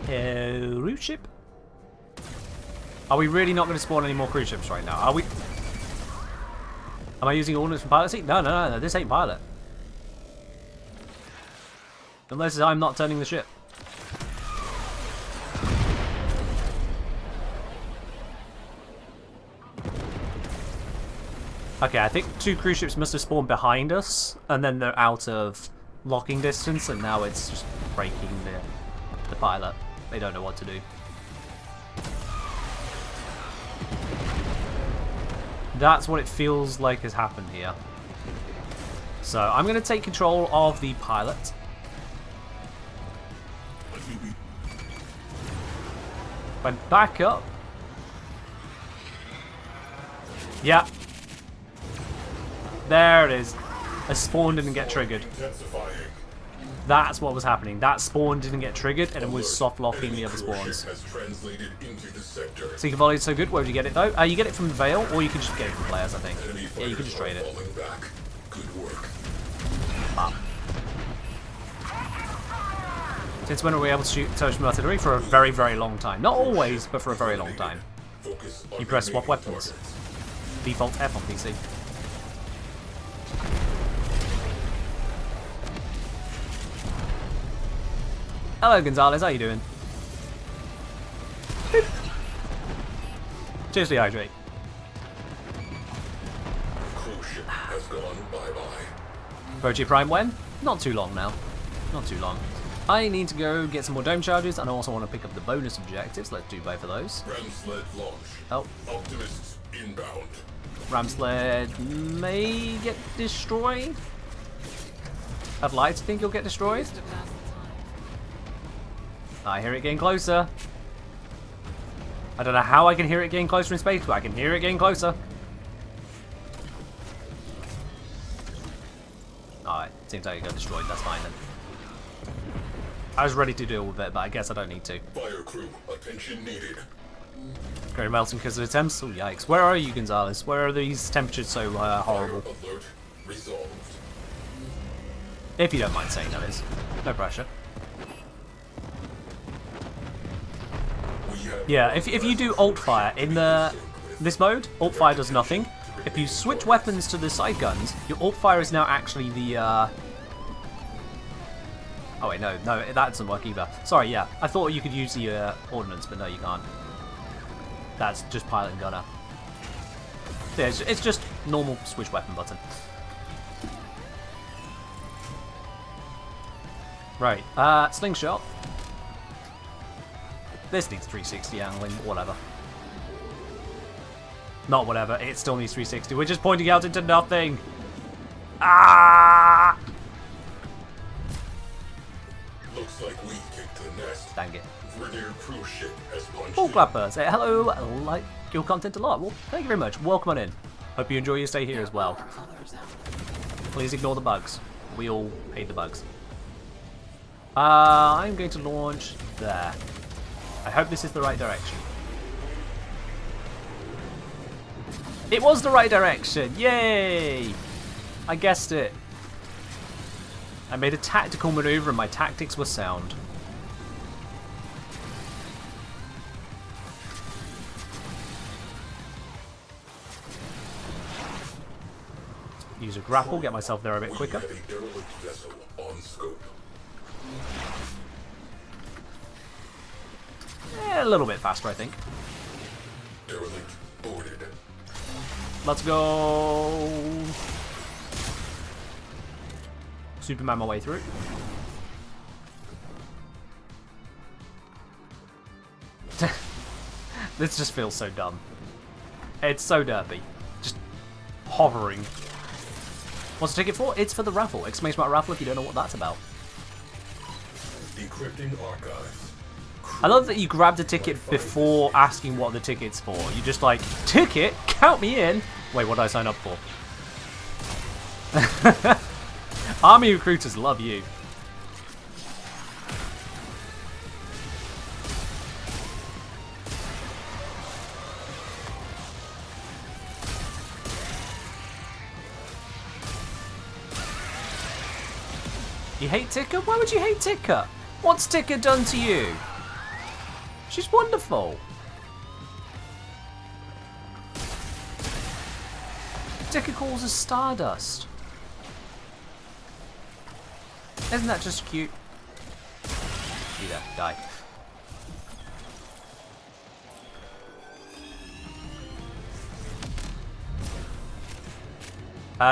Cruise ship? Are we really not going to spawn any more cruise ships right now? Are we? Am I using ordnance for piloting? No. This ain't pilot. Unless I'm not turning the ship. Okay, I think 2 cruise ships must have spawned behind us, and then they're out of locking distance, and now it's just breaking the pilot. They don't know what to do. That's what it feels like has happened here. So I'm going to take control of the pilot. Went back up. Yeah. There it is. I spawned didn't get triggered. Intensifying. That's what was happening. That spawn didn't get triggered and it was soft locking the other spawns. Has translated into the sector. Seeker volley is so good. Where would you get it though? You get it from the Veil, or you can just get it from players, I think. Enemy Yeah, you can just fighters trade are it. falling back. Good work. Bam. Since when are we able to shoot Totem artillery? For a very, very long time. Not always, but for a very long time. Focus on You press swap remaining weapons. targets. Default F on PC. Hello, Gonzalez. How you doing? Cheers, Dehydrate. gone bye-bye. Protea Prime when? Not too long now. Not too long. I need to go get some more dome charges, and I also want to pick up the bonus objectives. Let's do both of those. Ram sled launch. Oh. Optimists inbound. Ram sled may get destroyed. I'd like to think you'll get destroyed. I hear it getting closer. I don't know how I can hear it getting closer in space, but I can hear it getting closer. Alright, seems like it got destroyed. That's fine then. I was ready to deal with it, but I guess I don't need to. Fire crew, attention needed. Great melting because of the temps. Oh, yikes. Where are you, Gonzalez? Where are these temperatures so horrible? Fire alert resolved. If you don't mind saying that is. No pressure. Yeah, if you do alt fire in this mode, alt fire does nothing. If you switch weapons to the side guns, your alt fire is now actually the Oh wait, no, that doesn't work either. Sorry, yeah, I thought you could use the ordnance, but no, you can't. That's just pilot and gunner. Yeah, it's just normal switch weapon button. Right, slingshot. This needs 360 angling, whatever. Not whatever, it still needs 360. We're just pointing out into nothing. Ah! Looks like we kicked the nest. Dang it. Vernier cruise ship has punched Paul in. Clapper say hello, I like your content a lot. Well, thank you very much. Welcome on in. Hope you enjoy your stay here as well. Please ignore the bugs. We all hate the bugs. I'm going to launch there. I hope this is the right direction. It was the right direction! Yay! I guessed it. I made a tactical maneuver and my tactics were sound. Use a grapple, get myself there a bit quicker. We have a derelict vessel on scope. A little bit faster, I think. Derelict boarded. Let's go. Superman my way through. This just feels so dumb. It's so derpy. Just hovering. What's the ticket for? It's for the raffle. Exclamation mark raffle if you don't know what that's about. Decrypting archives. I love that you grabbed a ticket before asking what the ticket's for. You're just like, ticket? Count me in! Wait, what did I sign up for? Army recruiters love you. You hate Tikka? Why would you hate Tikka? What's Tikka done to you? She's wonderful. Tikka calls us Stardust. Isn't that just cute? You there, die.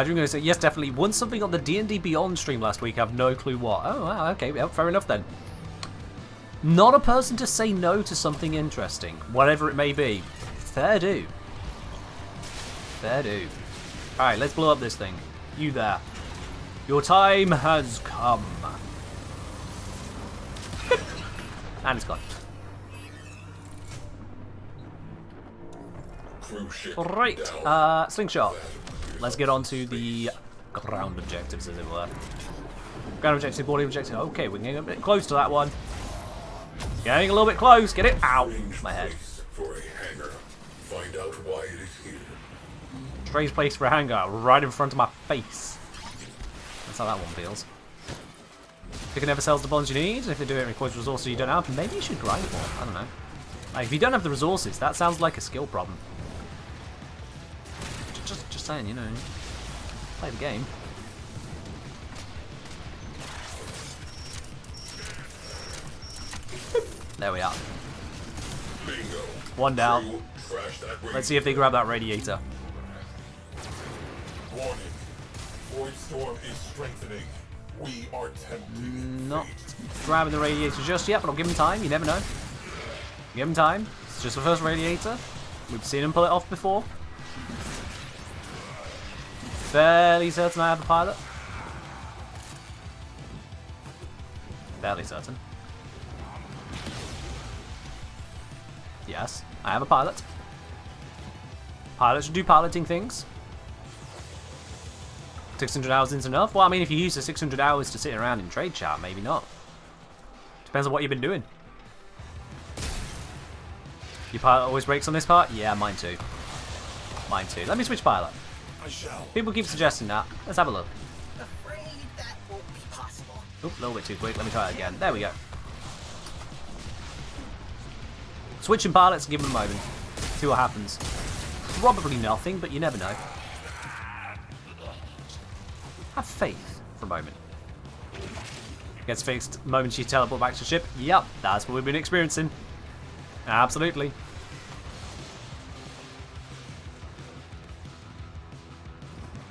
Dream going to say, yes, definitely. Won something on the D&D Beyond stream last week. I have no clue what. Oh, wow, okay, well, fair enough then. Not a person to say no to something interesting, whatever it may be. Fair do. Fair do. Alright, let's blow up this thing. You there. Your time has come. And it's gone. Cruise ship Right, down. slingshot. Let's get on to the ground objectives, as it were. Ground objective, body objective. Okay, we're getting a bit close to that one. Getting a little bit close. Get it. Ow. Strange My head. place for a hangar. Find out why it is here. Strange place for a hangar. Right in front of my face. That's how that one feels. You can never sell the bonds you need. If they do it requires resources you don't have, maybe you should grind more. I don't know. Like, if you don't have the resources, that sounds like a skill problem. Just saying, you know. Play the game. There we are. Bingo. One down. Crew, trash that Let's see if they grab that radiator. Warning. Void Storm is strengthening. We are tempting. Not grabbing the radiator just yet, but I'll give him time. You never know. Give him time. It's just the first radiator. We've seen him pull it off before. Fairly certain I have a pilot. Fairly certain. Yes, I have a pilot. Pilots should do piloting things. 600 hours isn't enough? Well, I mean, if you use the 600 hours to sit around in trade chat, maybe not. Depends on what you've been doing. Your pilot always breaks on this part? Yeah, mine too. Mine too. Let me switch pilot. I shall. People keep suggesting that. Let's have a look. Afraid that won't be possible. Oop, a little bit too quick. Let me try it again. There we go. Switching pilots and give them a moment. See what happens. Probably nothing, but you never know. Have faith for a moment. Gets fixed the moment you teleport back to the ship. Yep, that's what we've been experiencing. Absolutely.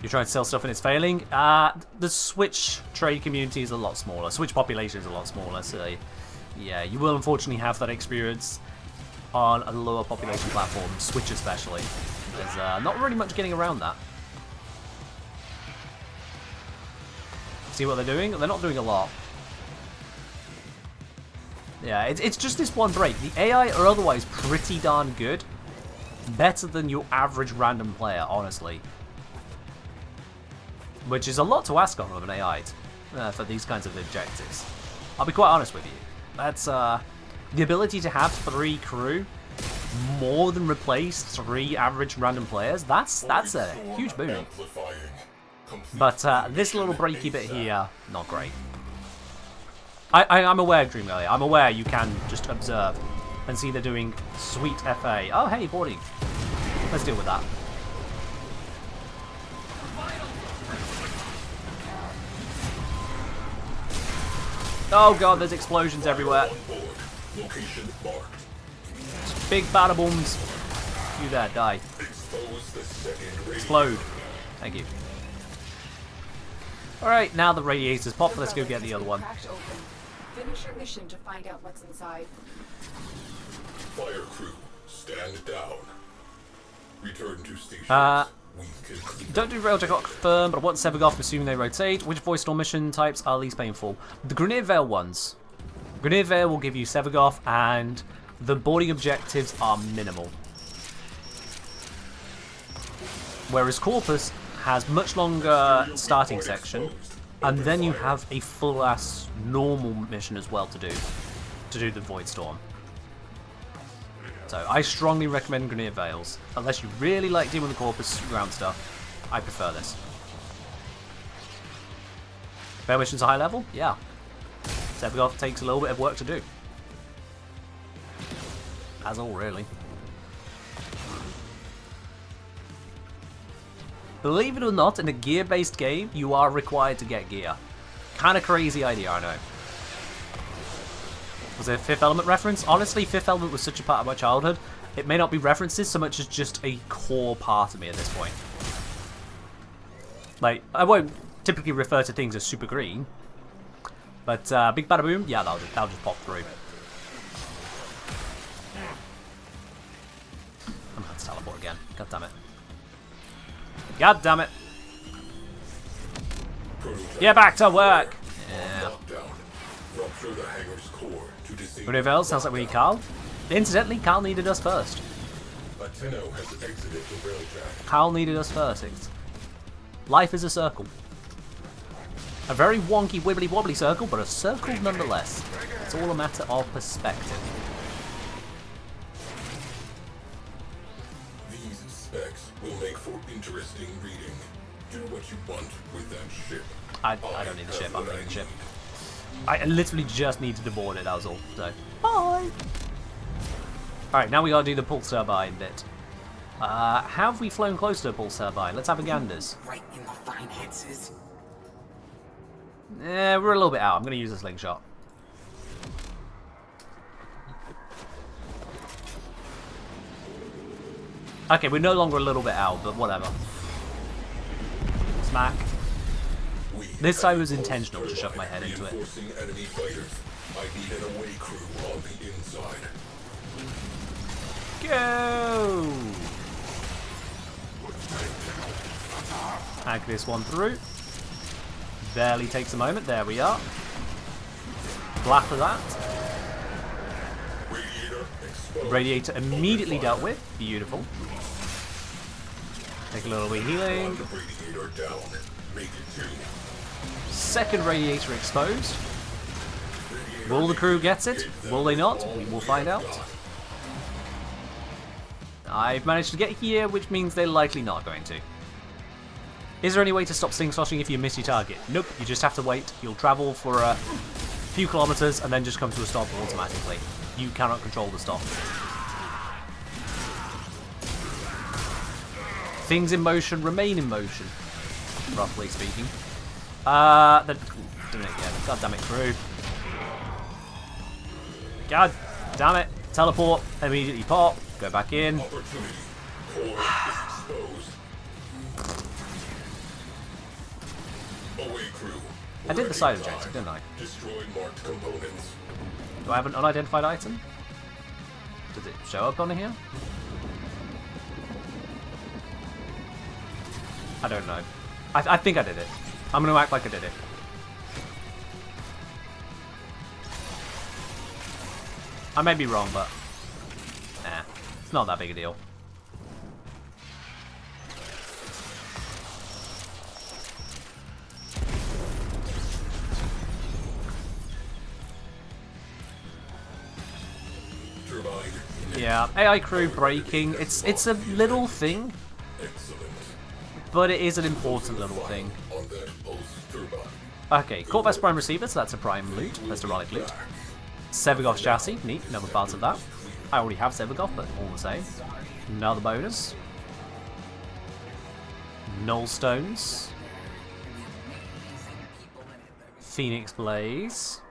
You're trying to sell stuff and it's failing. The Switch trade community is a lot smaller. Switch population is a lot smaller, so yeah, you will unfortunately have that experience on a lower population platform, Switch especially. There's not really much getting around that. See what they're doing? They're not doing a lot. Yeah, it's just this one break. The AI are otherwise pretty darn good. Better than your average random player, honestly. Which is a lot to ask of an AI for these kinds of objectives. I'll be quite honest with you. That's the ability to have 3 crew more than replace 3 average random players. That's a huge boon. But this little breaky bit here, not great. I'm aware, Dream Earlier. I'm aware you can just observe and see they're doing sweet FA. Oh, hey, boarding. Let's deal with that. Oh god, there's explosions everywhere. Big bada booms. You there, die. Explode. Thank you. Alright, now the radiator's popped, let's go get the other one. Finish your mission to find out what's inside. Fire crew, stand down. Return to station. Don't do railjack confirm, but I want Sevagoth, assuming they rotate. Which voice storm mission types are least painful? The Grenadier Veil ones. Grenadier Veil will give you Sevagoth, and the boarding objectives are minimal. Whereas Corpus has much longer starting section, and then you have a full-ass normal mission as well to do the Void Storm. So I strongly recommend Grenadier Veils. Unless you really like dealing with the Corpus ground stuff, I prefer this. Fair missions are high level? Yeah. Sevagoth takes a little bit of work to do. As all, really. Believe it or not, in a gear-based game, you are required to get gear. Kind of crazy idea, I know. Was it a Fifth Element reference? Honestly, Fifth Element was such a part of my childhood. It may not be references so much as just a core part of me at this point. Like, I won't typically refer to things as super green. But Big Bada Boom, yeah, that'll just pop through. I'm going to teleport again. God damn it. God damn it. Get back to work! Yeah. Grenadier Veil, sounds like we need Carl. Incidentally, Carl needed us first. Carl needed us first. Life is a circle. A very wonky, wibbly wobbly circle, but a circle nonetheless. It's all a matter of perspective. These specs will make for interesting reading. Do what you want with that ship. I don't need the ship, I'm leaving the ship. I literally just needed to board it, that was all. So, bye! Alright, now we gotta do the pulse turbine bit. Have we flown close to the pulse turbine? Let's have a ganders. Right in the finances. Yeah, we're a little bit out. I'm gonna use a slingshot. Okay, we're no longer a little bit out, but whatever. Smack. This time it was intentional to shove my head into it. Reinforcing enemy fighters. I need an away crew on the inside. Go! Hack this one through. Barely takes a moment. There we are. Blast of that. Radiator exposed. Radiator immediately dealt with. Beautiful. Take a little bit of healing. One radiator down. Make it 2. Second radiator exposed. Will the crew get it? Will they not? We will find out. I've managed to get here, which means they're likely not going to. Is there any way to stop sling-slotting if you miss your target? Nope, you just have to wait. You'll travel for a few kilometers and then just come to a stop automatically. You cannot control the stop. Things in motion remain in motion, roughly speaking. Doing it again. God damn it, crew. God damn it. Teleport, immediately pop, go back in. Opportunity. Core is exposed. Away crew. I did the side objective, didn't I? Destroy marked components. Do I have an unidentified item? Does it show up on here? I don't know. I think I did it. I'm going to act like I did it. I may be wrong, but it's not that big a deal. Yeah, AI crew breaking. It's a little thing, but it is an important little thing. Okay, caught best prime receiver, so that's a prime loot. That's a relic loot. Sevagov's chassis, neat, another part of that. I already have Sevagov, but all the same. Another bonus. Null stones. Phoenix Blaze.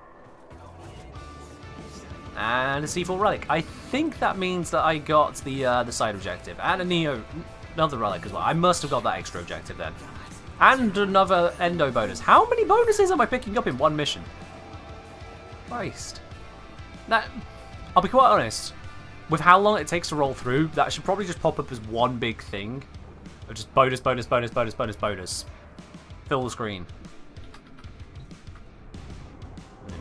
And a C4 relic. I think that means that I got the side objective. And another relic as well. I must have got that extra objective then. And another endo bonus. How many bonuses am I picking up in one mission? Christ. That, I'll be quite honest. With how long it takes to roll through, that should probably just pop up as one big thing. Of just bonus, bonus, bonus, bonus, bonus, bonus. Fill the screen. Yeah.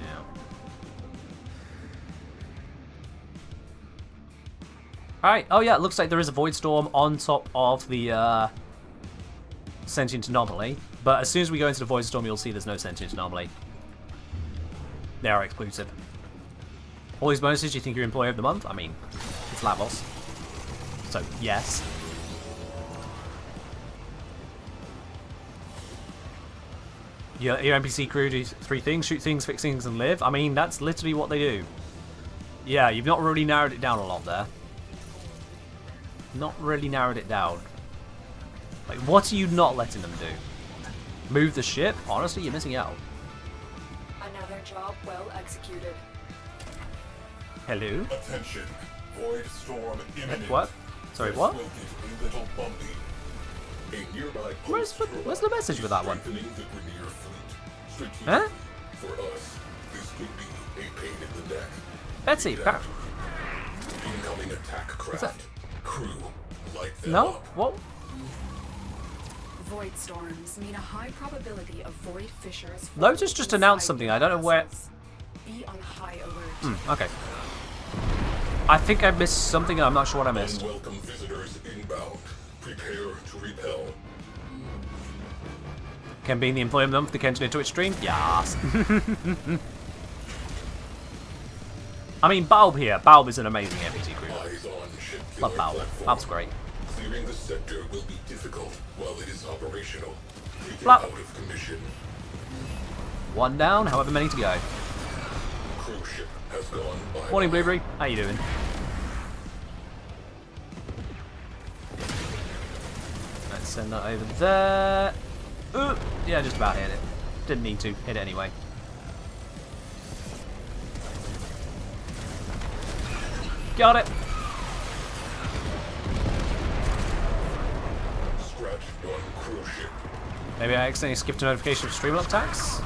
Alright, oh yeah, it looks like there is a Void Storm on top of the Sentient Anomaly. But as soon as we go into the Void Storm, you'll see there's no Sentient Anomaly. They are exclusive. All these bonuses, you think you're Employee of the Month? I mean, it's Lavos. So, yes. Your NPC crew do 3 things: shoot things, fix things, and live. I mean, that's literally what they do. Yeah, you've not really narrowed it down a lot there. Not really narrowed it down. Like, what are you not letting them do? Move the ship? Honestly, you're missing out. Another job well executed. Hello? Attention. Void storm imminent. What? Sorry, what? This will get a little bumpy. A nearby Where's the message with that one? strengthening the Grineer fleet. Strategic. Huh? For us, this could be a pain in the neck. Betsy, Incoming attack craft. that? Crew, light them No? up. What? Void storms mean a high probability of void fissures. Lotus just announced something. I don't know where. Be on high alert. Okay. I think I missed something. I'm not sure what I missed. Unwelcome visitors inbound. Prepare to repel. Can be in the Employee of the Month, the Kenshin into its stream? Yes. I mean, Balb here. Balb is an amazing NPC crew. Eyes on ship Love killer Balb. platform. Balb's great. Clearing the sector will be difficult while it is operational. Take it Flap. out of commission. One down, however many to go. Cruise ship has gone by. Morning, Blueberry. How you doing? Let's send that over there. Ooh, yeah, just about hit it. Didn't need to. Hit it anyway. Got it. Scratch on cruise ship. Maybe I accidentally skipped a notification of stream attacks?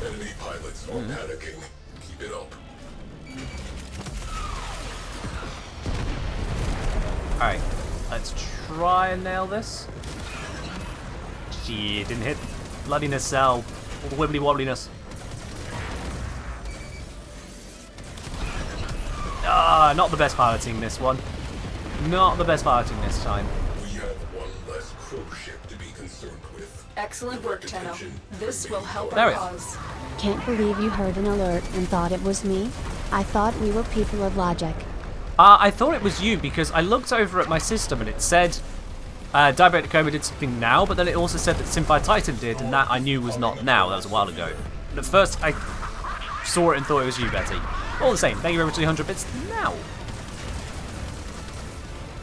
Enemy pilots are panicking. Keep it up. Alright, let's try and nail this. Shit, didn't hit bloody nacelle. All the wibbly wobbliness. Ah, not the best piloting this one. Not the best piloting this time. We have one less crow ship to be concerned with. Excellent work, Tenno. This will help There our we go. cause. Can't believe you heard an alert and thought it was me. I thought we were people of logic. I thought it was you because I looked over at my system and it said Diabetic Coma did something now, but then it also said that Simfire Titan did, and that I knew was not now. That was a while ago. And at first I saw it and thought it was you, Betty. All the same, thank you very much for the 100 bits now.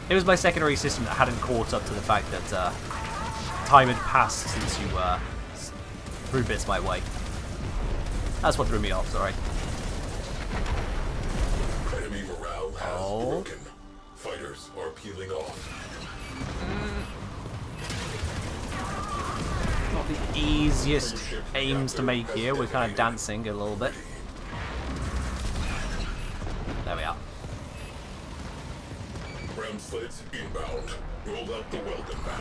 It was my secondary system that hadn't caught up to the fact that time had passed since you threw bits my way. That's what threw me off, sorry. Enemy morale has broken. Fighters are peeling off. Not the easiest aims to make here. We're kind of dancing a little bit. There we are. Ram sleds inbound. Roll out the welcome mat.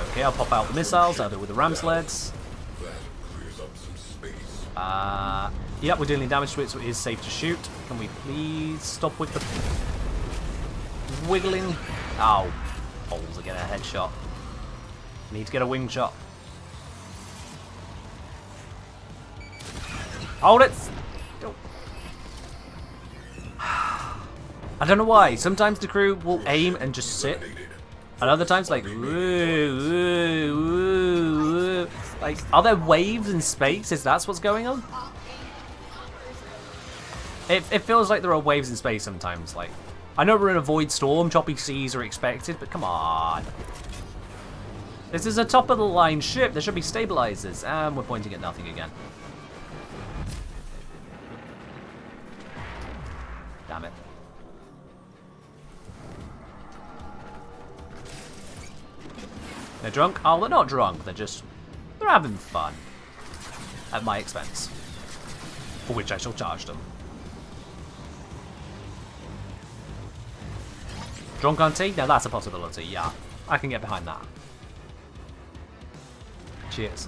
Okay, I'll pop out the missiles. I'll do it with the ram sleds. That clears up some space. Yep, we're dealing damage to it, so it is safe to shoot. Can we please stop with the wiggling? Ow. Holes again, a headshot. Need to get a wing shot. Hold it! I don't know why. Sometimes the crew will aim and just sit. And other times, like, woo, woo, woo, woo. Like, are there waves in space? Is that what's going on? It feels like there are waves in space sometimes. Like, I know we're in a void storm, choppy seas are expected, but come on. This is a top-of-the-line ship. There should be stabilizers, and we're pointing at nothing again. Damn it. They're drunk? Oh, they're not drunk. They're having fun. At my expense. For which I shall charge them. Drunk on tea? Now that's a possibility, yeah. I can get behind that. Cheers.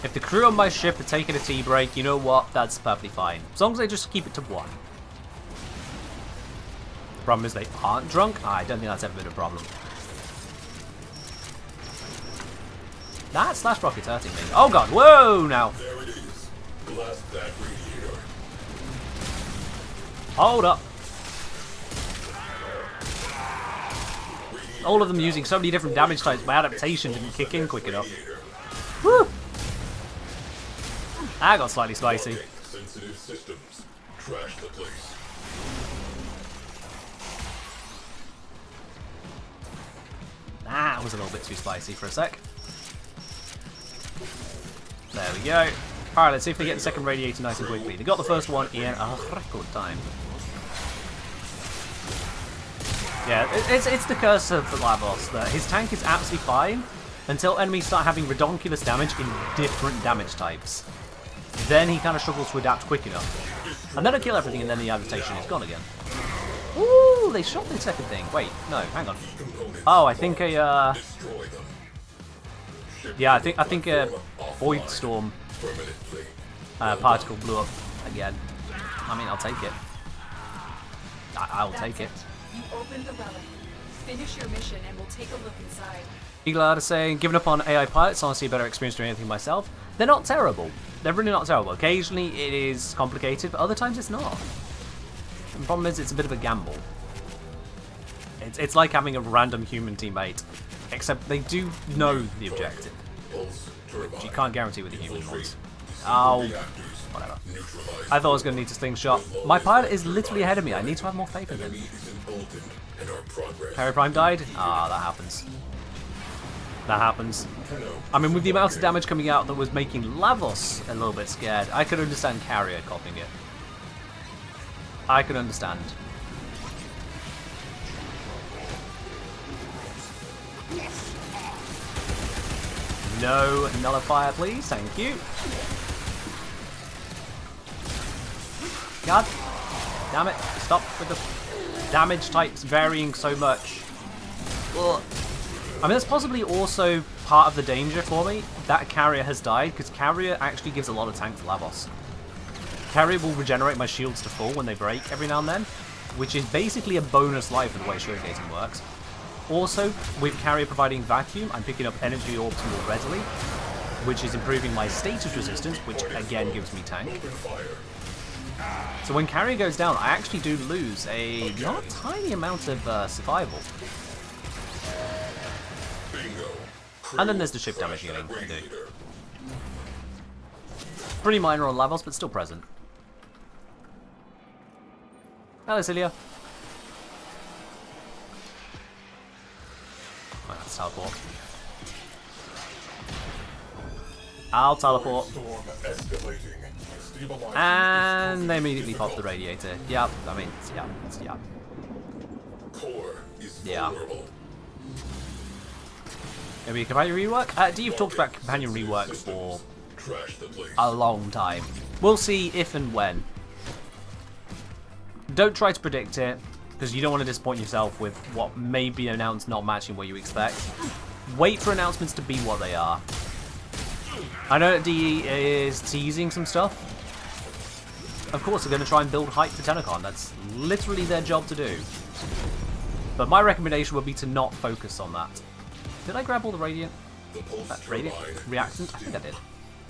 If the crew on my ship are taking a tea break, you know what? That's perfectly fine. As long as they just keep it to one. The problem is they aren't drunk? I don't think that's ever been a problem. That slash rocket's hurting me. Oh god, whoa now! There it is. Blast that radiator. Hold up. All of them using so many different damage types, my adaptation didn't kick in quick enough. Woo! That got slightly spicy. Sensitive systems. Trash the place. That was a little bit too spicy for a sec. There we go. Alright, let's see if they get the second radiator nice and quickly. They got the first one in a record time. Yeah, it's the curse of Lavos that his tank is absolutely fine until enemies start having redonkulous damage in different damage types. Then he kind of struggles to adapt quick enough. And then I kill everything and then the adaptation is gone again. Ooh, they shot the second thing. Wait, no, hang on. Oh, I think a yeah, I think a void storm particle blew up again. I mean, I'll take it. I'll take it. You opened the relic. Finish your mission and we'll take a look inside. Eagle is saying, given up on AI pilots, honestly a better experience doing anything myself. They're not terrible. They're really not terrible. Occasionally it is complicated, but other times it's not. And the problem is it's a bit of a gamble. It's like having a random human teammate, except they do know the objective. Which you can't guarantee with the human ones. Oh, whatever. I thought I was going to need to slingshot. My pilot is literally ahead of me. I need to have more faith in him. Harry Prime died? Ah, that happens. That happens. I mean, with the amount of damage coming out that was making Lavos a little bit scared, I could understand Carrier copying it. I can understand. No nullifier, please. Thank you. God damn it. Stop with the damage types varying so much. Ugh. I mean, that's possibly also part of the danger for me. That Carrier has died, because Carrier actually gives a lot of tank to Lavos. Carrier will regenerate my shields to full when they break every now and then, which is basically a bonus life for the way shield gating works. Also, with Carrier providing vacuum, I'm picking up energy orbs more readily, which is improving my status resistance, which again gives me tank. So when Carrier goes down, I actually do lose a not tiny amount of survival. And then there's the ship damage healing I do. Pretty minor on Lavos, but still present. Hello, Cilia. Right, let's teleport. I'll teleport. And they immediately pop the radiator. Yep, I mean, yeah. Yeah. Maybe companion rework? You've talked about companion rework for a long time. We'll see if and when. Don't try to predict it, because you don't want to disappoint yourself with what may be announced not matching what you expect. Wait for announcements to be what they are. I know that DE is teasing some stuff. Of course, they're going to try and build hype for Tenacon. That's literally their job to do. But my recommendation would be to not focus on that. Did I grab all the radiant? Radiant? Reactant? I think I did.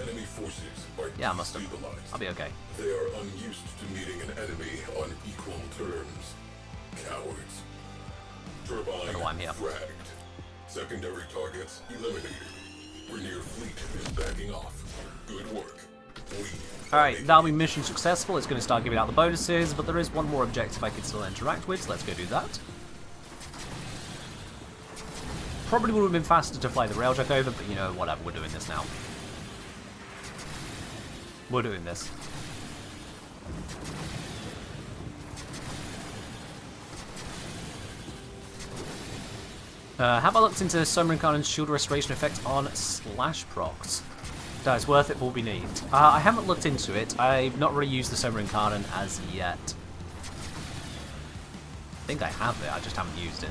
Enemy forces are Yeah, I must have. I'll be okay. They are unused to meeting an enemy on equal terms. Cowards. Turbine why I'm here. fragged. Secondary targets eliminated. Rainier fleet is backing off. Good work. Alright, that'll be mission successful. It's going to start giving out the bonuses, but there is one more objective I can still interact with, so let's go do that. Probably would have been faster to fly the railjack over, but you know, whatever, we're doing this now. We're doing this. Have I looked into Submarine Cannon's shield restoration effect on slash procs? That is worth it for what we need. I haven't looked into it. I've not really used the Submarine Cannon as yet. I think I have it, I just haven't used it.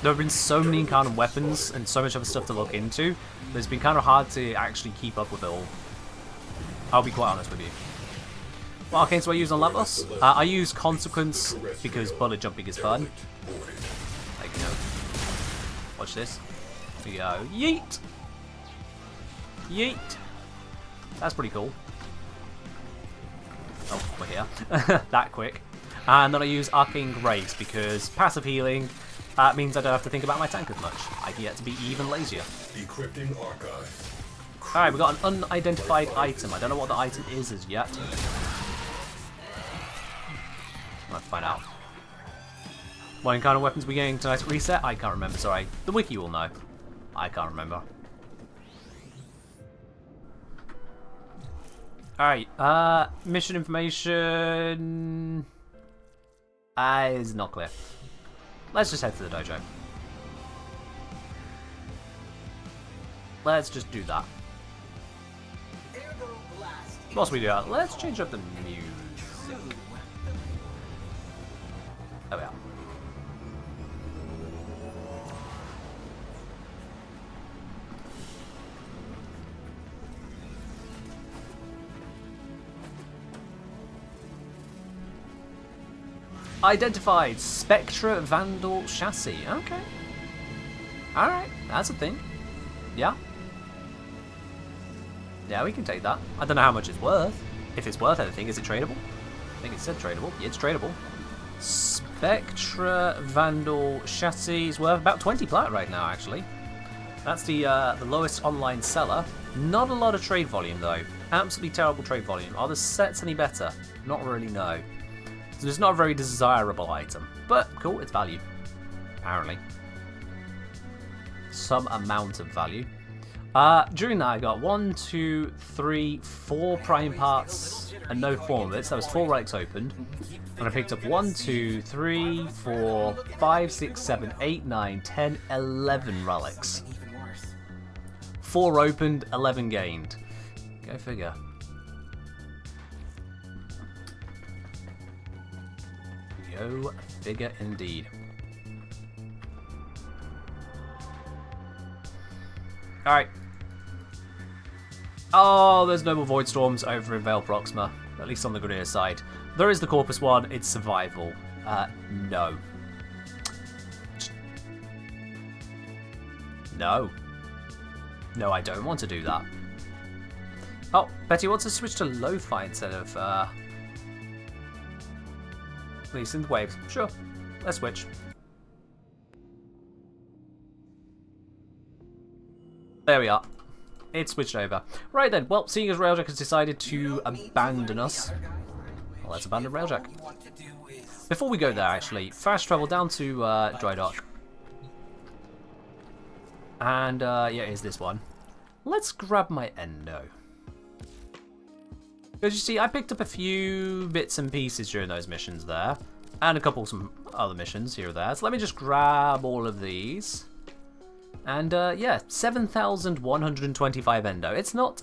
There have been so many Incarnate weapons and so much other stuff to look into, that it's been kind of hard to actually keep up with it all. I'll be quite honest with you. What arcanes do I use on Lavos? I use Consequence because bullet jumping is fun. Like, you know. Watch this. We go. Yeet! Yeet! That's pretty cool. Oh, we're here. That quick. And then I use Arcane Grace because passive healing means I don't have to think about my tank as much. I can get to be even lazier. Decrypting archive. Alright, we've got an unidentified item. I don't know what the item is as yet. I'll have to find out. What kind of weapons are we getting tonight at reset? I can't remember, sorry. The wiki will know. I can't remember. Alright, mission information is not clear. Let's just head to the dojo. Let's just do that. Whilst we do that, let's change up the music. There we are. Identified Spectra Vandal chassis. Okay. Alright, that's a thing. Yeah. Yeah, we can take that. I don't know how much it's worth. If it's worth anything, is it tradable? I think it said tradable. Yeah, it's tradable. Spectra Vandal chassis is worth about 20 plat right now, actually. That's the lowest online seller. Not a lot of trade volume, though. Absolutely terrible trade volume. Are the sets any better? Not really, no. So it's not a very desirable item. But, cool, it's value. Apparently. Some amount of value. During that I got 1, 2, 3, 4 prime parts and no form bits. That was 4 relics opened. And I picked up 1, 2, 3, 4, 5, 6, 7, 8, 9, 10, 11 relics. 4 opened, 11 gained. Go figure. Go figure indeed. Alright. Oh, there's no more Void Storms over in Vale Proxima. At least on the Grenier side. There is the Corpus one. It's survival. No. No. No, I don't want to do that. Oh, Betty wants to switch to lo-fi instead of, synth waves. Sure. Let's switch. There we are. It's switched over. Right then, well, seeing as Railjack has decided to abandon us, well, let's abandon Railjack. Before we go there, actually, fast travel down to Dry Dock. And, yeah, here's this one. Let's grab my Endo. Because you see, I picked up a few bits and pieces during those missions there. And a couple some other missions here or there. So let me just grab all of these. And, yeah, 7,125 Endo. It's not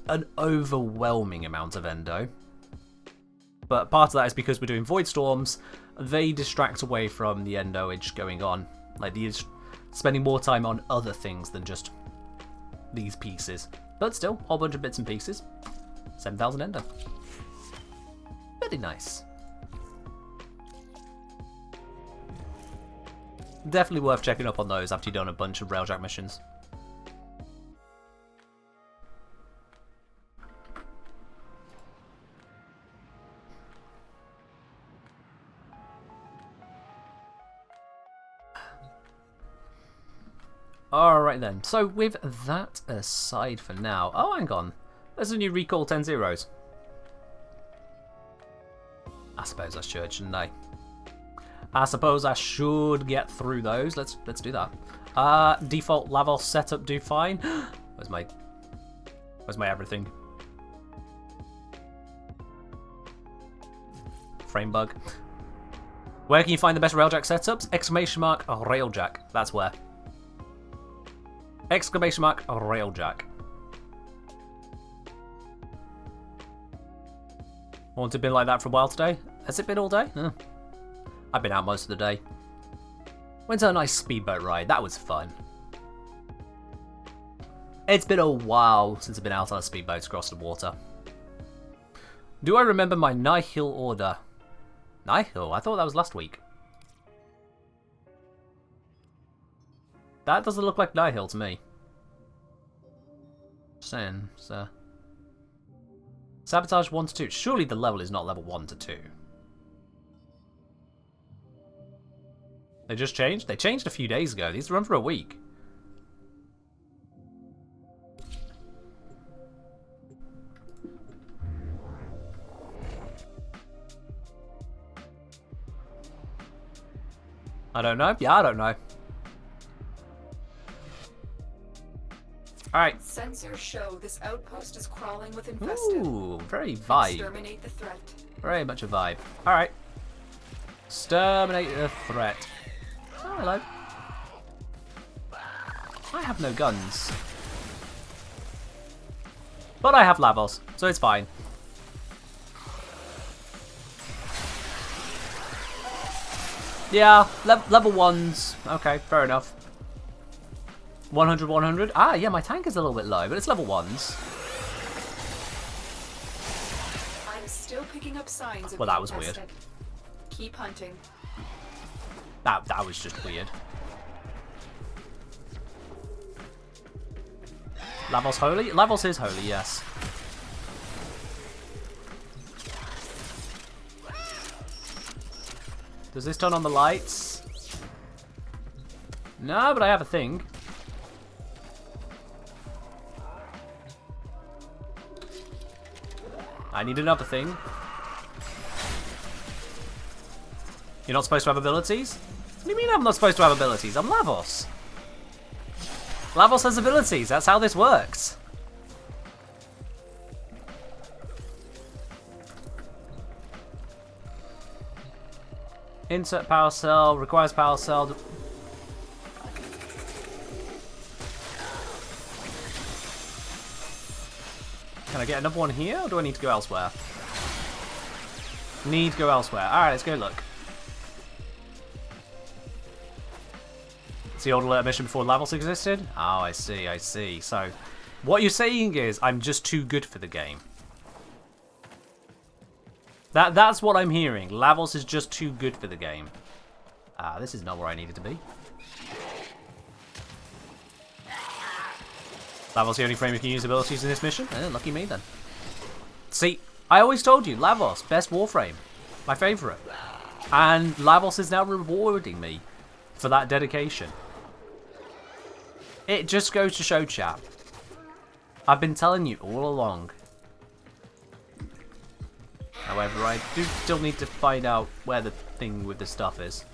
an overwhelming amount of Endo. But part of that is because we're doing Void Storms. They distract away from the Endoage going on. Like, spending more time on other things than just these pieces. But still, a whole bunch of bits and pieces. 7,000 Endo. Very nice. Definitely worth checking up on those after you've done a bunch of Railjack missions. Alright then, so with that aside for now... Oh, hang on. There's a new recall 10 zeros. I suppose I should, shouldn't I? I suppose I should get through those. Let's do that. Default Lavos setup do fine. Where's my everything? Frame bug. Where can you find the best Railjack setups? Exclamation mark Railjack. That's where. Exclamation mark Railjack. Want it been like that for a while today? Has it been all day? I've been out most of the day. Went on a nice speedboat ride. That was fun. It's been a while since I've been out on a speedboat across the water. Do I remember my Nihil order? Nihil? I thought that was last week. That doesn't look like Nihil to me. Just saying, so... Sabotage 1 to 2. Surely the level is not level 1 to 2. They just changed? They changed a few days ago. These run for a week. I don't know. Yeah, I don't know. Alright. Sensors show this outpost is crawling with infested. Ooh, very vibe. Exterminate the threat. Very much a vibe. Alright. Exterminate the threat. Oh, hello. I have no guns. But I have Lavos, so it's fine. Yeah, level 1s. Okay, fair enough. 100, 100. Ah, yeah, my tank is a little bit low, but it's level 1s. I'm still picking up signs of Well, that was weird. infested. Keep hunting. That was just weird. Lavos holy? Lavos is holy, yes. Does this turn on the lights? No, but I have a thing. I need another thing. You're not supposed to have abilities? What do you mean I'm not supposed to have abilities? I'm Lavos. Lavos has abilities. That's how this works. Insert power cell. Requires power cell. Can I get another one here, or do I need to go elsewhere? Need to go elsewhere. Alright, let's go look. It's the old alert mission before Lavos existed? Oh, I see, I see. So, what you're saying is I'm just too good for the game. That's what I'm hearing. Lavos is just too good for the game. Ah, this is not where I needed to be. Lavos the only frame who can use abilities in this mission? Lucky me then. See, I always told you, Lavos, best Warframe. My favourite. And Lavos is now rewarding me for that dedication. It just goes to show, chap. I've been telling you all along. However, I do still need to find out where the thing with the stuff is.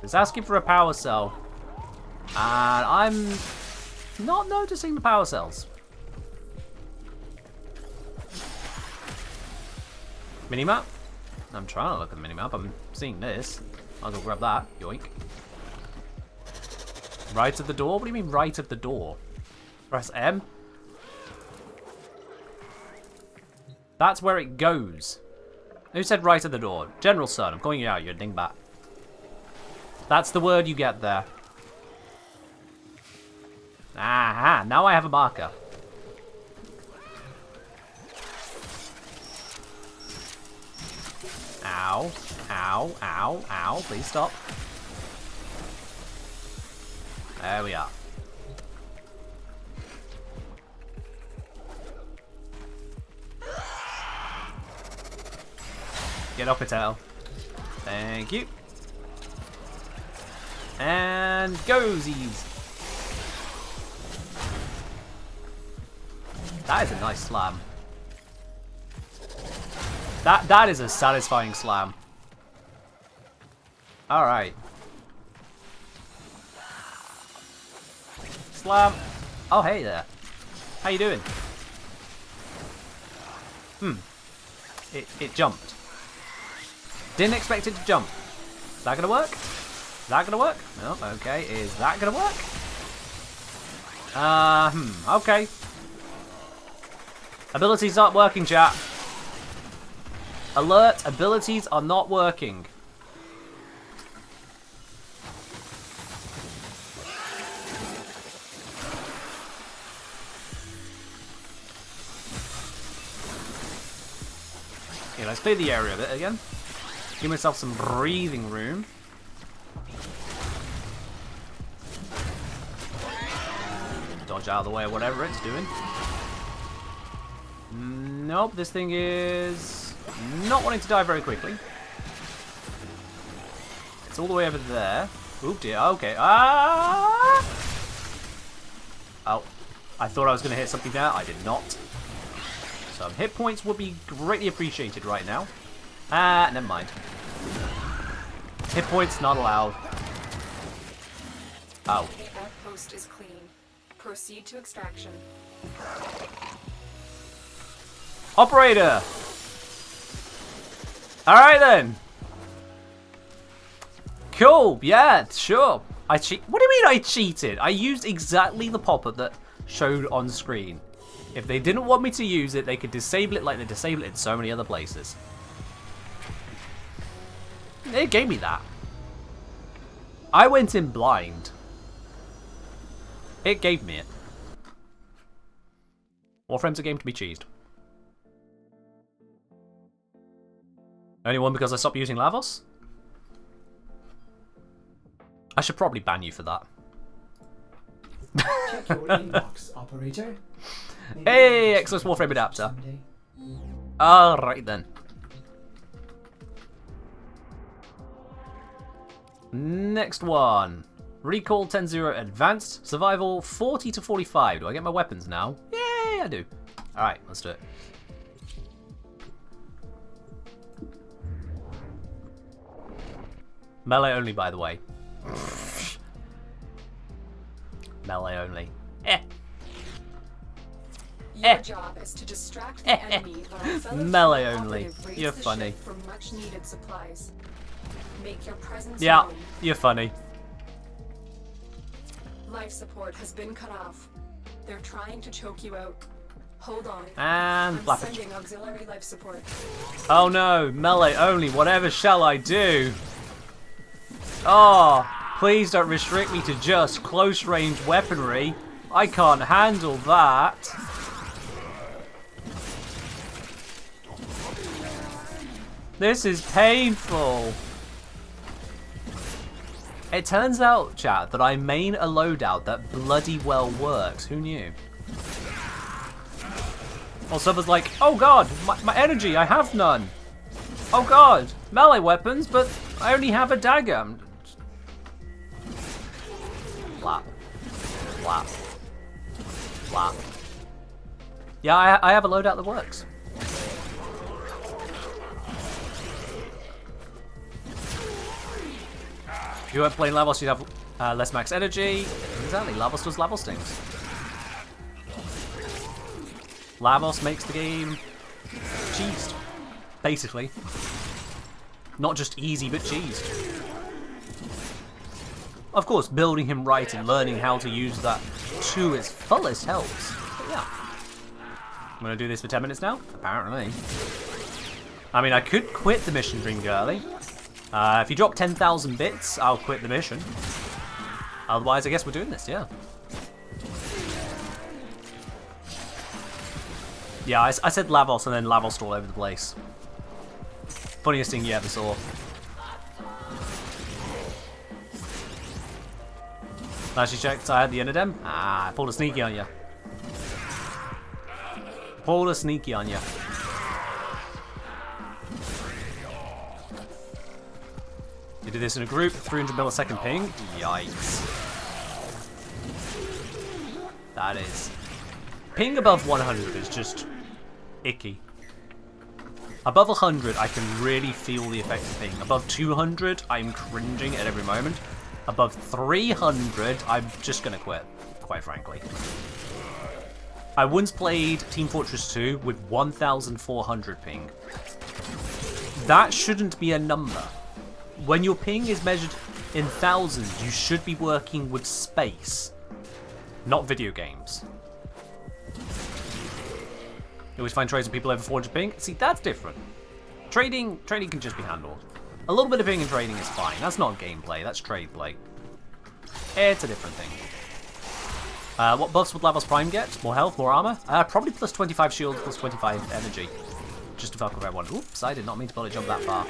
It's asking for a power cell. And I'm not noticing the power cells. Minimap? I'm trying to look at the minimap. I'm seeing this. I'll go grab that. Yoink. Right of the door? What do you mean right of the door? Press M? That's where it goes. Who said right of the door? General Sun, I'm calling you out, you're a dingbat. That's the word you get there. Aha, now I have a marker. Ow, ow, ow, ow, please stop. There we are. Get up, Patel. Thank you. And goesies. That is a nice slam. That is a satisfying slam. Alright. Slam. Oh, hey there. How you doing? It jumped. Didn't expect it to jump. Is that gonna work? Is that gonna work? No, okay. Is that gonna work? Okay. Abilities aren't working, chat. Alert, abilities are not working. Okay, let's clear the area a bit again. Give myself some breathing room. Dodge out of the way of whatever it's doing. Nope, this thing is not wanting to die very quickly. It's all the way over there. Oop dear, okay. Ah! Oh, I thought I was going to hit something there. I did not. Some hit points would be greatly appreciated right now. Never mind. Hit points not allowed. Oh. The outpost is clean. Proceed to extraction. Operator! Alright then. Cool, yeah, sure. What do you mean I cheated? I used exactly the pop-up that showed on screen. If they didn't want me to use it, they could disable it like they disable it in so many other places. It gave me that. I went in blind. It gave me it. Warframe's a game to be cheesed. Only one because I stopped using Lavos? I should probably ban you for that. Check your inbox, operator. Hey, Exos Warframe adapter. Alright then. Next one. Recall 10-0 Advanced. Survival 40 to 45. Do I get my weapons now? Yay, I do. Alright, let's do it. Melee only, by the way. Melee only. Your job is to distract the enemy while a fellow Melee team only. operative raids You're the funny. ship for much needed supplies. Make your presence Yeah, known. you're funny. Life support has been cut off. They're trying to choke you out. Hold on. And I'm Flapper. sending auxiliary life support. Oh no, melee only. Whatever shall I do? Oh, please don't restrict me to just close range weaponry. I can't handle that. This is painful. It turns out, chat, that I main a loadout that bloody well works. Who knew? Or someone's like, oh god, my energy, I have none. Oh god, melee weapons, but I only have a dagger. Flap. Flap. Flap. Yeah, I have a loadout that works. If you weren't playing Lavos, you'd have less max energy. Exactly, Lavos does Lavos things. Lavos makes the game cheesed, basically. Not just easy, but cheesed. Of course, building him right and learning how to use that to its fullest helps. But yeah. I'm going to do this for 10 minutes now, apparently. I mean, I could quit the mission dream girly. If you drop 10,000 bits, I'll quit the mission. Otherwise, I guess we're doing this, yeah. Yeah, I said Lavos and then Lavos all over the place. Funniest thing you ever saw. Actually checked, I had the Inodem. Ah, I pulled a sneaky on you. Pulled a sneaky on you. You do this in a group, 300 millisecond ping. Yikes. That is. Ping above 100 is just icky. Above 100, I can really feel the effect of ping. Above 200, I'm cringing at every moment. Above 300, I'm just gonna quit, quite frankly. I once played Team Fortress 2 with 1,400 ping. That shouldn't be a number. When your ping is measured in thousands, you should be working with space, not video games. You always find trades with people over 400 ping. See, that's different. Trading can just be handled. A little bit of ping and trading is fine. That's not gameplay, that's trade play. It's a different thing. What buffs would Lavos Prime get? More health, more armor? Probably plus 25 shield, plus 25 energy. Just to fuck with everyone. Oops, I did not mean to bullet jump that far.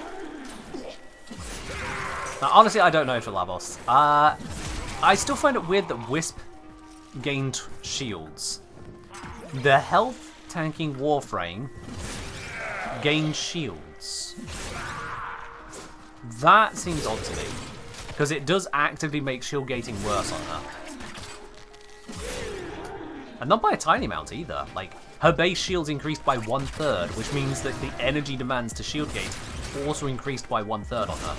Now, honestly, I don't know for Lavos. I still find it weird that Wisp gained shields. The health tanking Warframe gained shields. That seems odd to me, because it does actively make shield gating worse on her. And not by a tiny amount either. Like, her base shield's increased by 1/3, which means that the energy demands to shield gate also increased by 1/3 on her.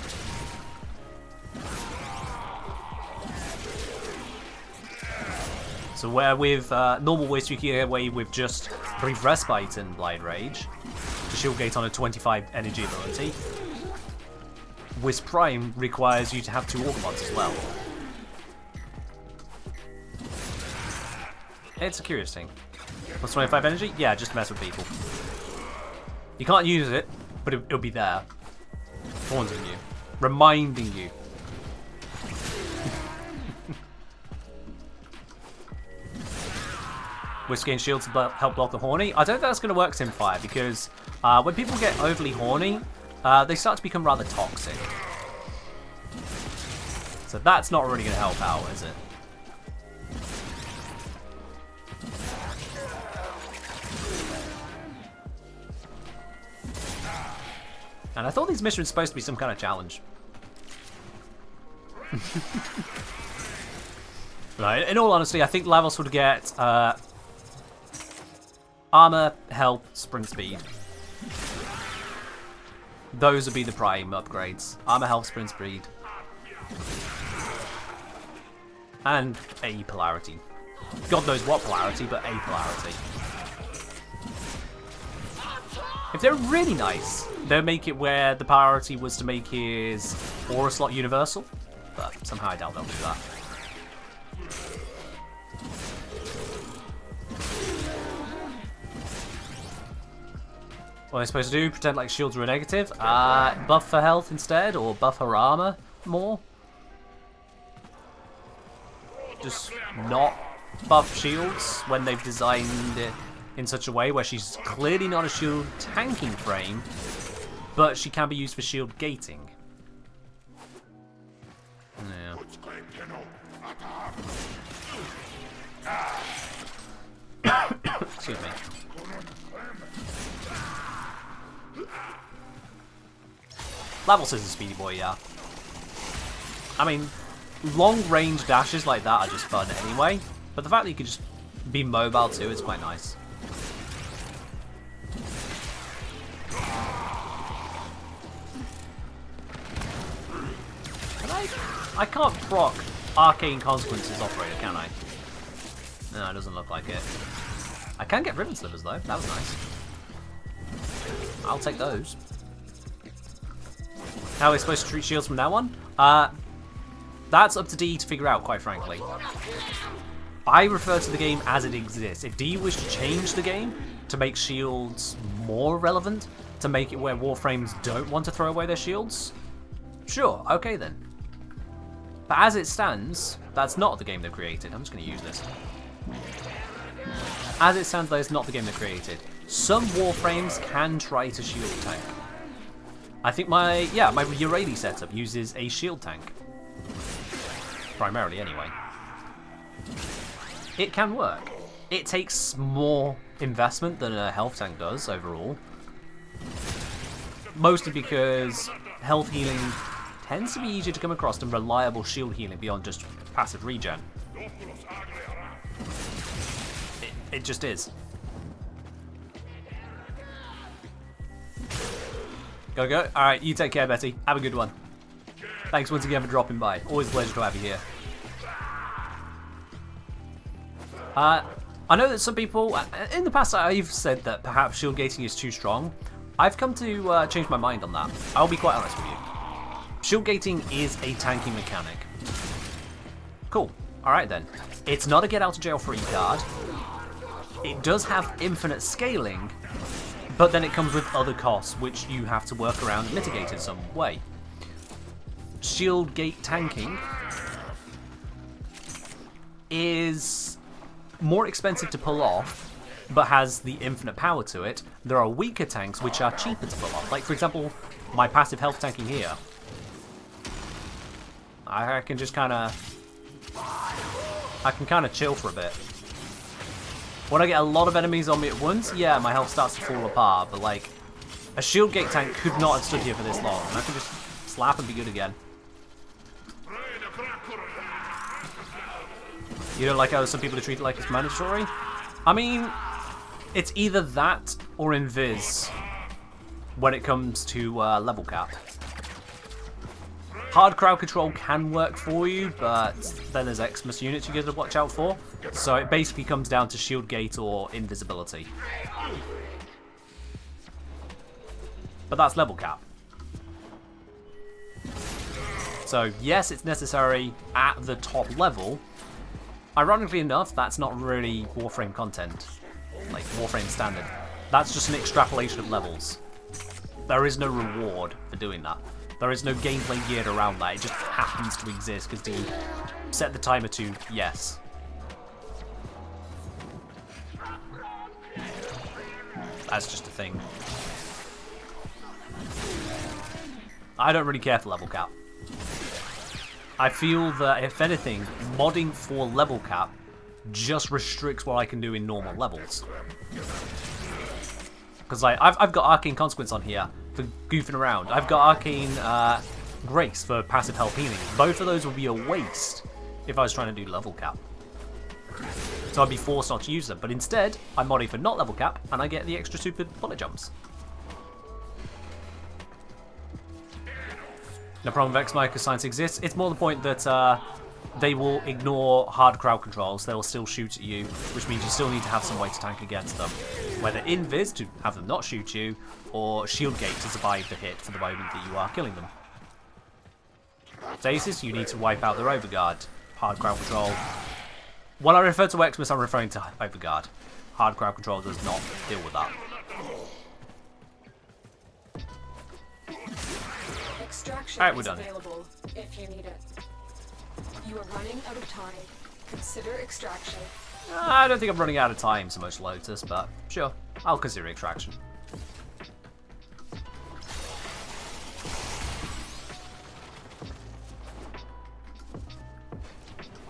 So where with normal Wisp you can get away with just Brief Respite and Blind Rage to shield gate on a 25 energy ability, Wisp Prime requires you to have 2 Orgamods as well. It's a curious thing. Plus 25 energy? Yeah, just to mess with people. You can't use it, but it'll be there. Taunting you. Reminding you. Wisp gain shields to help block the horny. I don't think that's going to work Simfire, because when people get overly horny, they start to become rather toxic. So that's not really going to help out, is it? And I thought these missions were supposed to be some kind of challenge. Right, in all honesty, I think Lavos would get armor, health, sprint speed. Those would be the prime upgrades. Armor, health, sprint speed. And a polarity. God knows what polarity, but a polarity. If they're really nice, they'll make it where the priority was to make his aura slot universal, but somehow I doubt they'll do that. What am I supposed to do? Pretend like shields were a negative? Buff her health instead, or buff her armor more? Just not buff shields when they've designed it in such a way where she's clearly not a shield tanking frame, but she can be used for shield gating. Yeah. Excuse me. Level 6 is Speedy Boy, yeah. I mean, long-range dashes like that are just fun anyway, but the fact that you could just be mobile too is quite nice. And I can't proc Arcane Consequences Operator, can I? No, it doesn't look like it. I can get Ribbon Slivers though, that was nice. I'll take those. How are we supposed to treat shields from now on? That's up to D to figure out, quite frankly. I refer to the game as it exists. If D wish to change the game to make shields more relevant, to make it where Warframes don't want to throw away their shields, sure, okay then. But as it stands, that's not the game they've created. I'm just going to use this. As it stands, though, it's not the game they created. Some Warframes can try to shield tank. I think my Urali setup uses a shield tank. Primarily, anyway. It can work. It takes more investment than a health tank does, overall. Mostly because health healing tends to be easier to come across than reliable shield healing beyond just passive regen. It just is. Gotta go. Alright, you take care, Betty. Have a good one. Thanks once again for dropping by. Always a pleasure to have you here. I know that some people, in the past I've said that perhaps shield gating is too strong. I've come to change my mind on that. I'll be quite honest with you. Shield gating is a tanking mechanic. Cool. Alright then. It's not a get out of jail free card. It does have infinite scaling, but then it comes with other costs which you have to work around and mitigate in some way. Shield gate tanking is more expensive to pull off, but has the infinite power to it. There are weaker tanks which are cheaper to pull off. Like, for example, my passive health tanking here. I can just kind of chill for a bit. When I get a lot of enemies on me at once, yeah, my health starts to fall apart, but like, a shield gate tank could not have stood here for this long, and I can just slap and be good again. You don't like how some people treat it like it's mandatory? I mean, it's either that or invis when it comes to level cap. Hard crowd control can work for you, but then there's Xmas units you got to watch out for. So it basically comes down to shield gate or invisibility. But that's level cap. So yes, it's necessary at the top level. Ironically enough, that's not really Warframe content, like Warframe standard. That's just an extrapolation of levels. There is no reward for doing that. There is no gameplay geared around that. It just happens to exist because you set the timer to yes. That's just a thing. I don't really care for level cap. I feel that, if anything, modding for level cap just restricts what I can do in normal levels. Because I've got Arcane Consequence on here for goofing around. I've got Arcane Grace for passive health healing. Both of those would be a waste if I was trying to do level cap. So I'd be forced not to use them. But instead, I'm modding for not level cap, and I get the extra super bullet jumps. No problem with X-Mike because science exists. It's more the point that they will ignore hard crowd controls. They'll still shoot at you, which means you still need to have some way to tank against them. Whether invis to have them not shoot you, or shield gate to survive the hit for the moment that you are killing them. Stasis, you need to wipe out their overguard. Hard crowd control. When I refer to Xmas, I'm referring to overguard. Hard crowd control does not deal with that. Extraction Alright, we're is done. available if you need it. You are running out of time. Consider extraction. I don't think I'm running out of time so much, Lotus, but sure, I'll consider extraction.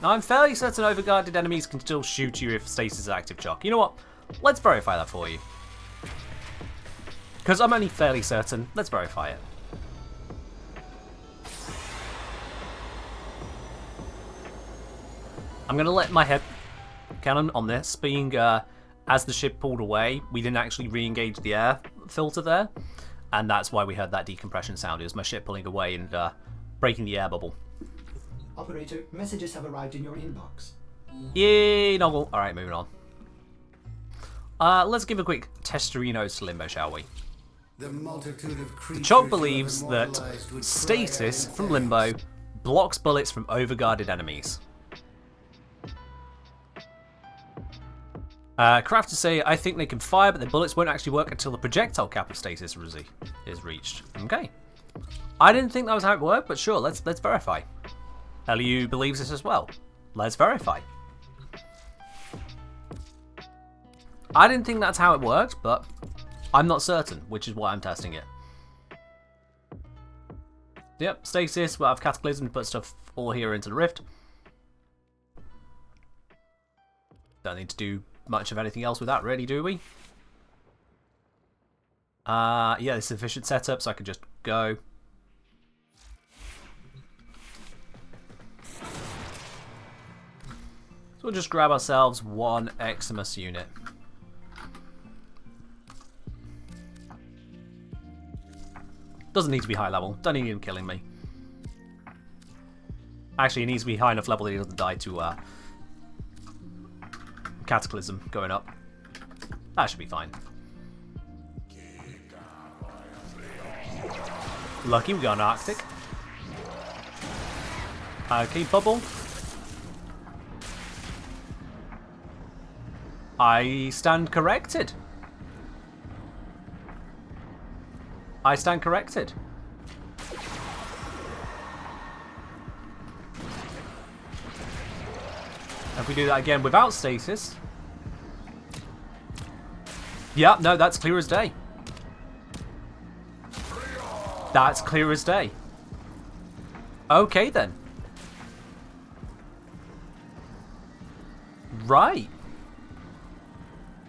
Now, I'm fairly certain overguarded enemies can still shoot you if stasis is active, Chuck. You know what? Let's verify that for you. Because I'm only fairly certain. Let's verify it. I'm going to let my head cannon on this, being as the ship pulled away, we didn't actually re-engage the air filter there, and that's why we heard that decompression sound. It was my ship pulling away and breaking the air bubble. Operator, messages have arrived in your inbox. Yay, Noggle. Alright, moving on. Let's give a quick testerinos to Limbo, shall we? The Chog believes that stasis from Limbo blocks bullets from overguarded enemies. Crafters say, I think they can fire, but the bullets won't actually work until the projectile cap of stasis is reached. Okay. I didn't think that was how it worked, but sure, let's verify. LU believes this as well. Let's verify. I didn't think that's how it worked, but I'm not certain, which is why I'm testing it. Yep, stasis, we'll have Cataclysm to put stuff all here into the rift. Don't need to do much of anything else with that, really, do we? Yeah, this is efficient setup, so I can just go. So we'll just grab ourselves one Eximus unit. Doesn't need to be high level. Don't need him killing me. Actually, he needs to be high enough level that he doesn't die to Cataclysm going up. That should be fine. Lucky we got an Arctic. Okay, bubble. I stand corrected. I stand corrected. If we do that again without stasis. Yeah, no, that's clear as day. That's clear as day. Okay then. Right.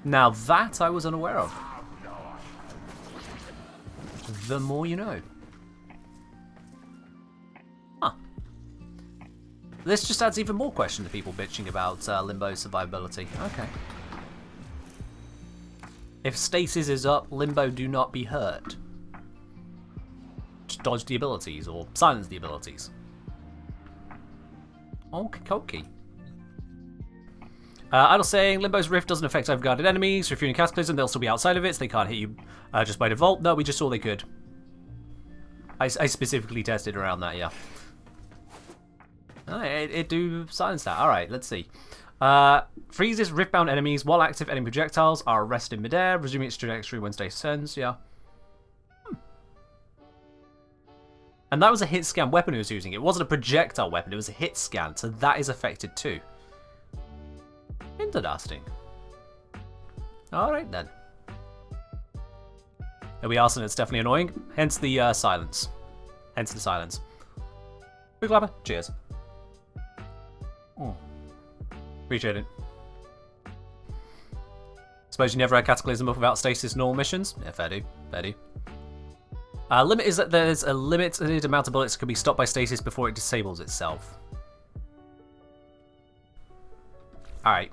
Now that I was unaware of. The more you know. Huh. This just adds even more question to people bitching about Limbo survivability. Okay. If stasis is up, Limbo do not be hurt. Just dodge the abilities or silence the abilities. Okay. Idle saying, Limbo's Rift doesn't affect overguarded enemies, so if you're in Cataclysm, they'll still be outside of it, so they can't hit you just by default. No, we just saw they could. I specifically tested around that, yeah. It do silence that. Alright, let's see. Freezes rift-bound enemies while active enemy projectiles are arrested midair, resuming its trajectory when stasis ends, yeah. And that was a hit scan weapon he was using. It wasn't a projectile weapon, it was a hit scan, so that is affected too. Interesting. Alright then. There we are, so it's definitely annoying. Hence the silence. Hence the silence. Big clapper. Cheers. Appreciate it. Suppose you never had Cataclysm up without stasis normal missions? Yeah, fair do. Fair do. Limit is that there's a limited amount of bullets that can be stopped by stasis before it disables itself. Alright.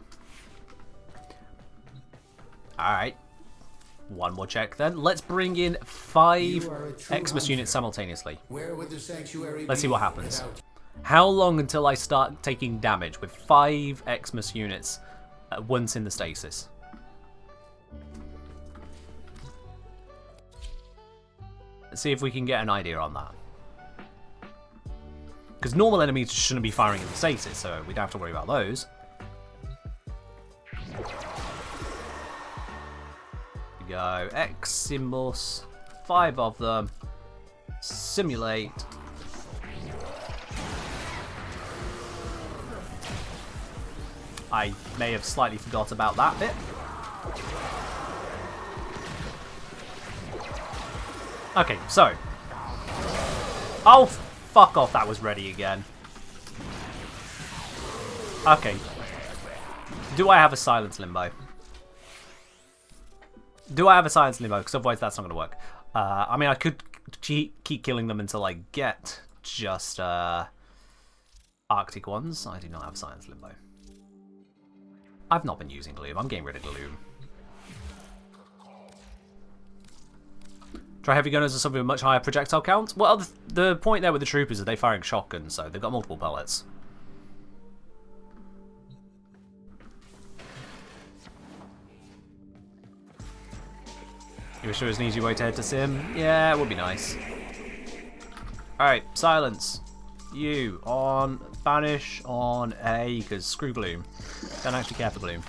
Alright. One more check then. Let's bring in 5 Eximus units simultaneously. Let's see what happens. How long until I start taking damage with 5 Eximus units once in the stasis? Let's see if we can get an idea on that. Because normal enemies shouldn't be firing in the stasis, so we don't have to worry about those. Go Eximus, 5 of them. Simulate. I may have slightly forgot about that bit. Okay, so. Oh, fuck off, that was ready again. Okay. Do I have a silence limbo? Do I have a silence limbo? Because otherwise that's not going to work. I mean, I could keep killing them until I get just Arctic ones. I do not have silence limbo. I've not been using gloom. I'm getting rid of gloom. Try heavy gunners or something with much higher projectile count? Well, the point there with the troopers is they're firing shotguns, so they've got multiple pellets. You wish there was an easy way to head to Sim? Yeah, it would be nice. Alright, silence. You on banish on A, because screw gloom. Don't actually care for gloom.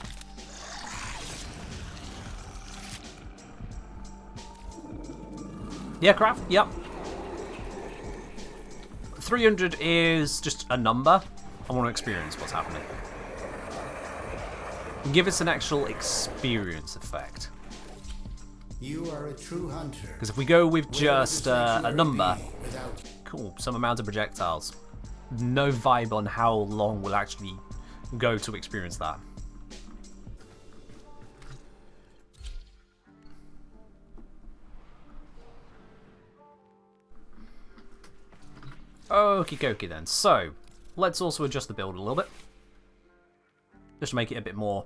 Yeah, craft, yep. 300 is just a number. I want to experience what's happening. Give us an actual experience effect. You are a true hunter. Because if we go with just a number, cool, some amount of projectiles. No vibe on how long we'll actually go to experience that. Okie dokie then. So, let's also adjust the build a little bit. Just to make it a bit more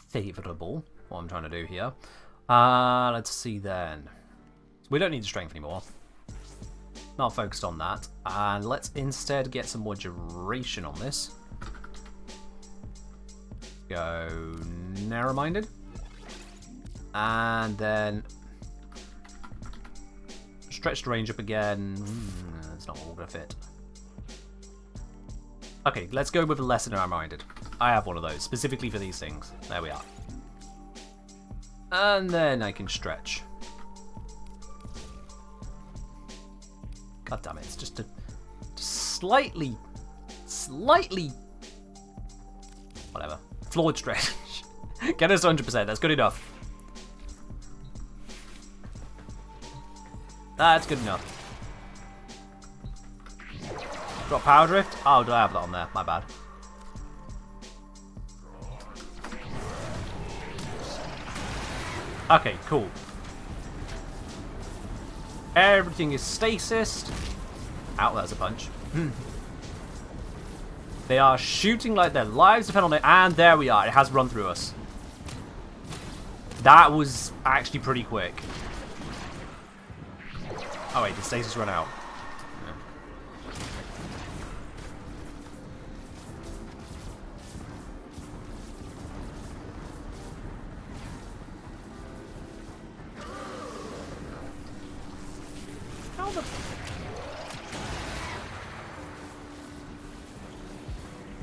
favourable, what I'm trying to do here. Let's see then. We don't need the strength anymore. Not focused on that. And let's instead get some more duration on this. Go narrow-minded. And then stretch the range up again. It's not all gonna fit. Okay, let's go with a less narrow-minded. I have one of those, specifically for these things. There we are. And then I can stretch. God damn it, it's just a slightly, whatever, flawed stretch. Get us 100%, that's good enough. That's good enough. Drop power drift? Oh, do I have that on there? My bad. Okay, cool. Everything is stasis. Ow, there's a punch. They are shooting like their lives depend on it, and there we are. It has run through us. That was actually pretty quick. Oh wait, did stasis run out?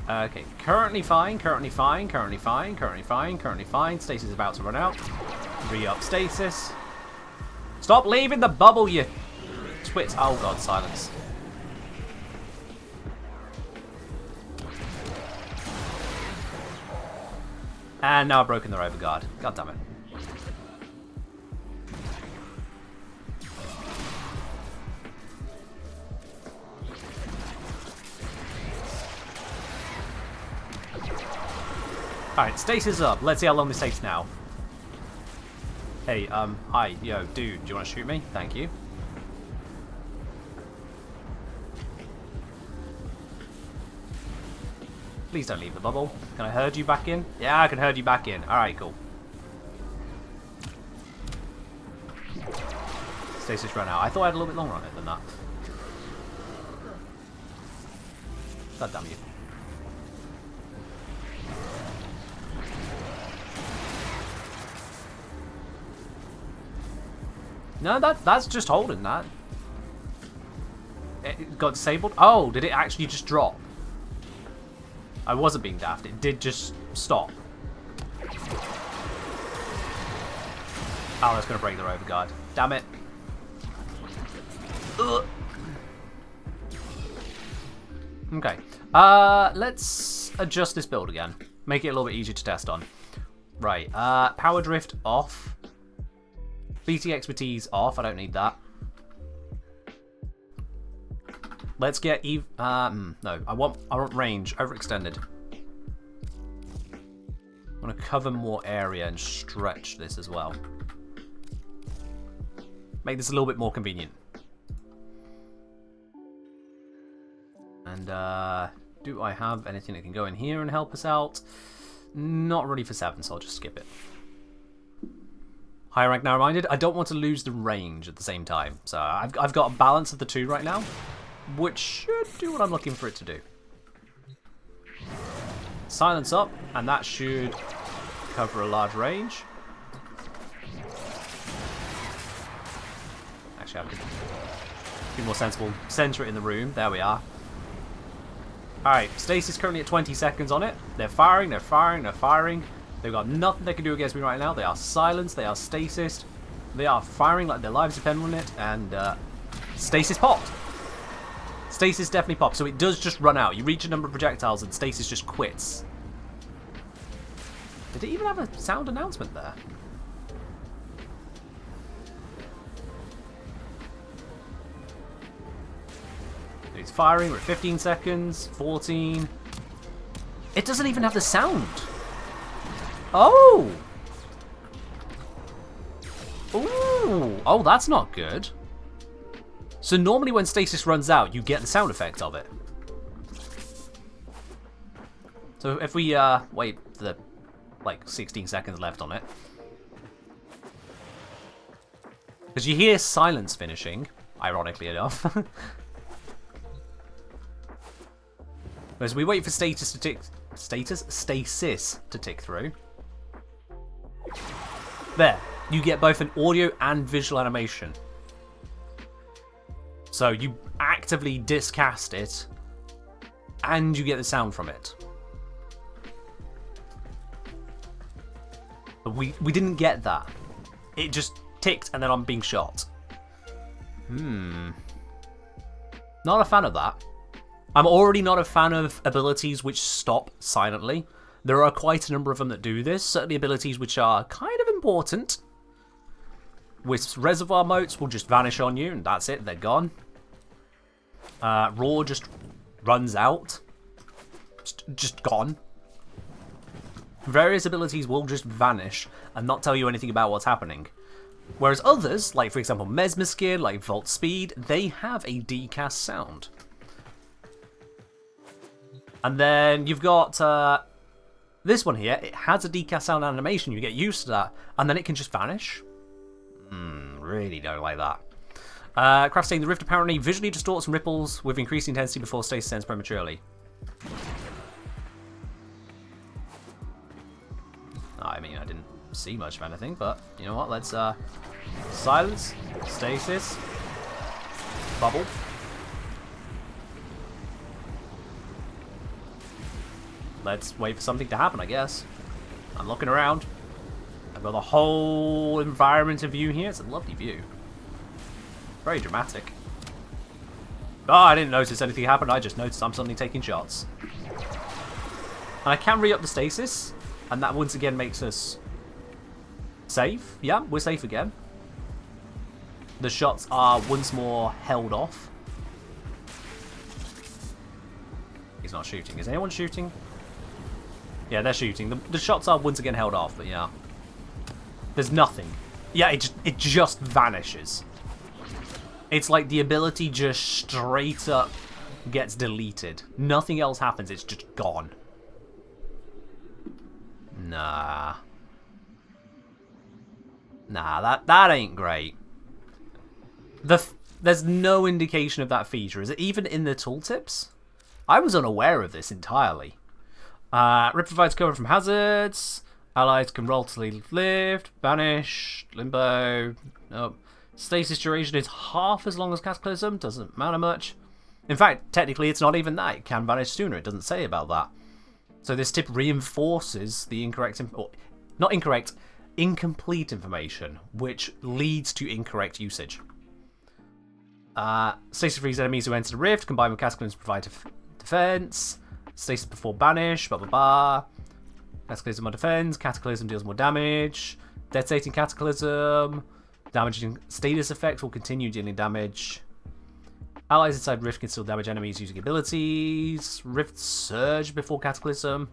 Okay, currently fine. Stasis is about to run out. Re-up stasis. Stop leaving the bubble, you twits. Oh god, silence. And now I've broken their overguard. God damn it. Alright, stasis up. Let's see how long this takes now. Hey, hi, yo, dude, do you want to shoot me? Thank you. Please don't leave the bubble. Can I herd you back in? Yeah, I can herd you back in. Alright, cool. Stasis ran out. I thought I had a little bit longer on it than that. God damn you. No, that's just holding that. It got disabled. Oh, did it actually just drop? I wasn't being daft. It did just stop. Oh, that's going to break their overguard. Damn it. Ugh. Okay. Let's adjust this build again. Make it a little bit easier to test on. Right. Power drift off. BT expertise off. I don't need that. Let's get no, I want range overextended. I want to cover more area and stretch this as well. Make this a little bit more convenient. And do I have anything that can go in here and help us out? Not really for 7, so I'll just skip it. Higher rank now reminded. I don't want to lose the range at the same time. So I've got a balance of the two right now, which should do what I'm looking for it to do. Silence up, and that should cover a large range. Actually, I could be more sensible. Center it in the room. There we are. Alright, stasis currently at 20 seconds on it. They're firing, they're firing, they're firing. They've got nothing they can do against me right now. They are silenced, they are stasis. They are firing like their lives depend on it, and stasis popped. Stasis definitely popped, so it does just run out. You reach a number of projectiles and stasis just quits. Did it even have a sound announcement there? It's firing, we're at 15 seconds, 14. It doesn't even have the sound. Oh! Ooh! Oh, that's not good. So normally when stasis runs out, you get the sound effect of it. So if we wait for the, like, 16 seconds left on it. Because you hear silence finishing, ironically enough. As we wait for stasis to tick through. There, you get both an audio and visual animation. So you actively discast it, and you get the sound from it. But we didn't get that. It just ticked, and then I'm being shot. Not a fan of that. I'm already not a fan of abilities which stop silently. There are quite a number of them that do this. Certainly abilities which are kind of important. Wisps reservoir motes will just vanish on you, and that's it, they're gone. Roar just runs out. Just gone. Various abilities will just vanish and not tell you anything about what's happening. Whereas others, like for example Mesmer Skin, like Volt Speed, they have a decast sound. And then you've got this one here. It has a decast sound animation. You get used to that. And then it can just vanish. Really don't like that. Craft saying the Rift apparently visually distorts and ripples with increased intensity before stasis ends prematurely. I mean, I didn't see much of anything, but you know what? Let's silence, stasis, bubble. Let's wait for something to happen, I guess. I'm looking around. I've got the whole environment in view here. It's a lovely view. Very dramatic. Oh, I didn't notice anything happened. I just noticed I'm suddenly taking shots. And I can re-up the stasis. And that once again makes us safe. Yeah, we're safe again. The shots are once more held off. He's not shooting. Is anyone shooting? Yeah, they're shooting. The shots are once again held off, but yeah. There's nothing. Yeah, it just vanishes. It's like the ability just straight up gets deleted. Nothing else happens, it's just gone. Nah. Nah, that ain't great. There's no indication of that feature. Is it even in the tooltips? I was unaware of this entirely. Rip provides cover from hazards. Allies can relatively lift, vanish, limbo. Nope. Stasis duration is half as long as Cataclysm. Doesn't matter much. In fact, technically it's not even that. It can vanish sooner. It doesn't say about that. So this tip reinforces the incomplete information, which leads to incorrect usage. Stasis freeze enemies who enter the rift, combined with cataclysms provide defense. Stasis before banish, blah blah blah. Cataclysm on defense, cataclysm deals more damage. Detonating cataclysm. Damaging status effects will continue dealing damage. Allies inside rift can still damage enemies using abilities. Rift surge before cataclysm.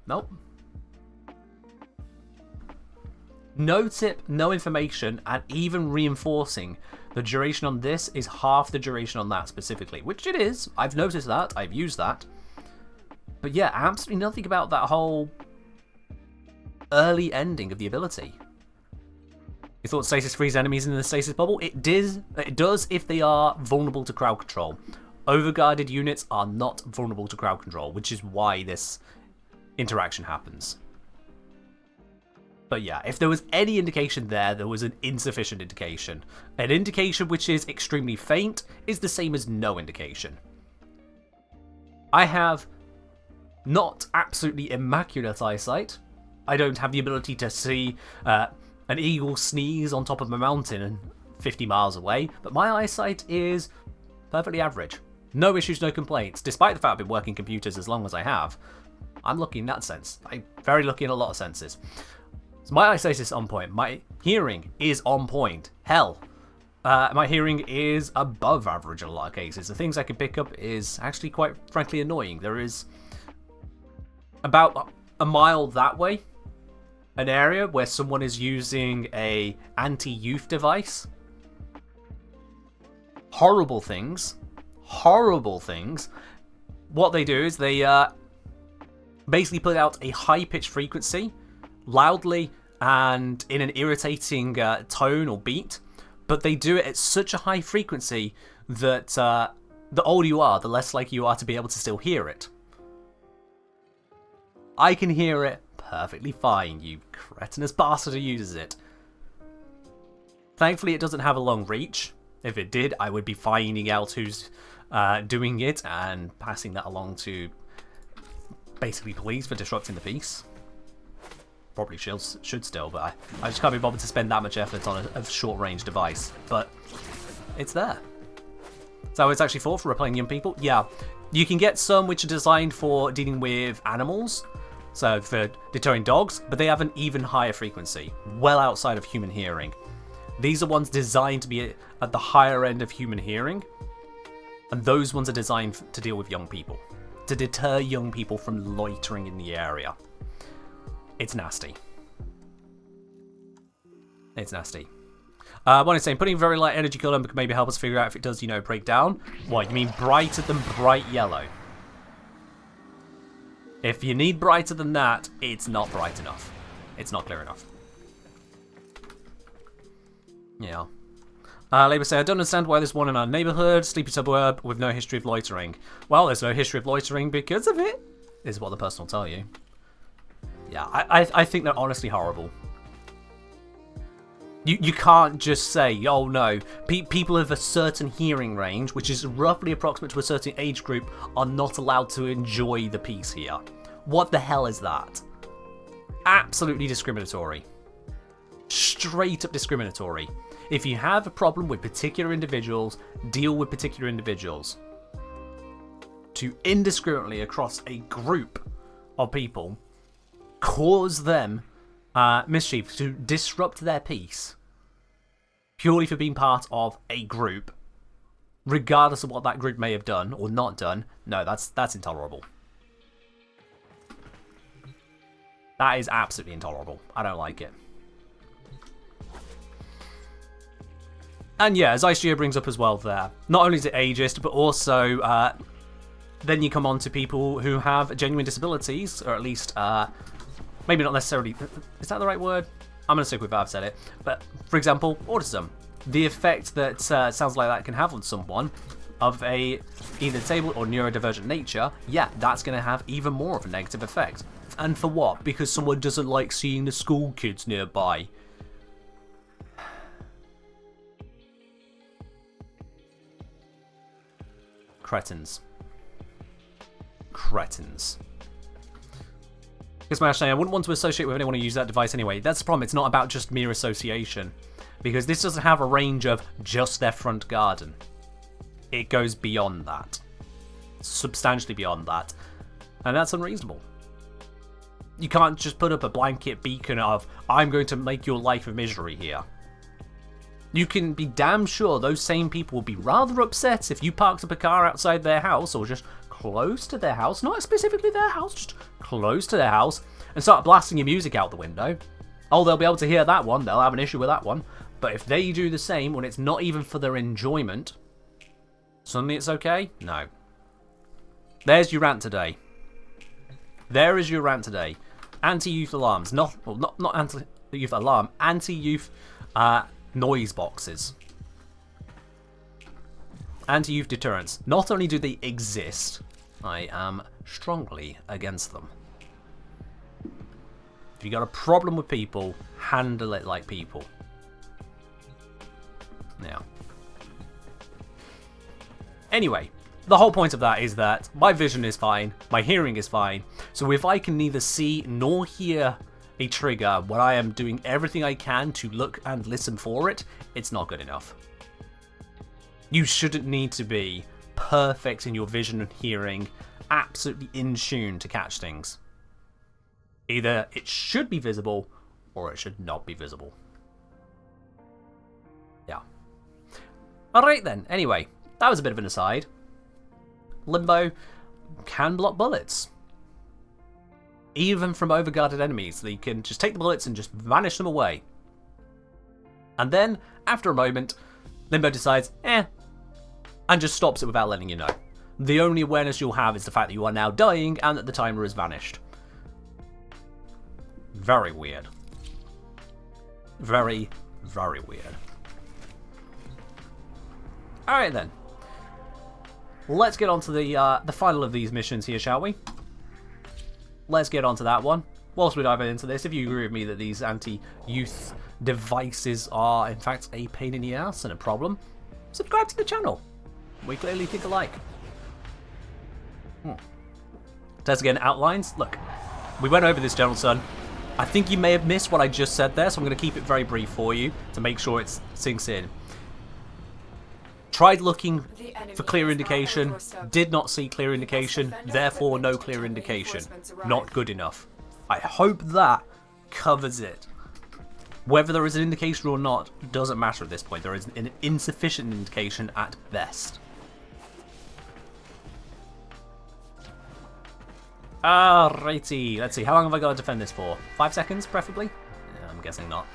Nope. No tip, no information, and even reinforcing the duration on this is half the duration on that specifically, which it is. I've noticed that. I've used that. But yeah, absolutely nothing about that whole early ending of the ability. You thought stasis freeze enemies in the stasis bubble? It does if they are vulnerable to crowd control. Overguarded units are not vulnerable to crowd control, which is why this interaction happens. But yeah, if there was any indication there was an insufficient indication. An indication which is extremely faint is the same as no indication. I have not absolutely immaculate eyesight. I don't have the ability to see an eagle sneeze on top of a mountain and 50 miles away, but my eyesight is perfectly average. No issues, no complaints, despite the fact I've been working computers as long as I have. I'm lucky in that sense. I'm very lucky in a lot of senses. So my eyesight is on point. My hearing is on point. Hell, my hearing is above average in a lot of cases. The things I can pick up is actually quite frankly annoying. There is about a mile that way an area where someone is using a anti-youth device. Horrible things. Horrible things. What they do is they basically put out a high-pitched frequency, loudly and in an irritating tone or beat, but they do it at such a high frequency that the older you are, the less likely you are to be able to still hear it. I can hear it perfectly fine, you cretinous bastard who uses it. Thankfully it doesn't have a long reach. If it did, I would be finding out who's doing it and passing that along to basically police for disrupting the peace. Probably should still, but I just can't be bothered to spend that much effort on a short-range device. But it's there. So it's actually for replaying young people? Yeah. You can get some which are designed for dealing with animals, so for deterring dogs, but they have an even higher frequency, well outside of human hearing. These are ones designed to be at the higher end of human hearing, and those ones are designed to deal with young people, to deter young people from loitering in the area. It's nasty. It's nasty. One is saying, putting very light energy color could maybe help us figure out if it does, break down. What, you mean brighter than bright yellow? If you need brighter than that, it's not bright enough. It's not clear enough. Yeah. Labour say, I don't understand why there's one in our neighbourhood, sleepy suburb, with no history of loitering. Well, there's no history of loitering because of it, is what the person will tell you. Yeah, I think they're honestly horrible. You can't just say, oh no, people of a certain hearing range, which is roughly approximate to a certain age group, are not allowed to enjoy the piece here. What the hell is that? Absolutely discriminatory. Straight up discriminatory. If you have a problem with particular individuals, deal with particular individuals. To indiscriminately across a group of people, cause them mischief, to disrupt their peace, purely for being part of a group, regardless of what that group may have done or not done, no, that's intolerable. That is absolutely intolerable. I don't like it. And yeah, as IceGeo brings up as well there, not only is it ageist, but also then you come on to people who have genuine disabilities, or at least maybe not necessarily, is that the right word? I'm going to stick with that, I've said it. But for example, autism. The effect that sounds like that can have on someone of a either disabled or neurodivergent nature, yeah, that's going to have even more of a negative effect. And for what? Because someone doesn't like seeing the school kids nearby. Cretins. Cretins. Smash saying, I wouldn't want to associate with anyone who uses that device anyway. That's the problem. It's not about just mere association. Because this doesn't have a range of just their front garden. It goes beyond that. Substantially beyond that. And that's unreasonable. You can't just put up a blanket beacon of, I'm going to make your life a misery here. You can be damn sure those same people will be rather upset if you parked up a car outside their house, or just close to their house, not specifically their house, just close to their house, and start blasting your music out the window. Oh, they'll be able to hear that one, they'll have an issue with that one. But if they do the same when it's not even for their enjoyment, suddenly it's okay? No. There's your rant today. There is your rant today. Anti-youth alarms. Not anti-youth alarm. Anti-youth noise boxes. Anti-youth deterrents. Not only do they exist, I am strongly against them. If you got a problem with people, handle it like people. Now. Anyway, the whole point of that is that my vision is fine, my hearing is fine, so if I can neither see nor hear a trigger when I am doing everything I can to look and listen for it, it's not good enough. You shouldn't need to be perfect in your vision and hearing, absolutely in tune to catch things. Either it should be visible, or it should not be visible. Yeah. Alright then, anyway, that was a bit of an aside. Limbo can block bullets. Even from overguarded enemies, they can just take the bullets and just vanish them away. And then, after a moment, Limbo decides, and just stops it without letting you know. The only awareness you'll have is the fact that you are now dying and that the timer has vanished. Very weird. Very, very weird. Alright then. Let's get on to the final of these missions here, shall we? Let's get on to that one. Whilst we dive into this, if you agree with me that these anti-youth devices are, in fact, a pain in the ass and a problem, subscribe to the channel. We clearly think alike. Test again, outlines. Look, we went over this, General Sun. I think you may have missed what I just said there, so I'm going to keep it very brief for you to make sure it sinks in. Tried looking for clear indication, did not see clear indication, therefore no clear indication. Not good enough. I hope that covers it. Whether there is an indication or not doesn't matter at this point. There is an insufficient indication at best. Alrighty, let's see. How long have I got to defend this for? 5 seconds, preferably? Yeah, I'm guessing not.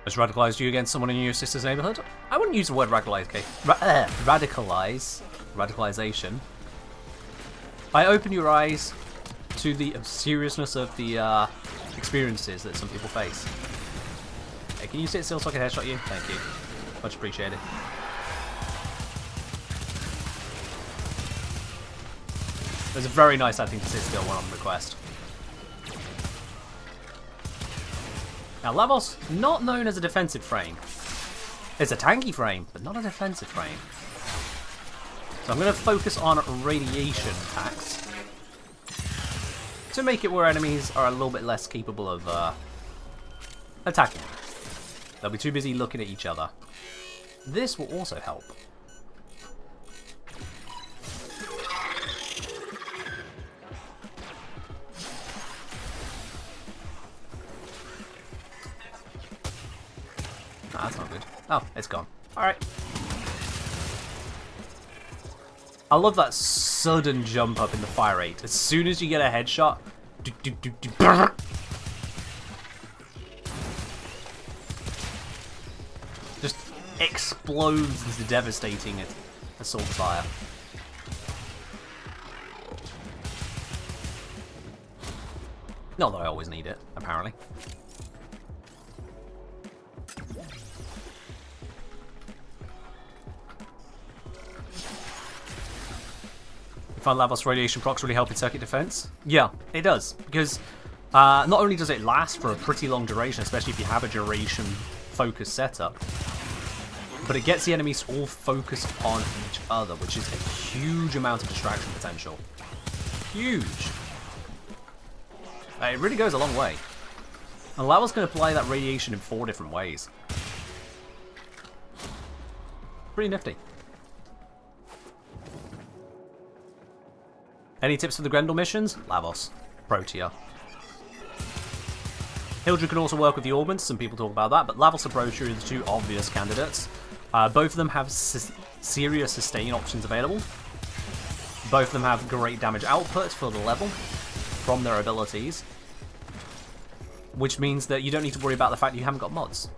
Has radicalized you against someone in your sister's neighborhood? I wouldn't use the word radicalization. I open your eyes to the seriousness of the experiences that some people face. Hey, can you sit still so I can headshot you? Thank you. Much appreciated. There's a very nice setting to sit still when on request. Now, Lavos, not known as a defensive frame. It's a tanky frame, but not a defensive frame. So I'm going to focus on radiation attacks to make it where enemies are a little bit less capable of attacking. They'll be too busy looking at each other. This will also help. Nah, that's not good. Oh, it's gone. Alright. I love that sudden jump up in the fire rate. As soon as you get a headshot, just explodes into devastating assault fire. Not that I always need it, apparently. You find Lavos radiation procs really help in circuit defense? Yeah, it does, because not only does it last for a pretty long duration, especially if you have a duration focused setup, but it gets the enemies all focused on each other, which is a huge amount of distraction potential. Huge. It really goes a long way. And Lavos can apply that radiation in 4 different ways. pretty nifty. Any tips for the Grendel missions? Lavos. Protea. Hildred can also work with the augments, some people talk about that, but Lavos and Protea are the two obvious candidates. Both of them have serious sustain options available. Both of them have great damage output for the level from their abilities, which means that you don't need to worry about the fact that you haven't got mods.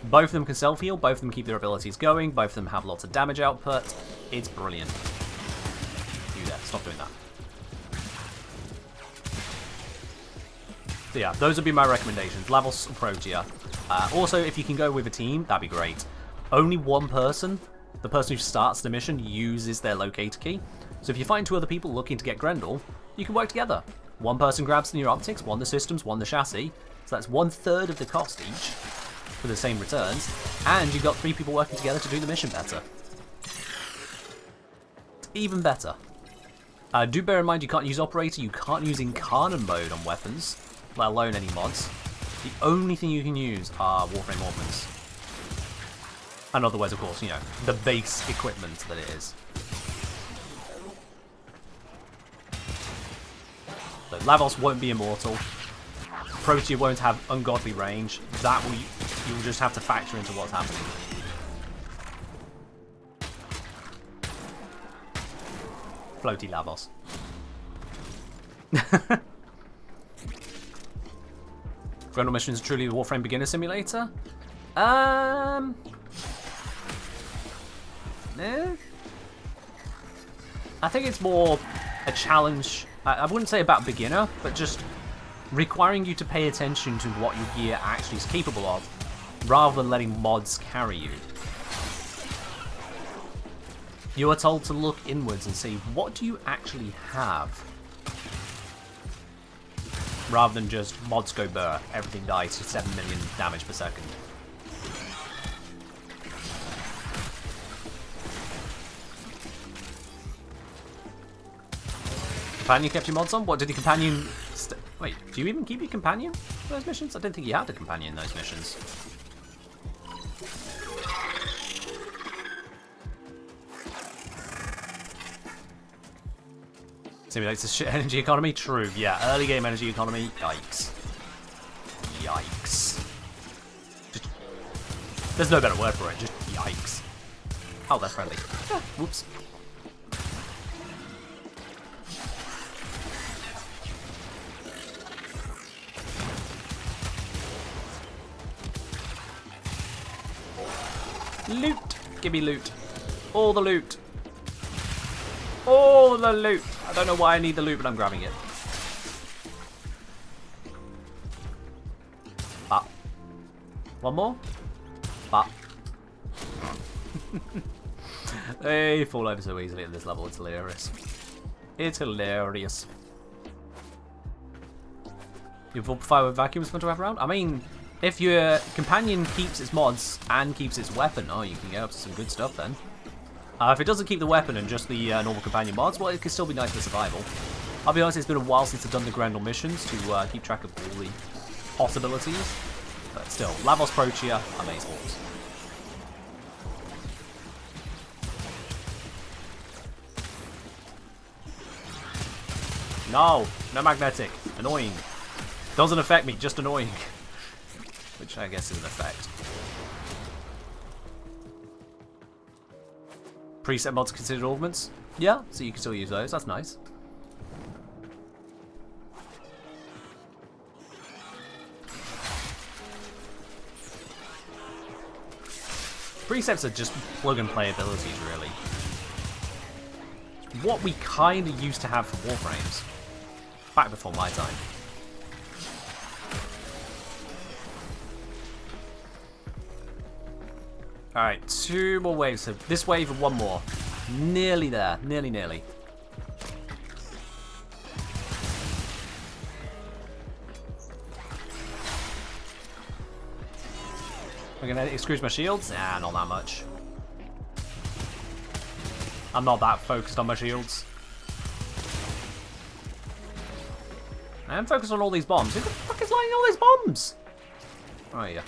Both of them can self-heal, both of them keep their abilities going, both of them have lots of damage output. It's brilliant. You there, stop doing that. So yeah, those would be my recommendations, Lavos and Protea. Also, if you can go with a team, that'd be great. Only one person, the person who starts the mission, uses their locator key. So if you find two other people looking to get Grendel, you can work together. One person grabs the new optics, one the systems, one the chassis. So that's 1/3 of the cost each for the same returns. And you've got 3 people working together to do the mission better. Even better. Do bear in mind you can't use Operator, you can't use Incarnate mode on weapons, let alone any mods. The only thing you can use are Warframe augments. And otherwise, of course, you know, the base equipment that it is. So Lavos won't be immortal. Protea won't have ungodly range. That you'll just have to factor into what's happening. Floaty Lavos. Grendel Mission is truly the Warframe beginner simulator? No. I think it's more a challenge. I wouldn't say about beginner, but just requiring you to pay attention to what your gear actually is capable of, rather than letting mods carry you. You are told to look inwards and see, what do you actually have? Rather than just mods go burr, everything dies to 7 million damage per second. Companion kept your mods on? What did the companion... Wait, do you even keep your companion for those missions? I didn't think you had a companion in those missions. Simulates the shit energy economy? True, yeah. Early game energy economy? Yikes. Yikes. Just, there's no better word for it, just yikes. Oh, they're friendly. Whoops. Loot! Give me loot. All the loot. All the loot. I don't know why I need the loot, but I'm grabbing it. Ah. One more? Ah. They fall over so easily at this level, it's hilarious. It's hilarious. You fire with vacuums fun to have around? I mean, if your companion keeps its mods and keeps its weapon, oh, you can get up to some good stuff then. If it doesn't keep the weapon and just the normal companion mods, well, it can still be nice for survival. I'll be honest, it's been a while since I've done the Grendel missions to keep track of all the possibilities. But still, Lavos Protea, amazeballs. No, no magnetic. Annoying. Doesn't affect me, just annoying. Which I guess is an effect. Preset mods considered augments? Yeah, so you can still use those, that's nice. Presets are just plug and play abilities, really. It's what we kind of used to have for Warframes. Back before my time. Alright, 2 more waves. So this wave and 1 more. Nearly there. Nearly, nearly. I'm gonna excuse my shields? Nah, not that much. I'm not that focused on my shields. I am focused on all these bombs. Who the fuck is lighting all these bombs? Oh, yeah.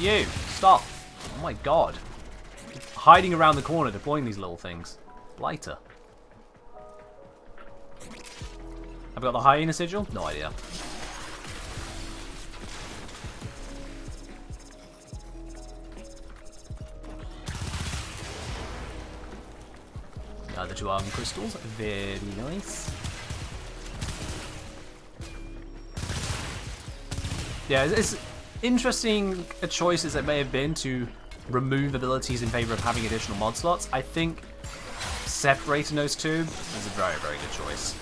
You, stop. my god. Hiding around the corner, deploying these little things. Lighter. Have I got the hyena sigil? No idea. The 2 armor crystals, very nice. Yeah, it's interesting choices that may have been to remove abilities in favor of having additional mod slots. I think separating those two is a very, very good choice.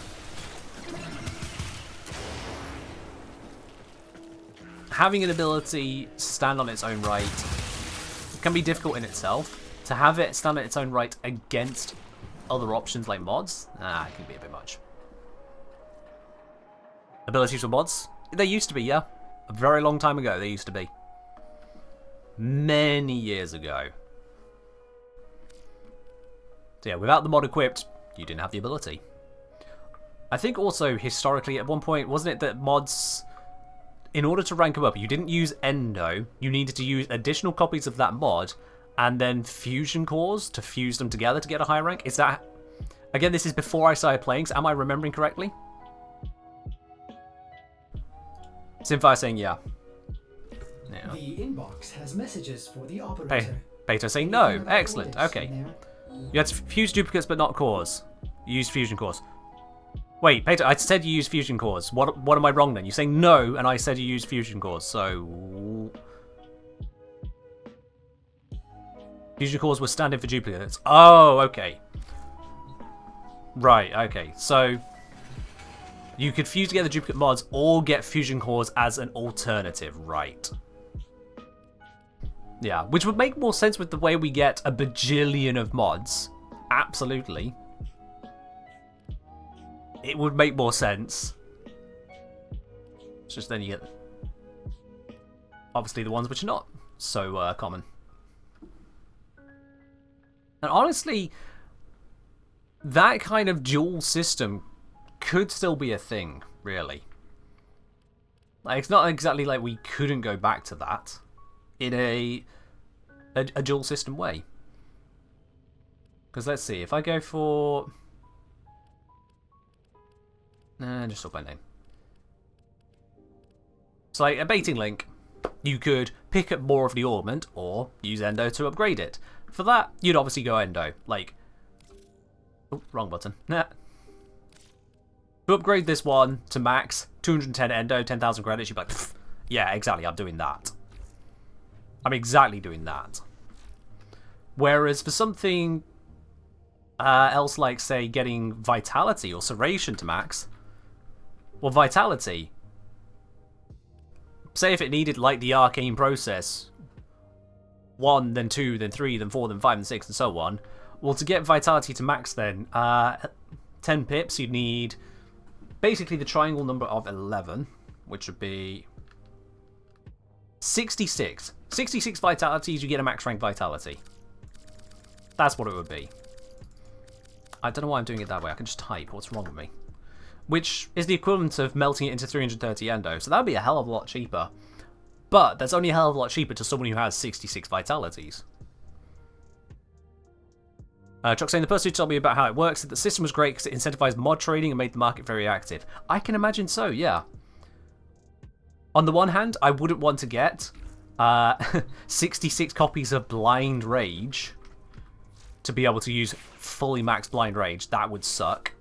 Having an ability stand on its own right can be difficult in itself. To have it stand on its own right against other options like mods, it can be a bit much. Abilities for mods? They used to be, yeah. A very long time ago, they used to be. Many years ago. So yeah, without the mod equipped, you didn't have the ability. I think also, historically, at one point, wasn't it that mods, in order to rank them up, you didn't use Endo, you needed to use additional copies of that mod, and then fusion cores to fuse them together to get a higher rank? Is that... Again, this is before I started playing, so am I remembering correctly? Simfire saying yeah. Yeah. The inbox has messages for the operator. Beta saying no. Excellent. Okay. You had to fuse duplicates but not cores. You used fusion cores. Wait, Beta, I said you used fusion cores. What am I wrong then? You're saying no, and I said you used fusion cores, so... Fusion cores were standing for duplicates. Oh, okay. Right, okay. So, you could fuse together duplicate mods or get fusion cores as an alternative, right? Yeah, which would make more sense with the way we get a bajillion of mods. Absolutely. It would make more sense. It's just then you get, obviously, the ones which are not so common. And honestly, that kind of dual system could still be a thing, really. Like, it's not exactly like we couldn't go back to that in a dual system way. Because let's see, if I go for... just sort by name. So like a baiting link, you could pick up more of the augment or use Endo to upgrade it. For that, you'd obviously go Endo. Like, oh, wrong button. Nah. To upgrade this one to max, 210 Endo, 10,000 credits, you'd be like, yeah, exactly, I'm doing that. I'm exactly doing that. Whereas for something else like, say, getting Vitality or Serration to max, well, Vitality, say if it needed, like, the arcane process, 1, then 2, then 3, then 4, then 5, then 6, and so on, well, to get Vitality to max then, 10 pips, you'd need basically the triangle number of 11, which would be 66. 66 Vitalities, you get a max rank Vitality. That's what it would be. I don't know why I'm doing it that way. I can just type. What's wrong with me? Which is the equivalent of melting it into 330 Endo. So that would be a hell of a lot cheaper. But that's only a hell of a lot cheaper to someone who has 66 Vitalities. Chuck saying, the person who told me about how it works said the system was great because it incentivized mod trading and made the market very active. I can imagine so, yeah. On the one hand, I wouldn't want to get 66 copies of Blind Rage to be able to use fully maxed Blind Rage. That would suck.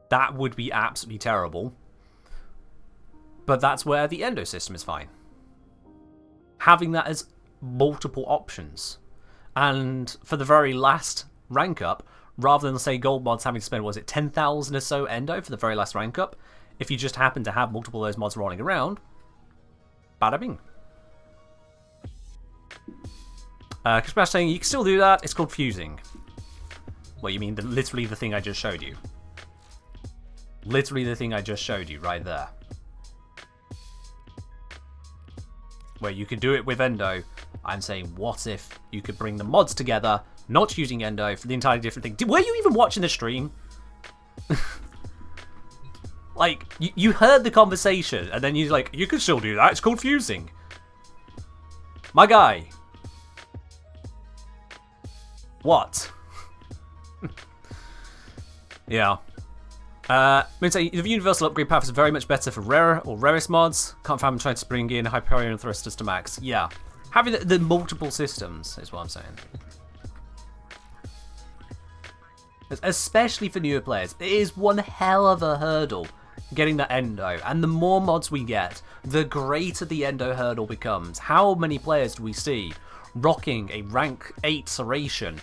That would be absolutely terrible. But that's where the Endo system is fine. Having that as multiple options. And for the very last rank up, rather than, say, gold mods having to spend, was it 10,000 or so Endo for the very last rank up, if you just happen to have multiple of those mods rolling around, bada bing. Chris Bash saying, you can still do that, it's called fusing. Well, you mean literally the thing I just showed you. Literally the thing I just showed you right there. Where you could do it with Endo. I'm saying, what if you could bring the mods together, not using Endo, for the entirely different thing. Were you even watching the stream? Like, you heard the conversation, and then you're like, you can still do that. It's called fusing. My guy. What? Yeah. The universal upgrade path is very much better for rarer or rarest mods. Can't fathom trying to bring in Hyperion thrusters to max. Yeah. Having the multiple systems is what I'm saying. Especially for newer players. It is one hell of a hurdle getting that endo. And the more mods we get, the greater the endo hurdle becomes. How many players do we see rocking a rank 8 Serration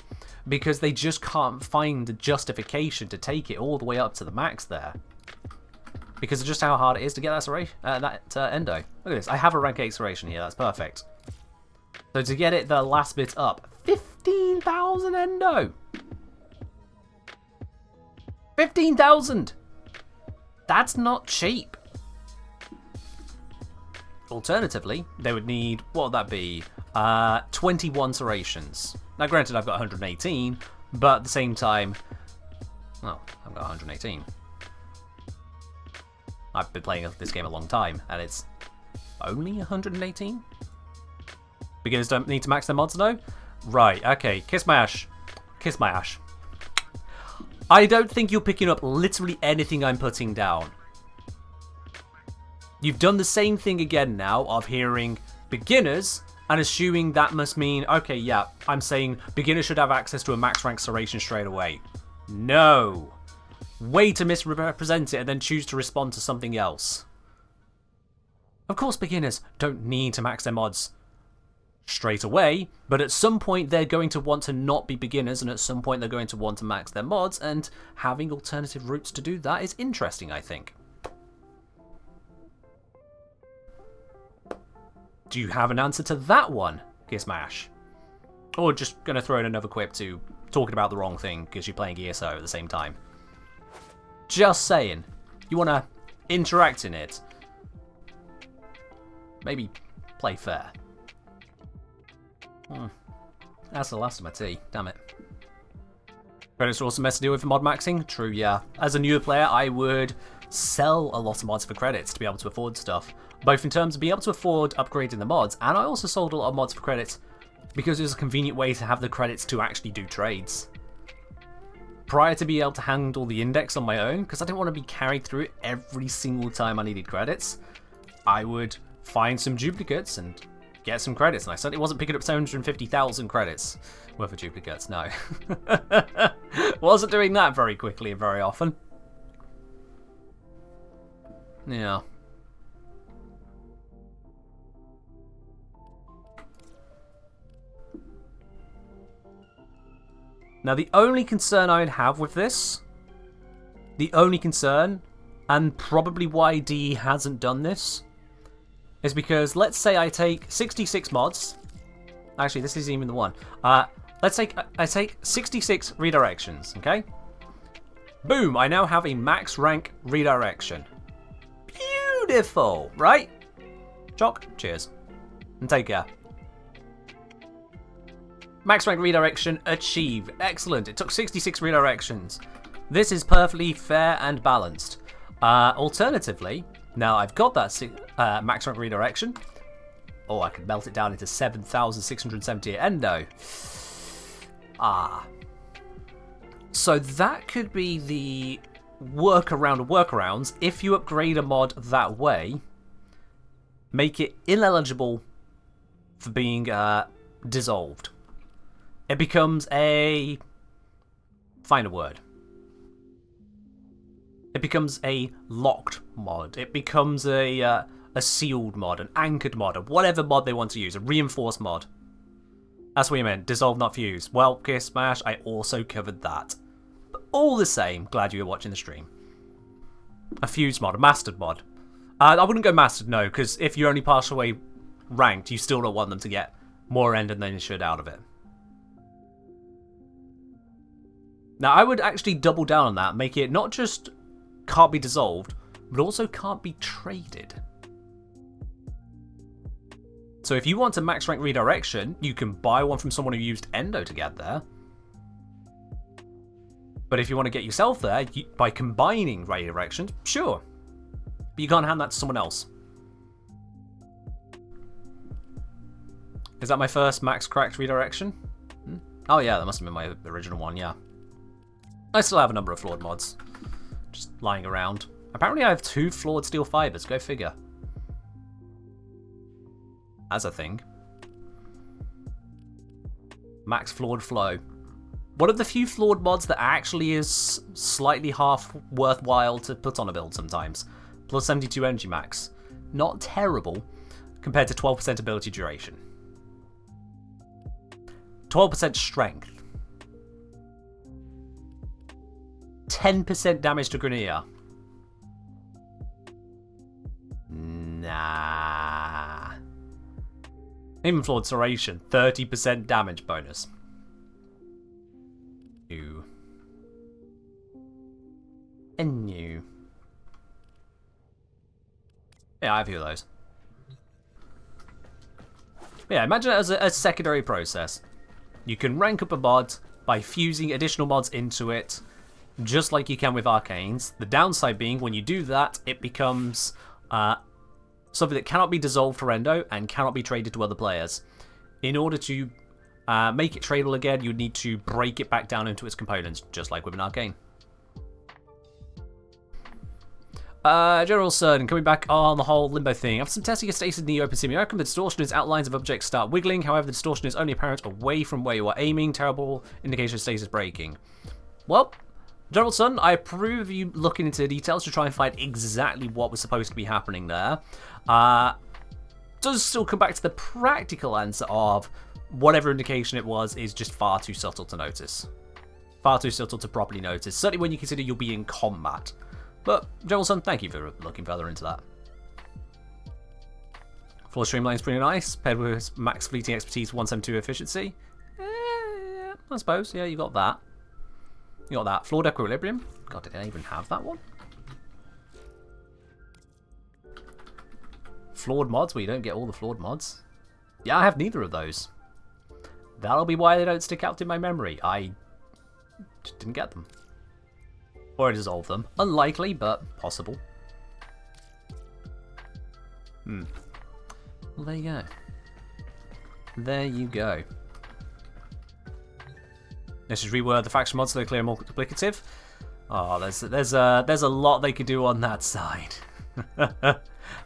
because they just can't find the justification to take it all the way up to the max there? Because of just how hard it is to get that endo. Look at this. I have a rank 8 Serration here. That's perfect. So to get it the last bit up, 15,000 endo. 15,000. That's not cheap. Alternatively, they would need, what would that be? 21 Serrations. Now granted, I've got 118, but at the same time, well, I've got 118. I've been playing this game a long time, and it's only 118? Beginners don't need to max their mods, though? Right, okay, kiss my ash. Kiss my ash. I don't think you're picking up literally anything I'm putting down. You've done the same thing again now of hearing beginners and assuming that must mean, okay, yeah, I'm saying beginners should have access to a max rank Serration straight away. No. Way to misrepresent it and then choose to respond to something else. Of course, beginners don't need to max their mods straight away, but at some point they're going to want to not be beginners, and at some point they're going to want to max their mods, and having alternative routes to do that is interesting, I think. Do you have an answer to that one, Gizmash? Or just going to throw in another quip to talking about the wrong thing because you're playing ESO at the same time? Just saying. You want to interact in it. Maybe play fair. That's the last of my tea. Damn it. Credits are also mess to deal with for mod maxing. True, yeah. As a newer player, I would sell a lot of mods for credits to be able to afford stuff. Both in terms of being able to afford upgrading the mods, and I also sold a lot of mods for credits because it was a convenient way to have the credits to actually do trades. Prior to being able to handle the index on my own, because I didn't want to be carried through it every single time I needed credits, I would find some duplicates and get some credits. And I certainly wasn't picking up 750,000 credits worth of duplicates, no. Wasn't doing that very quickly and very often. Yeah. Now, the only concern I would have with this, the only concern, and probably why DE hasn't done this, is because let's say I take 66 mods. Actually, this isn't even the one. Let's say I take 66 redirections, okay? Boom, I now have a max rank redirection. Beautiful, right? Choc, cheers. And take care. Max rank redirection achieved. Excellent. It took 66 redirections. This is perfectly fair and balanced. Alternatively, now I've got that max rank redirection. Oh, I could melt it down into 7,678 endo. So that could be the workaround of workarounds. If you upgrade a mod that way, make it ineligible for being dissolved. It becomes a... find a word. It becomes a locked mod. It becomes a sealed mod, an anchored mod, or whatever mod they want to use, a reinforced mod. That's what you meant, dissolve not fuse. Well, Kiss Smash, I also covered that. But all the same, glad you were watching the stream. A fuse mod, a mastered mod. I wouldn't go mastered, no, because if you're only partially ranked, you still don't want them to get more end than they should out of it. Now, I would actually double down on that, make it not just can't be dissolved, but also can't be traded. So if you want a max rank redirection, you can buy one from someone who used Endo to get there. But if you want to get yourself there by combining redirections, sure, but you can't hand that to someone else. Is that my first max cracked redirection? Oh yeah, that must have been my original one, yeah. I still have a number of flawed mods. Just lying around. Apparently I have 2 flawed steel fibers, go figure. As a thing. Max flawed flow. One of the few flawed mods that actually is slightly half worthwhile to put on a build sometimes. Plus 72 energy max. Not terrible compared to 12% ability duration. 12% strength. 10% damage to Grenier. Nah. Even flawed serration. 30% damage bonus. New. And new. Yeah, I have a few of those. Yeah, imagine it as a secondary process. You can rank up a mod by fusing additional mods into it, just like you can with Arcanes. The downside being, when you do that, it becomes something that cannot be dissolved for Endo and cannot be traded to other players. In order to make it tradable again, you'd need to break it back down into its components, just like with an Arcane. General Cern, coming back on the whole limbo thing. After some testing of stasis in the open simulacrum, the distortion is outlines of objects start wiggling. However, the distortion is only apparent away from where you are aiming. Terrible indication of stasis breaking. Well, General Cern, I approve of you looking into the details to try and find exactly what was supposed to be happening there. Does still come back to the practical answer of whatever indication it was is just far too subtle to notice. Far too subtle to properly notice. Certainly when you consider you'll be in combat. But, General Sun, thank you for looking further into that. Floor streamline's pretty nice, paired with max fleeting expertise 172 efficiency. Yeah, I suppose. Yeah, you got that. You got that. Flawed equilibrium. God, did I even have that one? Flawed mods, where you don't get all the flawed mods. Yeah, I have neither of those. That'll be why they don't stick out in my memory. I just didn't get them. Or I dissolve them. Unlikely, but possible. Well, there you go. There you go. Let's just reword the faction mods so they're clear and multiplicative. Oh, there's a lot they could do on that side.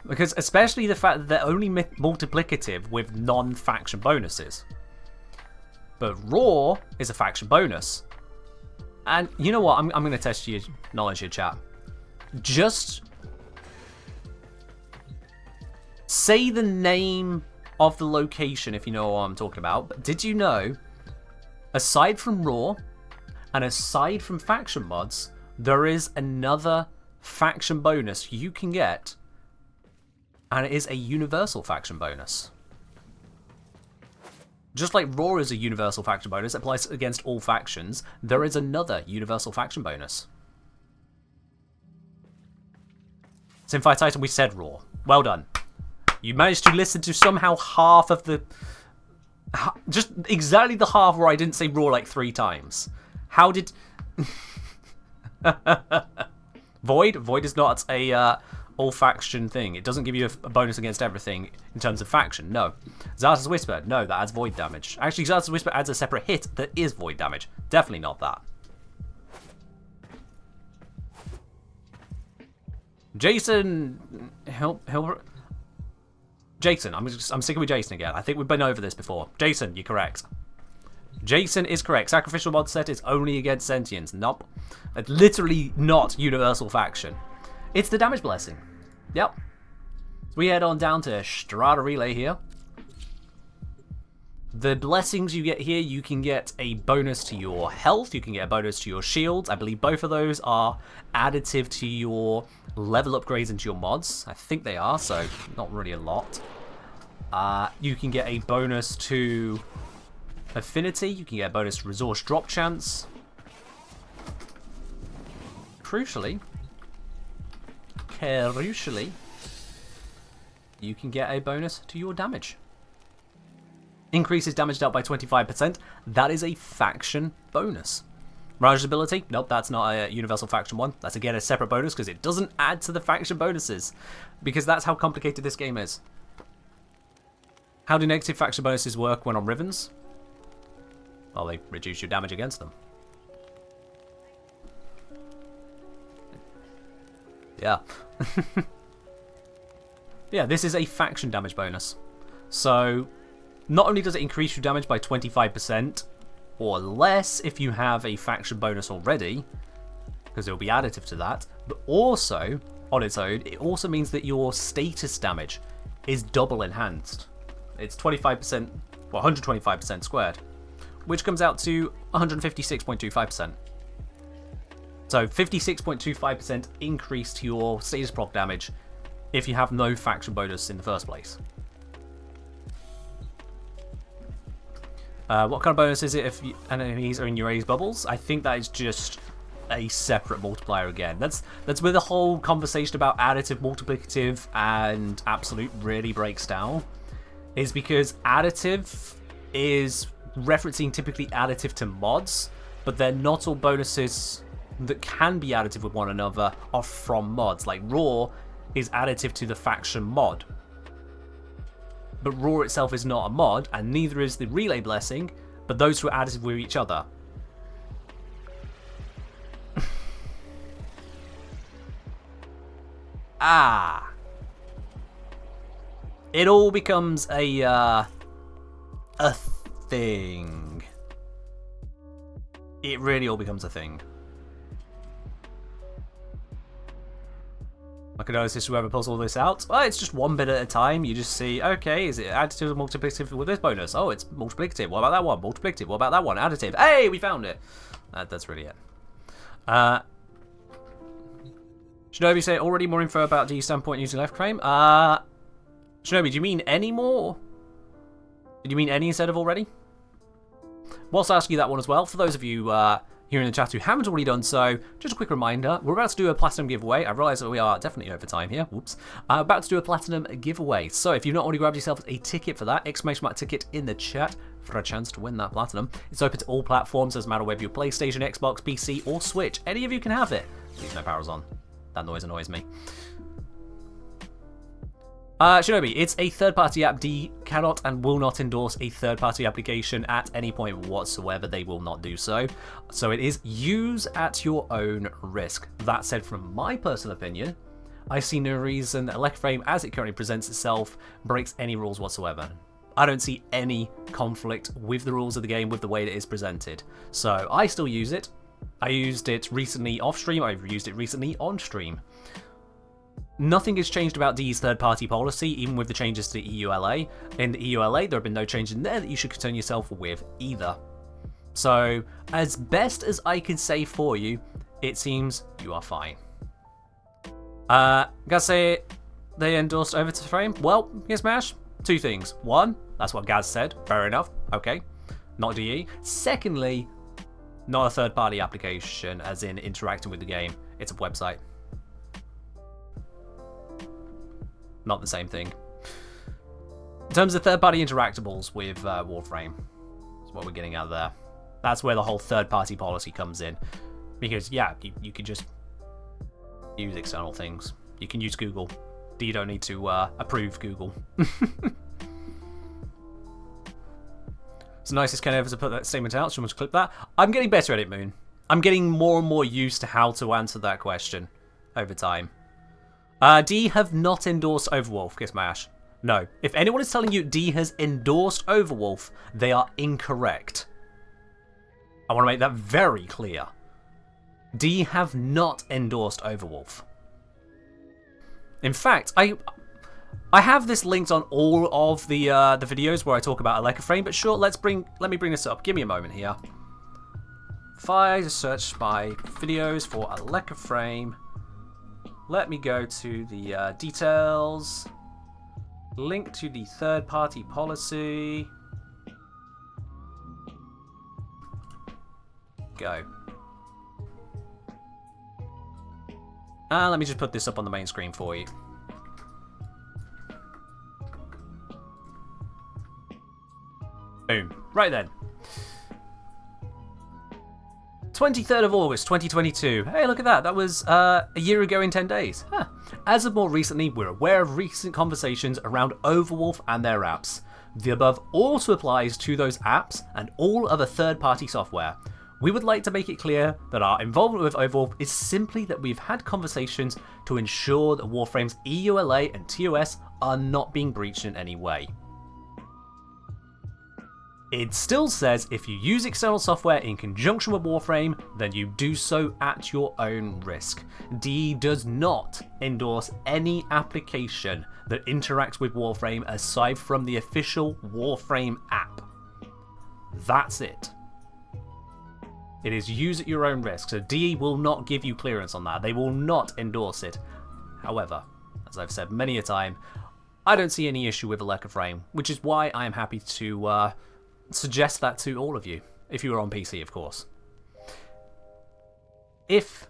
Because especially the fact that they're only multiplicative with non-faction bonuses. But Raw is a faction bonus. And you know what? I'm going to test your knowledge here, chat. Just say the name of the location if you know what I'm talking about. But did you know, aside from Raw and aside from faction mods, there is another faction bonus you can get, and it is a universal faction bonus. Just like Raw is a universal faction bonus that applies against all factions, there is another universal faction bonus. Simfy Titan, we said Raw. Well done. You managed to listen to somehow half of the... Just exactly the half where I didn't say Raw like 3 times. How did... Void? Void is not a all-faction thing. It doesn't give you a bonus against everything in terms of faction, no. Zarta's Whisper, no, that adds void damage. Actually, Zarta's Whisper adds a separate hit that is void damage. Definitely not that. Jason... Jason, I'm sticking with Jason again. I think we've been over this before. Jason, you're correct. Jason is correct. Sacrificial mod set is only against sentients. Nope. It's literally not universal faction. It's the damage blessing. Yep. So we head on down to Strata Relay here. The blessings you get here, you can get a bonus to your health, you can get a bonus to your shields. I believe both of those are additive to your level upgrades into your mods. I think they are, so not really a lot. You can get a bonus to affinity, you can get a bonus to resource drop chance. Crucially, you can get a bonus to your damage. Increases damage dealt by 25%. That is a faction bonus. Mirage's ability? Nope, that's not a universal faction one. That's again a separate bonus because it doesn't add to the faction bonuses. Because that's how complicated this game is. How do negative faction bonuses work when on Rivens? Well, they reduce your damage against them. Yeah. Yeah, this is a faction damage bonus. So, not only does it increase your damage by 25%, or less if you have a faction bonus already, because it will be additive to that, but also, on its own, it also means that your status damage is double enhanced. It's 25%, well, 125% squared, which comes out to 156.25%. So 56.25% increase to your status proc damage if you have no faction bonus in the first place. What kind of bonus is it if enemies are in your A's bubbles? I think that is just a separate multiplier again. That's where the whole conversation about additive, multiplicative, and absolute really breaks down. Is because additive is referencing typically additive to mods, but they're not all bonuses that can be additive with one another are from mods. Like Raw is additive to the faction mod. But Raw itself is not a mod, and neither is the Relay Blessing, but those two are additive with each other. It all becomes a thing. It really all becomes a thing. I could notice whoever pulls all this out. Well, it's just one bit at a time. You just see, okay, is it additive or multiplicative with this bonus? Oh, it's multiplicative. What about that one? Multiplicative. What about that one? Additive. Hey, we found it. That's really it. Shinobi say already more info about the standpoint using left frame. Shinobi, do you mean any more? Did you mean any instead of already? Whilst I ask you that one as well, for those of you here in the chat who haven't already done so, just a quick reminder, we're about to do a platinum giveaway. I realise that we are definitely over time here. Whoops. About to do a platinum giveaway. So if you've not already grabbed yourself a ticket for that, exclamation mark ticket in the chat for a chance to win that platinum. It's open to all platforms, doesn't matter whether you're PlayStation, Xbox, PC, or Switch. Any of you can have it. Please, no power's on. That noise annoys me. Shinobi, it's a third-party app. D cannot and will not endorse a third-party application at any point whatsoever. They will not do so. So it is use at your own risk. That said, from my personal opinion, I see no reason that Warframe, as it currently presents itself, breaks any rules whatsoever. I don't see any conflict with the rules of the game with the way that it is presented. So I still use it. I used it recently off-stream. I've used it recently on-stream. Nothing has changed about D's third-party policy, even with the changes to the EULA. In the EULA, there have been no changes in there that you should concern yourself with either. So, as best as I can say for you, it seems you are fine. Gaz say they endorsed Warframe. Well, here's Mash. Two things. One, that's what Gaz said. Fair enough. Okay. Not DE. Secondly, not a third-party application, as in interacting with the game. It's a website. Not the same thing. In terms of third-party interactables with Warframe, that's what we're getting out of there. That's where the whole third-party policy comes in. Because, yeah, you can just use external things. You can use Google. You don't need to approve Google. It's the nicest Ken ever to put that statement out. Someone to clip that. I'm getting better at it, Moon. I'm getting more and more used to how to answer that question over time. D have not endorsed Overwolf, kiss my ash. No. If anyone is telling you D has endorsed Overwolf, they are incorrect. I want to make that very clear. D have not endorsed Overwolf. In fact, I have this linked on all of the videos where I talk about Warframe, but sure, let me bring this up. Give me a moment here. If I search my videos for Warframe, let me go to the details, link to the third-party policy, go. And let me just put this up on the main screen for you. Boom. Right then. 23rd of August 2022. Hey, look at that. That was a year ago in 10 days. Huh. As of more recently, we're aware of recent conversations around Overwolf and their apps. The above also applies to those apps and all other third-party software. We would like to make it clear that our involvement with Overwolf is simply that we've had conversations to ensure that Warframe's EULA and TOS are not being breached in any way. It still says if you use external software in conjunction with Warframe, then you do so at your own risk. DE does not endorse any application that interacts with Warframe aside from the official Warframe app. That's it. It is use at your own risk, so DE will not give you clearance on that. They will not endorse it. However, as I've said many a time, I don't see any issue with Aleka Frame, which is why I am happy to suggest that to all of you, if you are on PC, of course. If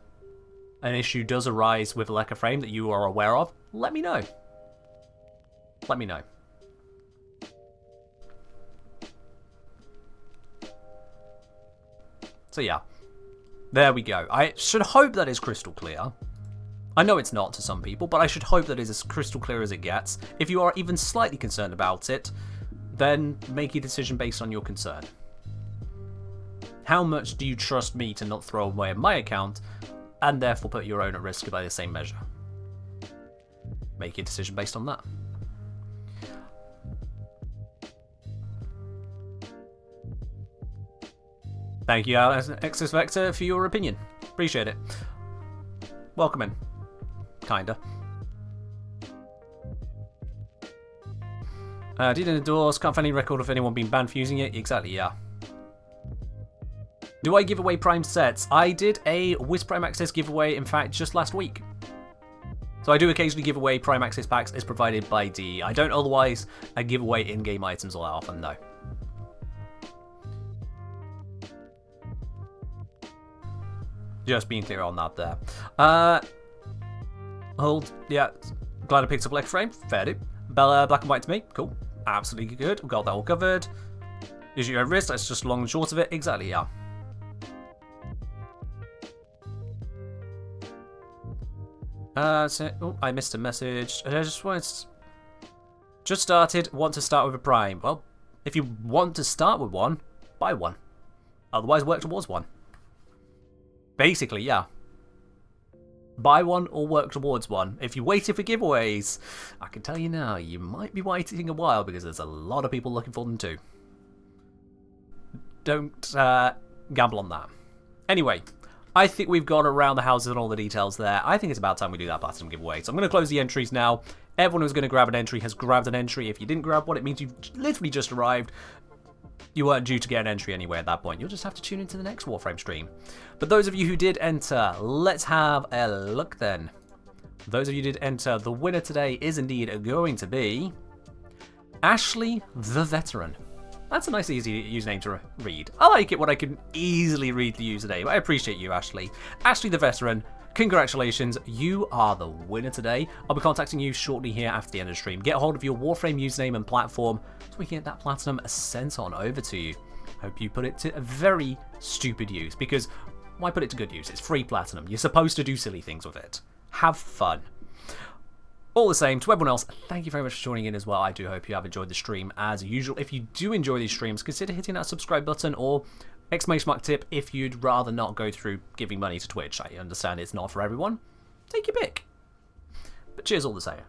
an issue does arise with Aleka Frame that you are aware of, let me know. Let me know. So yeah, there we go. I should hope that is crystal clear. I know it's not to some people, but I should hope that it is as crystal clear as it gets. If you are even slightly concerned about it, then make your decision based on your concern. How much do you trust me to not throw away my account, and therefore put your own at risk by the same measure? Make your decision based on that. Thank you, Exus Vector, for your opinion. Appreciate it. Welcome in. Kinda. Didn't endorse, can't find any record of anyone being banned for using it. Exactly, yeah. Do I give away Prime sets? I did a Wisp Prime Access giveaway, in fact, just last week. So I do occasionally give away Prime Access packs as provided by DE. I don't otherwise give away in-game items all that often, no. Just being clear on that there. Hold, yeah. Glad I picked up Aleka Frame. Fair do. Bella, black and white to me. Cool. Absolutely good. We've got that all covered. Use your own wrist. That's just long and short of it. Exactly, yeah. Oh, I missed a message. I just started. Want to start with a Prime. Well, if you want to start with one, buy one. Otherwise, work towards one. Basically, yeah. Buy one or work towards one. If you're waiting for giveaways, I can tell you now, you might be waiting a while because there's a lot of people looking for them too. Don't gamble on that. Anyway, I think we've gone around the houses and all the details there. I think it's about time we do that Platinum giveaway. So I'm going to close the entries now. Everyone who's going to grab an entry has grabbed an entry. If you didn't grab one, it means you've literally just arrived. You weren't due to get an entry anyway at that point. You'll just have to tune into the next Warframe stream. But those of you who did enter, let's have a look then. Those of you who did enter, the winner today is indeed going to be Ashley the Veteran. That's a nice, easy username to read. I like it when I can easily read the username. I appreciate you, Ashley. Ashley the Veteran, congratulations. You are the winner today. I'll be contacting you shortly here after the end of the stream. Get a hold of your Warframe username and platform so we can get that platinum sent on over to you. Hope you put it to a very stupid use, because why put it to good use? It's free platinum. You're supposed to do silly things with it. Have fun. All the same, to everyone else, thank you very much for joining in as well. I do hope you have enjoyed the stream as usual. If you do enjoy these streams, consider hitting that subscribe button or exclamation mark tip if you'd rather not go through giving money to Twitch. I understand it's not for everyone. Take your pick. But cheers all the same.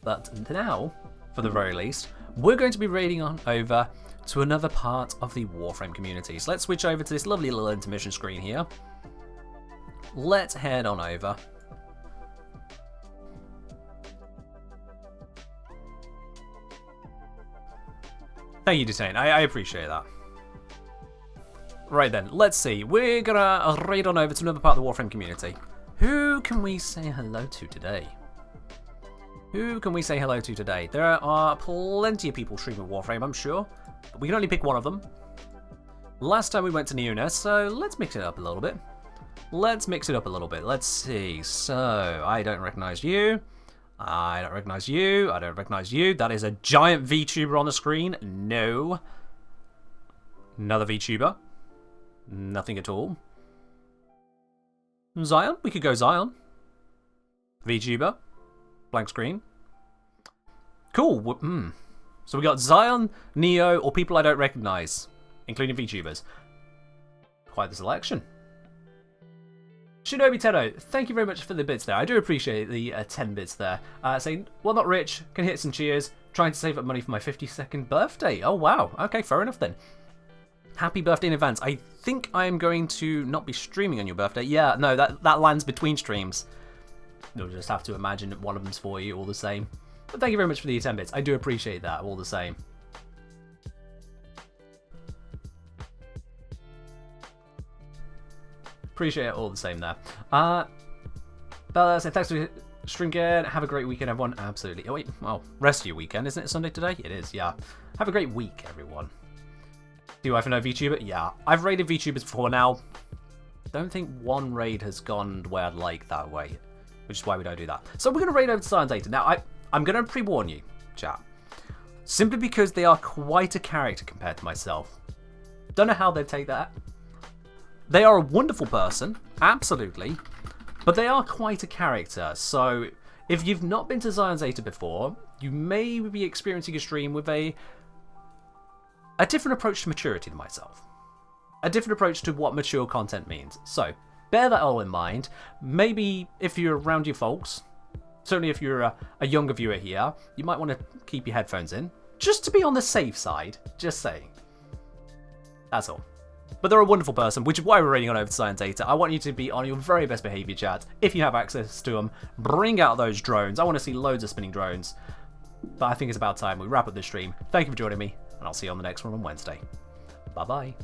But now, for the very least, we're going to be raiding on over to another part of the Warframe community. So let's switch over to this lovely little intermission screen here. Let's head on over. Thank you, Detain. I appreciate that. Right then, let's see. We're gonna raid on over to another part of the Warframe community. Who can we say hello to today? Who can we say hello to today? There are plenty of people streaming Warframe, I'm sure. But we can only pick one of them. Last time we went to Newness, so let's mix it up a little bit. Let's see. So, I don't recognize you. I don't recognize you. I don't recognize you. That is a giant VTuber on the screen. No. Another VTuber. Nothing at all. Zion? We could go Zion. VTuber. Blank screen. Cool. So we got Zion, Neo, or people I don't recognise, including VTubers. Quite the selection. Shinobi Tenno, thank you very much for the bits there. I do appreciate the 10 bits there. Saying, well, not rich, can hit some cheers. Trying to save up money for my 52nd birthday. Oh, wow. Okay, fair enough then. Happy birthday in advance. I think I'm going to not be streaming on your birthday. Yeah, no, that lands between streams. You'll just have to imagine that one of them's for you all the same. But thank you very much for the 10 bits. I do appreciate that all the same. Appreciate it all the same there. Bella said, thanks for streaming again. Have a great weekend, everyone. Absolutely. Oh, wait. Well, rest of your weekend. Isn't it Sunday today? It is, yeah. Have a great week, everyone. Do I have no VTuber? Yeah. I've raided VTubers before now. Don't think one raid has gone the way I'd like that way, which is why we don't do that. So we're going to raid over to Silent Data. Now, I'm going to pre-warn you, chat. Simply because they are quite a character compared to myself. Don't know how they'd take that. They are a wonderful person, absolutely, but they are quite a character. So if you've not been to Zion Zeta before, you may be experiencing a stream with a different approach to maturity than myself. A different approach to what mature content means. So bear that all in mind. Maybe if you're around your folks, certainly if you're a younger viewer here, you might want to keep your headphones in, just to be on the safe side. Just saying. That's all. But they're a wonderful person, which is why we're raiding on over to Science Data. I want you to be on your very best behaviour, chat. If you have access to them, bring out those drones. I want to see loads of spinning drones. But I think it's about time we wrap up this stream. Thank you for joining me, and I'll see you on the next one on Wednesday. Bye-bye.